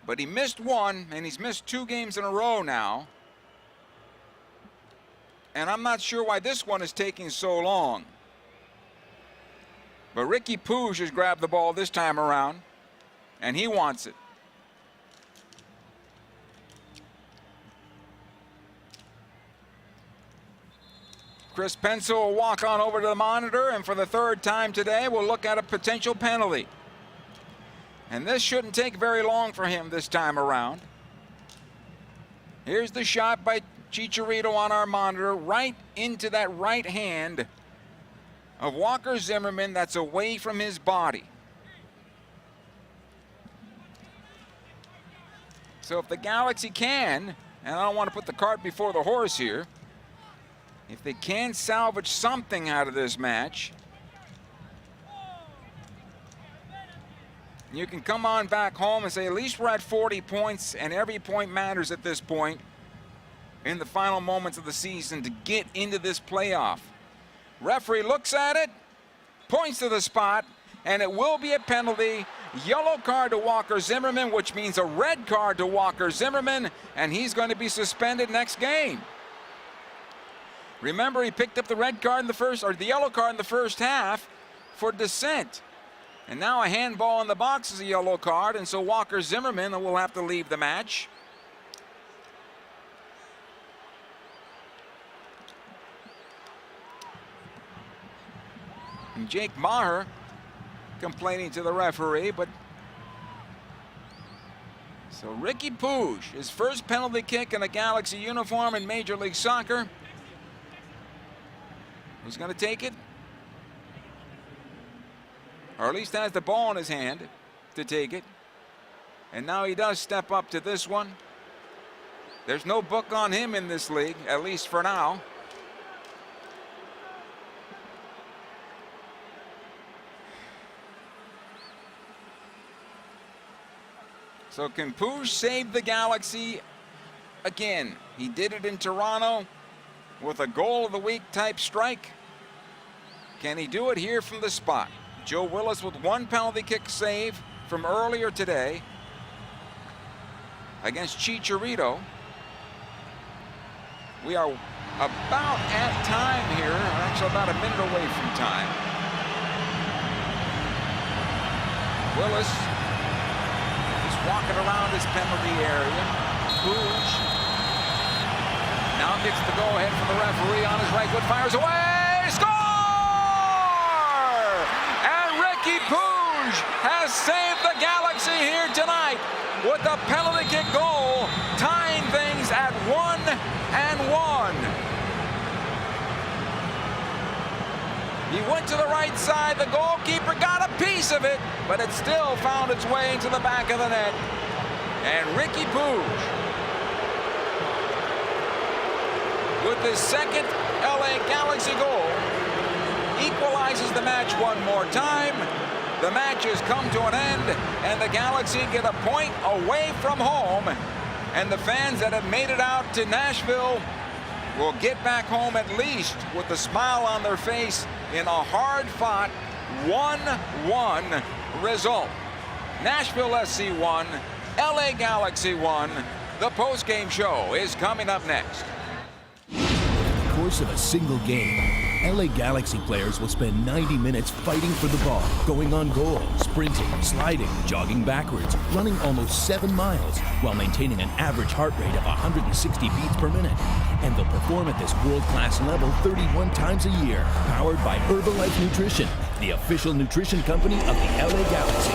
But he missed one, and he's missed 2 games in a row now. And I'm not sure why this one is taking so long. But Ricky Puig has grabbed the ball this time around, and he wants it. Chris Pencil will walk on over to the monitor, and for the 3rd time today, we'll look at a potential penalty. And this shouldn't take very long for him this time around. Here's the shot by Chicharito on our monitor, right into that right hand of Walker Zimmerman that's away from his body. So if the Galaxy can, and I don't want to put the cart before the horse here, if they can salvage something out of this match, you can come on back home and say at least we're at 40 points, and every point matters at this point in the final moments of the season to get into this playoff. Referee looks at it, points to the spot, and it will be a penalty. Yellow card to Walker Zimmerman, which means a red card to Walker Zimmerman, and he's going to be suspended next game. Remember, he picked up the red card in the first, or the yellow card in the first half for dissent. And now a handball in the box is a yellow card, and so Walker Zimmerman will have to leave the match. And Jake Maher complaining to the referee, but so Ricky Puig, his first penalty kick in a Galaxy uniform in Major League Soccer. Who's going to take it? Or at least has the ball in his hand to take it. And now he does step up to this one. There's no book on him in this league, at least for now. So can Puig save the Galaxy again? He did it in Toronto with a goal of the week type strike. Can he do it here from the spot? Joe Willis with 1 penalty kick save from earlier today against Chicharito. We are about at time here, actually about a minute away from time. Willis is walking around his penalty area. Puig now gets the go-ahead from the referee on his right foot, fires away, score! And Ricky Puig has saved the Galaxy here tonight with a penalty kick goal, tying things at 1-1. He went to the right side, the goalkeeper got a piece of it, but it still found its way into the back of the net. And Ricky Puig with his second LA Galaxy goal, equalizes the match one more time. The match has come to an end, and the Galaxy get a point away from home. And the fans that have made it out to Nashville will get back home at least with a smile on their face in a hard-fought 1-1 result. Nashville SC 1, LA Galaxy 1. The post-game show is coming up next. Over the course of a single game, LA Galaxy players will spend 90 minutes fighting for the ball, going on goal, sprinting, sliding, jogging backwards, running almost 7 miles, while maintaining an average heart rate of 160 beats per minute. And they'll perform at this world-class level 31 times a year, powered by Herbalife Nutrition, the official nutrition company of the LA Galaxy.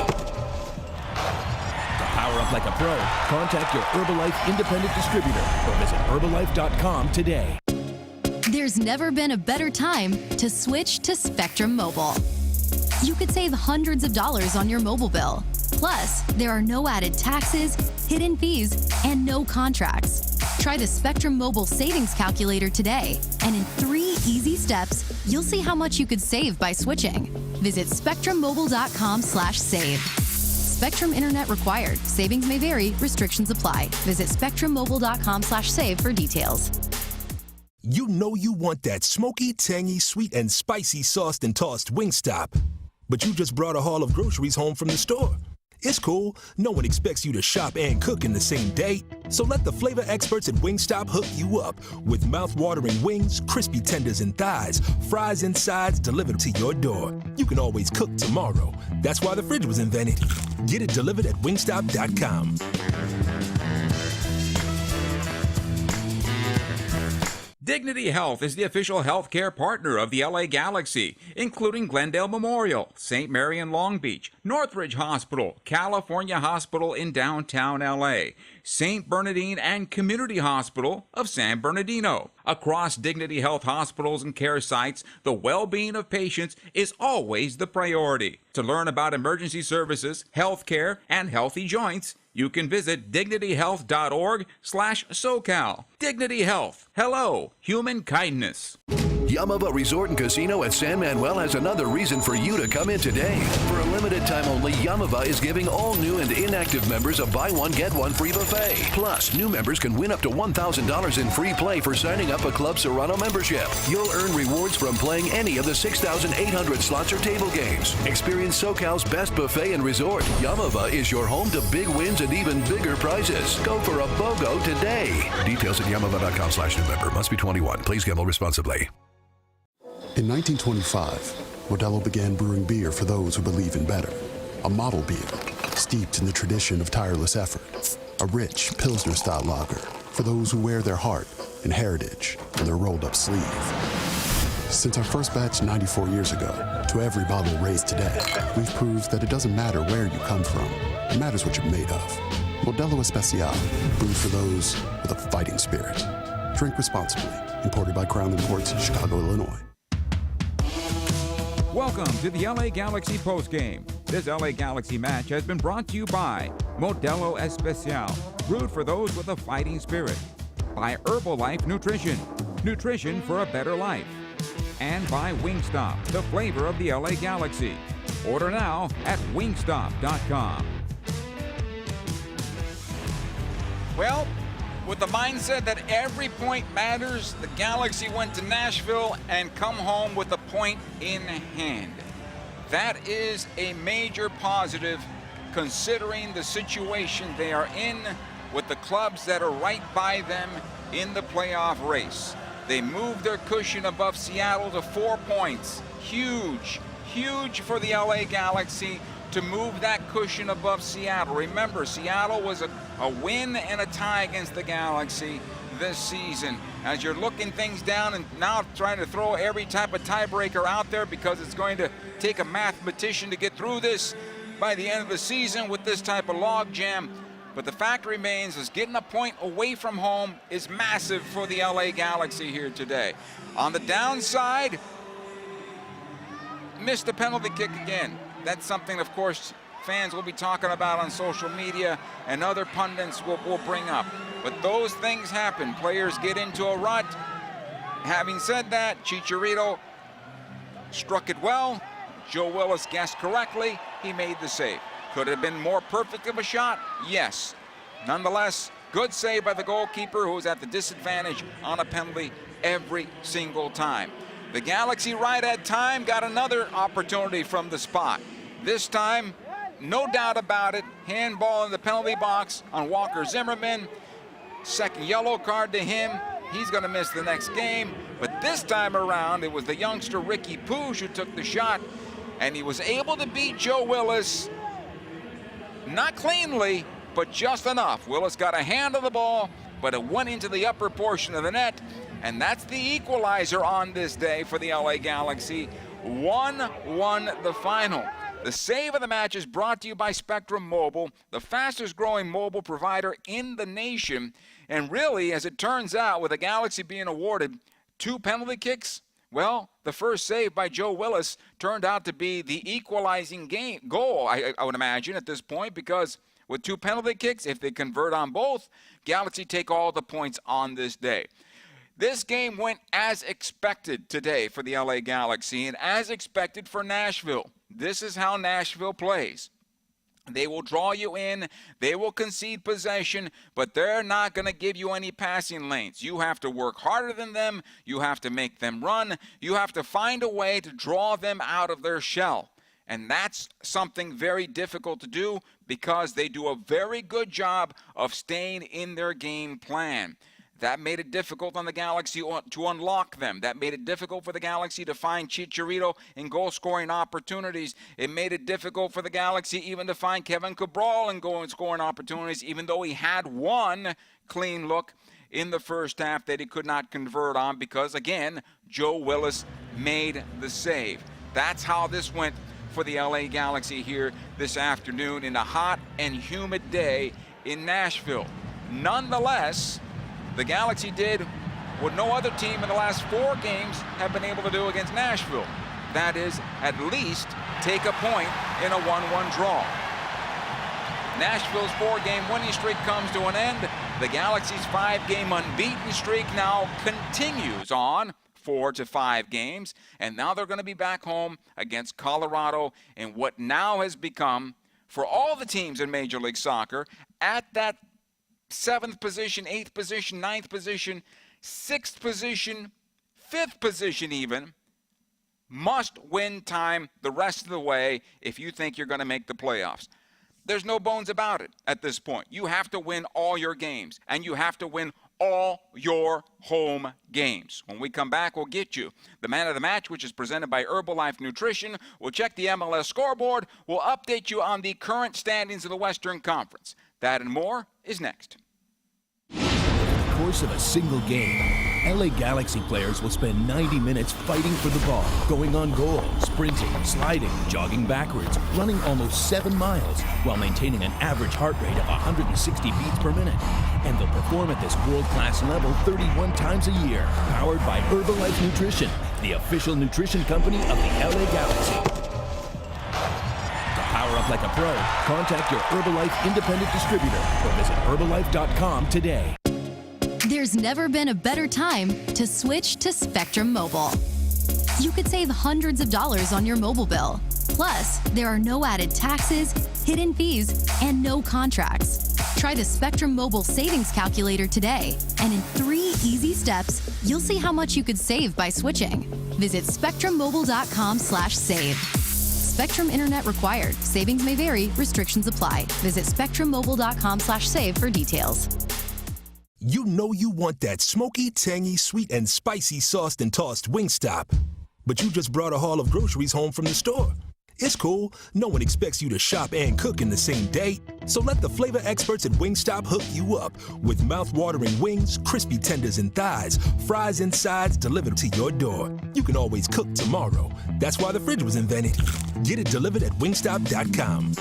To power up like a pro, contact your Herbalife independent distributor or visit Herbalife.com today. There's never been a better time to switch to Spectrum Mobile. You could save hundreds of dollars on your mobile bill. Plus, there are no added taxes, hidden fees, and no contracts. Try the Spectrum Mobile Savings Calculator today, and in 3 easy steps, you'll see how much you could save by switching. Visit spectrummobile.com/save. Spectrum Internet required. Savings may vary. Restrictions apply. Visit spectrummobile.com/save for details. You know you want that smoky, tangy, sweet, and spicy sauced and tossed Wingstop. But you just brought a haul of groceries home from the store. It's cool. No one expects you to shop and cook in the same day. So let the flavor experts at Wingstop hook you up with mouth-watering wings, crispy tenders and thighs, fries and sides delivered to your door. You can always cook tomorrow. That's why the fridge was invented. Get it delivered at wingstop.com. Dignity Health is the official healthcare partner of the LA Galaxy, including Glendale Memorial, St. Mary in Long Beach, Northridge Hospital, California Hospital in downtown LA, St. Bernardine and Community Hospital of San Bernardino. Across Dignity Health hospitals and care sites, the well-being of patients is always the priority. To learn about emergency services, healthcare, and healthy joints, you can visit dignityhealth.org/SoCal. Dignity Health. Hello, human kindness. Yamava Resort and Casino at San Manuel has another reason for you to come in today. For a limited time only, Yamava is giving all new and inactive members a buy one, get one free buffet. Plus, new members can win up to $1,000 in free play for signing up a Club Serrano membership. You'll earn rewards from playing any of the 6,800 slots or table games. Experience SoCal's best buffet and resort. Yamava is your home to big wins and even bigger prizes. Go for a BOGO today. Details at yamava.com/new member. Must be 21. Please gamble responsibly. In 1925, Modelo began brewing beer for those who believe in better. A model beer, steeped in the tradition of tireless effort. A rich Pilsner-style lager for those who wear their heart and heritage in their rolled-up sleeve. Since our first batch 94 years ago, to every bottle raised today, we've proved that it doesn't matter where you come from. It matters what you're made of. Modelo Especial, brewed for those with a fighting spirit. Drink responsibly. Imported by Crown Imports, Chicago, Illinois. Welcome to the LA Galaxy postgame. This LA Galaxy match has been brought to you by Modelo Especial, brewed for those with a fighting spirit, by Herbalife Nutrition, nutrition for a better life, and by Wingstop, the flavor of the LA Galaxy. Order now at wingstop.com. Well, with the mindset that every point matters, the Galaxy went to Nashville and come home with a point in hand. That is a major positive considering the situation they are in with the clubs that are right by them in the playoff race. They moved their cushion above Seattle to 4 points. Huge, huge for the LA Galaxy to move that cushion above Seattle. Remember, Seattle was a win and a tie against the Galaxy this season. As you're looking things down and now trying to throw every type of tiebreaker out there because it's going to take a mathematician to get through this by the end of the season with this type of log jam. But the fact remains is getting a point away from home is massive for the LA Galaxy here today. On the downside, missed a penalty kick again. That's something, of course, fans will be talking about on social media and other pundits will bring up. But those things happen. Players get into a rut. having said that, Chicharito struck it well. Joe Willis guessed correctly. He made the save. Could it have been more perfect of a shot? Yes. Nonetheless, good save by the goalkeeper, who was at the disadvantage on a penalty every single time. The Galaxy right at time got another opportunity from the spot. This time, no doubt about it, handball in the penalty box on Walker Zimmerman. Second yellow card to him. He's going to miss the next game. But this time around, it was the youngster Ricky Pouge who took the shot, and he was able to beat Joe Willis. Not cleanly, but just enough. Willis got a hand on the ball, but it went into the upper portion of the net, and that's the equalizer on this day for the LA Galaxy. 1-1 the final. The save of the match is brought to you by Spectrum Mobile, the fastest growing mobile provider in the nation. And really, as it turns out, with the Galaxy being awarded 2 penalty kicks, well, the first save by Joe Willis turned out to be the equalizing goal, I would imagine, at this point, because with 2 penalty kicks, if they convert on both, Galaxy take all the points on this day. This game went as expected today for the LA Galaxy and as expected for Nashville. This is how Nashville plays. They will draw you in, they will concede possession, but they're not going to give you any passing lanes. You have to work harder than them, you have to make them run, you have to find a way to draw them out of their shell. And that's something very difficult to do because they do a very good job of staying in their game plan. That made it difficult on the Galaxy to unlock them. That made it difficult for the Galaxy to find Chicharito in goal-scoring opportunities. It made it difficult for the Galaxy even to find Kevin Cabral in goal-scoring opportunities, even though he had one clean look in the first half that he could not convert on because, again, Joe Willis made the save. That's how this went for the LA Galaxy here this afternoon in a hot and humid day in Nashville. Nonetheless, the Galaxy did what no other team in the last 4 games have been able to do against Nashville. That is, at least take a point in a 1-1 draw. Nashville's 4-game winning streak comes to an end. The Galaxy's 5-game unbeaten streak now continues on 4 to 5 games. And now they're going to be back home against Colorado in what now has become, for all the teams in Major League Soccer, at that 7th position, 8th position, 9th position, 6th position, 5th position even, must win time the rest of the way if you think you're going to make the playoffs. There's no bones about it at this point. You have to win all your games, and you have to win all your home games. When we come back, we'll get you the man of the match, which is presented by Herbalife Nutrition. We'll check the MLS scoreboard. We'll update you on the current standings of the Western Conference. That and more is next. Over the course of a single game, LA Galaxy players will spend 90 minutes fighting for the ball, going on goal, sprinting, sliding, jogging backwards, running almost 7 miles, while maintaining an average heart rate of 160 beats per minute. And they'll perform at this world-class level 31 times a year, powered by Herbalife Nutrition, the official nutrition company of the LA Galaxy. Power up like a pro. Contact your Herbalife independent distributor or visit Herbalife.com today. There's never been a better time to switch to Spectrum Mobile. You could save hundreds of dollars on your mobile bill. Plus, there are no added taxes, hidden fees, and no contracts. Try the Spectrum Mobile Savings Calculator today, and in 3 easy steps, you'll see how much you could save by switching. Visit spectrummobile.com/save. Spectrum Internet required. Savings may vary. Restrictions apply. Visit spectrummobile.com/save for details. You know you want that smoky, tangy, sweet, and spicy sauced and tossed Wingstop. But you just brought a haul of groceries home from the store. It's cool. No one expects you to shop and cook in the same day. So let the flavor experts at Wingstop hook you up with mouth-watering wings, crispy tenders and thighs, fries and sides delivered to your door. You can always cook tomorrow. That's why the fridge was invented. Get it delivered at wingstop.com.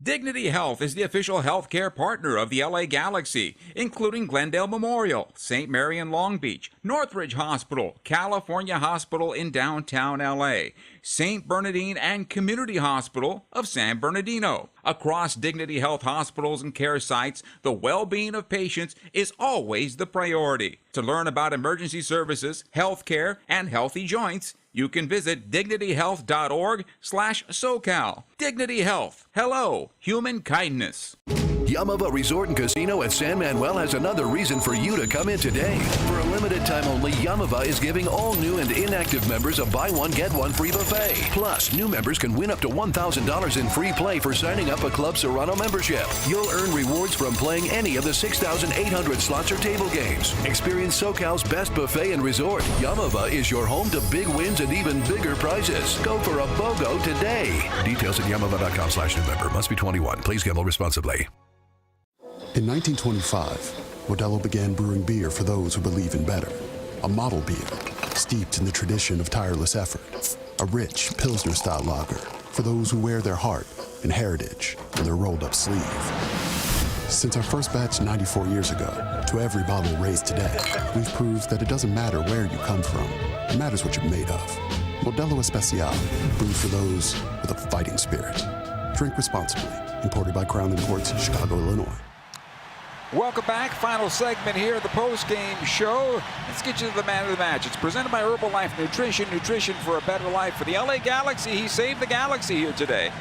Dignity Health is the official healthcare partner of the LA Galaxy, including Glendale Memorial, St. Mary in Long Beach, Northridge Hospital, California Hospital in downtown LA, St. Bernardine and Community Hospital of San Bernardino, Across Dignity Health hospitals and care sites, the well-being of patients is always the priority. To learn about emergency services, health care, and healthy joints, you can visit dignityhealth.org/SoCal. Dignity Health. Hello, human kindness. Yamava Resort and Casino at San Manuel has another reason for you to come in today. For a limited time only, Yamava is giving all new and inactive members a buy one, get one free buffet. Plus, new members can win up to $1,000 in free play for signing up a Club Serrano membership. You'll earn rewards from playing any of the 6,800 slots or table games. Experience SoCal's best buffet and resort. Yamava is your home to big wins and even bigger prizes. Go for a BOGO today. Details at yamava.com/new-member. Must be 21. Please gamble responsibly. In 1925, Modelo began brewing beer for those who believe in better. A model beer, steeped in the tradition of tireless effort. A rich Pilsner-style lager for those who wear their heart and heritage in their rolled-up sleeve. Since our first batch 94 years ago, to every bottle raised today, we've proved that it doesn't matter where you come from. It matters what you're made of. Modelo Especial, brewed for those with a fighting spirit. Drink responsibly. Imported by Crown Imports, Chicago, Illinois. Welcome back. Final segment here of the post-game show. Let's get you to the man of the match. It's presented by Herbalife Nutrition. Nutrition for a better life. For the LA Galaxy, he saved the Galaxy here today.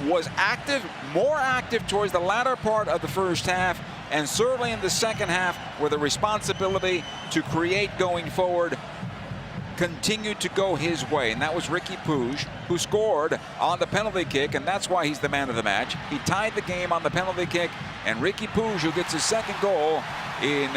Was active, more active towards the latter part of the first half, and certainly in the second half, where the responsibility to create going forward continued to go his way, and that was Ricky Pouge, who scored on the penalty kick, and that's why he's the man of the match. He tied the game on the penalty kick, and Ricky Pouge, who gets his second goal in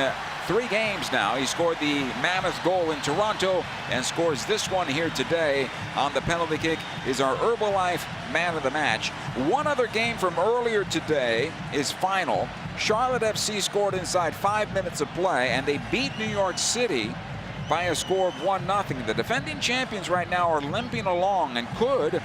3 games now. He scored the mammoth goal in Toronto and scores this one here today on the penalty kick, is our Herbalife man of the match. One other game from earlier today is final. Charlotte FC scored inside 5 minutes of play, and they beat New York City by a score of 1-0. The defending champions right now are limping along and could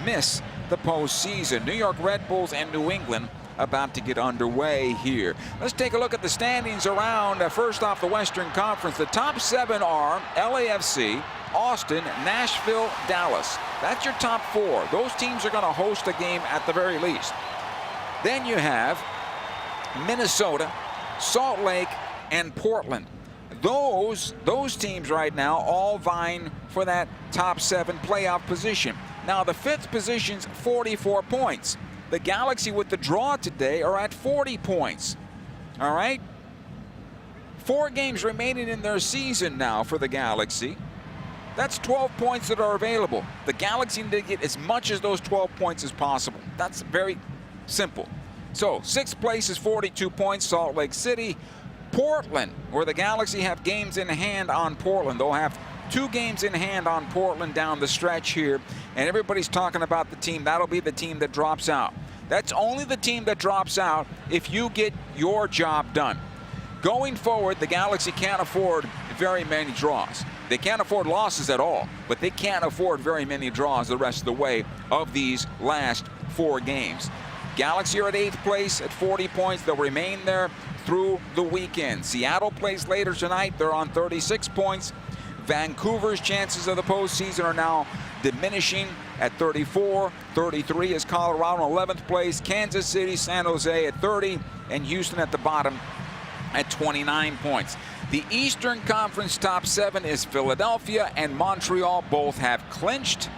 miss the postseason. New York Red Bulls and New England about to get underway here. Let's take a look at the standings around. First off, the Western Conference. The top 7 are LAFC, Austin, Nashville, Dallas. That's your top 4. Those teams are going to host a game at the very least. Then you have Minnesota, Salt Lake, and Portland. Those teams right now all vying for that top 7 playoff position. Now the 5th position's 44 points. The Galaxy with the draw today are at 40 points. All right? 4 games remaining in their season now for the Galaxy. That's 12 points that are available. The Galaxy need to get as much as those 12 points as possible. That's very simple. So 6th place is 42 points, Salt Lake City. Portland, where the Galaxy have games in hand on Portland. They'll have 2 games in hand on Portland down the stretch here, and everybody's talking about the team. That'll be the team that drops out. That's only the team that drops out if you get your job done. Going forward, the Galaxy can't afford very many draws. They can't afford losses at all, but they can't afford very many draws the rest of the way of these last 4 games. Galaxy are at 8th place at 40 points. They'll remain there through the weekend. Seattle plays later tonight. They're on 36 points. Vancouver's chances of the postseason are now diminishing at 34. 33 is Colorado in 11th place. Kansas City, San Jose at 30, and Houston at the bottom at 29 points. The Eastern Conference top 7 is Philadelphia and Montreal. Both have clinched.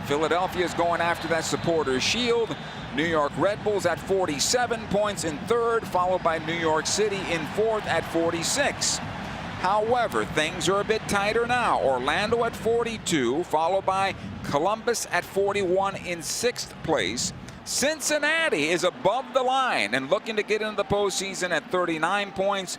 Philadelphia is going after that Supporters' Shield. New York Red Bulls at 47 points in 3rd, followed by New York City in 4th at 46. However, things are a bit tighter now. Orlando at 42, followed by Columbus at 41 in 6th place. Cincinnati is above the line and looking to get into the postseason at 39 points.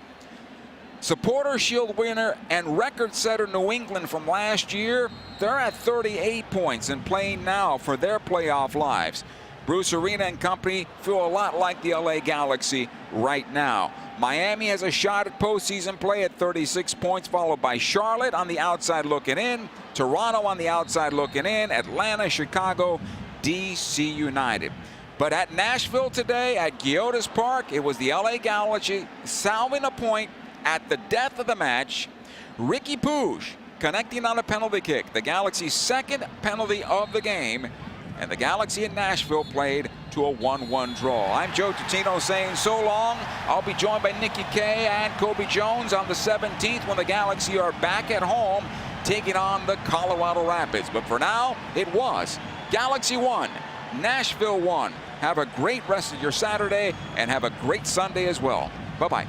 Supporters' Shield winner and record setter New England from last year, they're at 38 points and playing now for their playoff lives. Bruce Arena and company feel a lot like the LA Galaxy right now. Miami has a shot at postseason play at 36 points, followed by Charlotte on the outside looking in, Toronto on the outside looking in, Atlanta, Chicago, DC United. But at Nashville today, at GEODIS Park, it was the LA Galaxy salving a point at the death of the match. Ricky Pouge connecting on a penalty kick, the Galaxy's 2nd penalty of the game. and the Galaxy and Nashville played to a 1-1 draw. I'm Joe Tutino saying so long. I'll be joined by Nikki Kay and Kobe Jones on the 17th when the Galaxy are back at home taking on the Colorado Rapids. But for now, it was Galaxy 1, Nashville 1. Have a great rest of your Saturday and have a great Sunday as well. Bye-bye.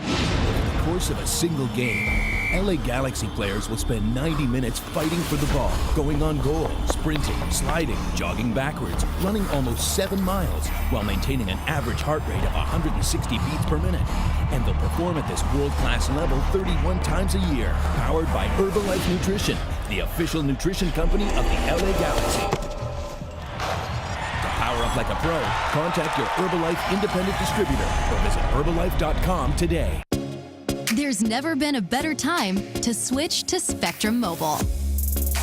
Over the course of a single game, LA Galaxy players will spend 90 minutes fighting for the ball, going on goal, sprinting, sliding, jogging backwards, running almost 7 miles, while maintaining an average heart rate of 160 beats per minute. And they'll perform at this world-class level 31 times a year, powered by Herbalife Nutrition, the official nutrition company of the LA Galaxy. To power up like a pro, contact your Herbalife independent distributor or visit Herbalife.com today. There's never been a better time to switch to Spectrum Mobile.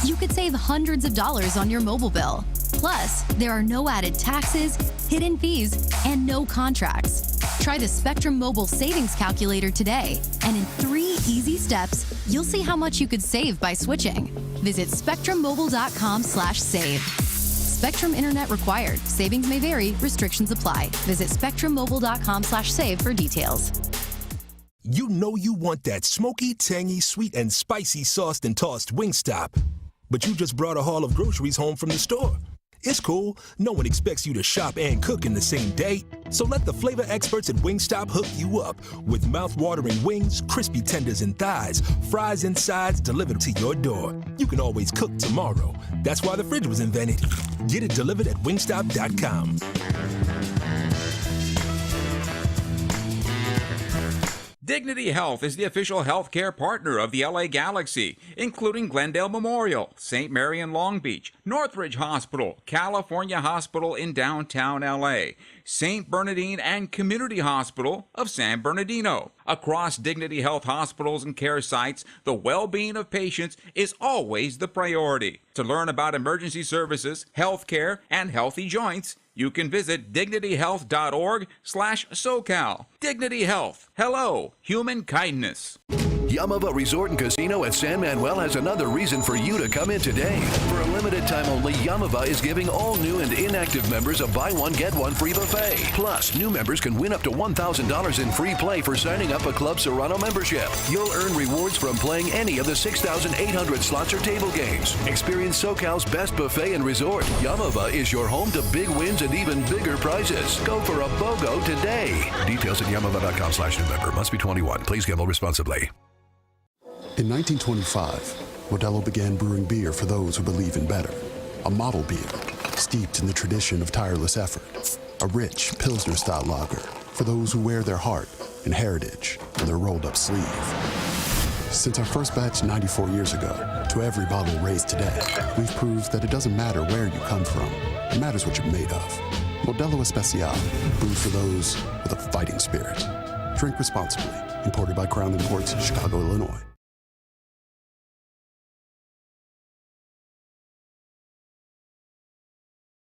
You could save hundreds of dollars on your mobile bill. Plus, there are no added taxes, hidden fees, and no contracts. Try the Spectrum Mobile Savings Calculator today, and in 3 easy steps, you'll see how much you could save by switching. Visit spectrummobile.com/save. Spectrum Internet required. Savings may vary. Restrictions apply. Visit spectrummobile.com/save for details. You know you want that smoky, tangy, sweet, and spicy sauced and tossed Wingstop. But you just brought a haul of groceries home from the store. It's cool. No one expects you to shop and cook in the same day. So let the flavor experts at Wingstop hook you up with mouth-watering wings, crispy tenders and thighs, fries and sides delivered to your door. You can always cook tomorrow. That's why the fridge was invented. Get it delivered at wingstop.com. Dignity Health is the official healthcare partner of the LA Galaxy, including Glendale Memorial, St. Mary in Long Beach, Northridge Hospital, California Hospital in downtown LA, St. Bernardine and Community Hospital of San Bernardino. Across Dignity Health hospitals and care sites, the well-being of patients is always the priority. To learn about emergency services, healthcare, and healthy joints, you can visit dignityhealth.org/SoCal. Dignity Health. Hello, human kindness. Yamava Resort and Casino at San Manuel has another reason for you to come in today. For a limited time only, Yamava is giving all new and inactive members a buy one, get one free buffet. Plus, new members can win up to $1,000 in free play for signing up a Club Serrano membership. You'll earn rewards from playing any of the 6,800 slots or table games. Experience SoCal's best buffet and resort. Yamava is your home to big wins and even bigger prizes. Go for a BOGO today. Details at yamava.com/new member. Must be 21. Please gamble responsibly. In 1925, Modelo began brewing beer for those who believe in better. A model beer, steeped in the tradition of tireless effort. A rich Pilsner-style lager for those who wear their heart and heritage in their rolled-up sleeve. Since our first batch 94 years ago, to every bottle raised today, we've proved that it doesn't matter where you come from. It matters what you're made of. Modelo Especial, brewed for those with a fighting spirit. Drink responsibly. Imported by Crown Imports, Chicago, Illinois.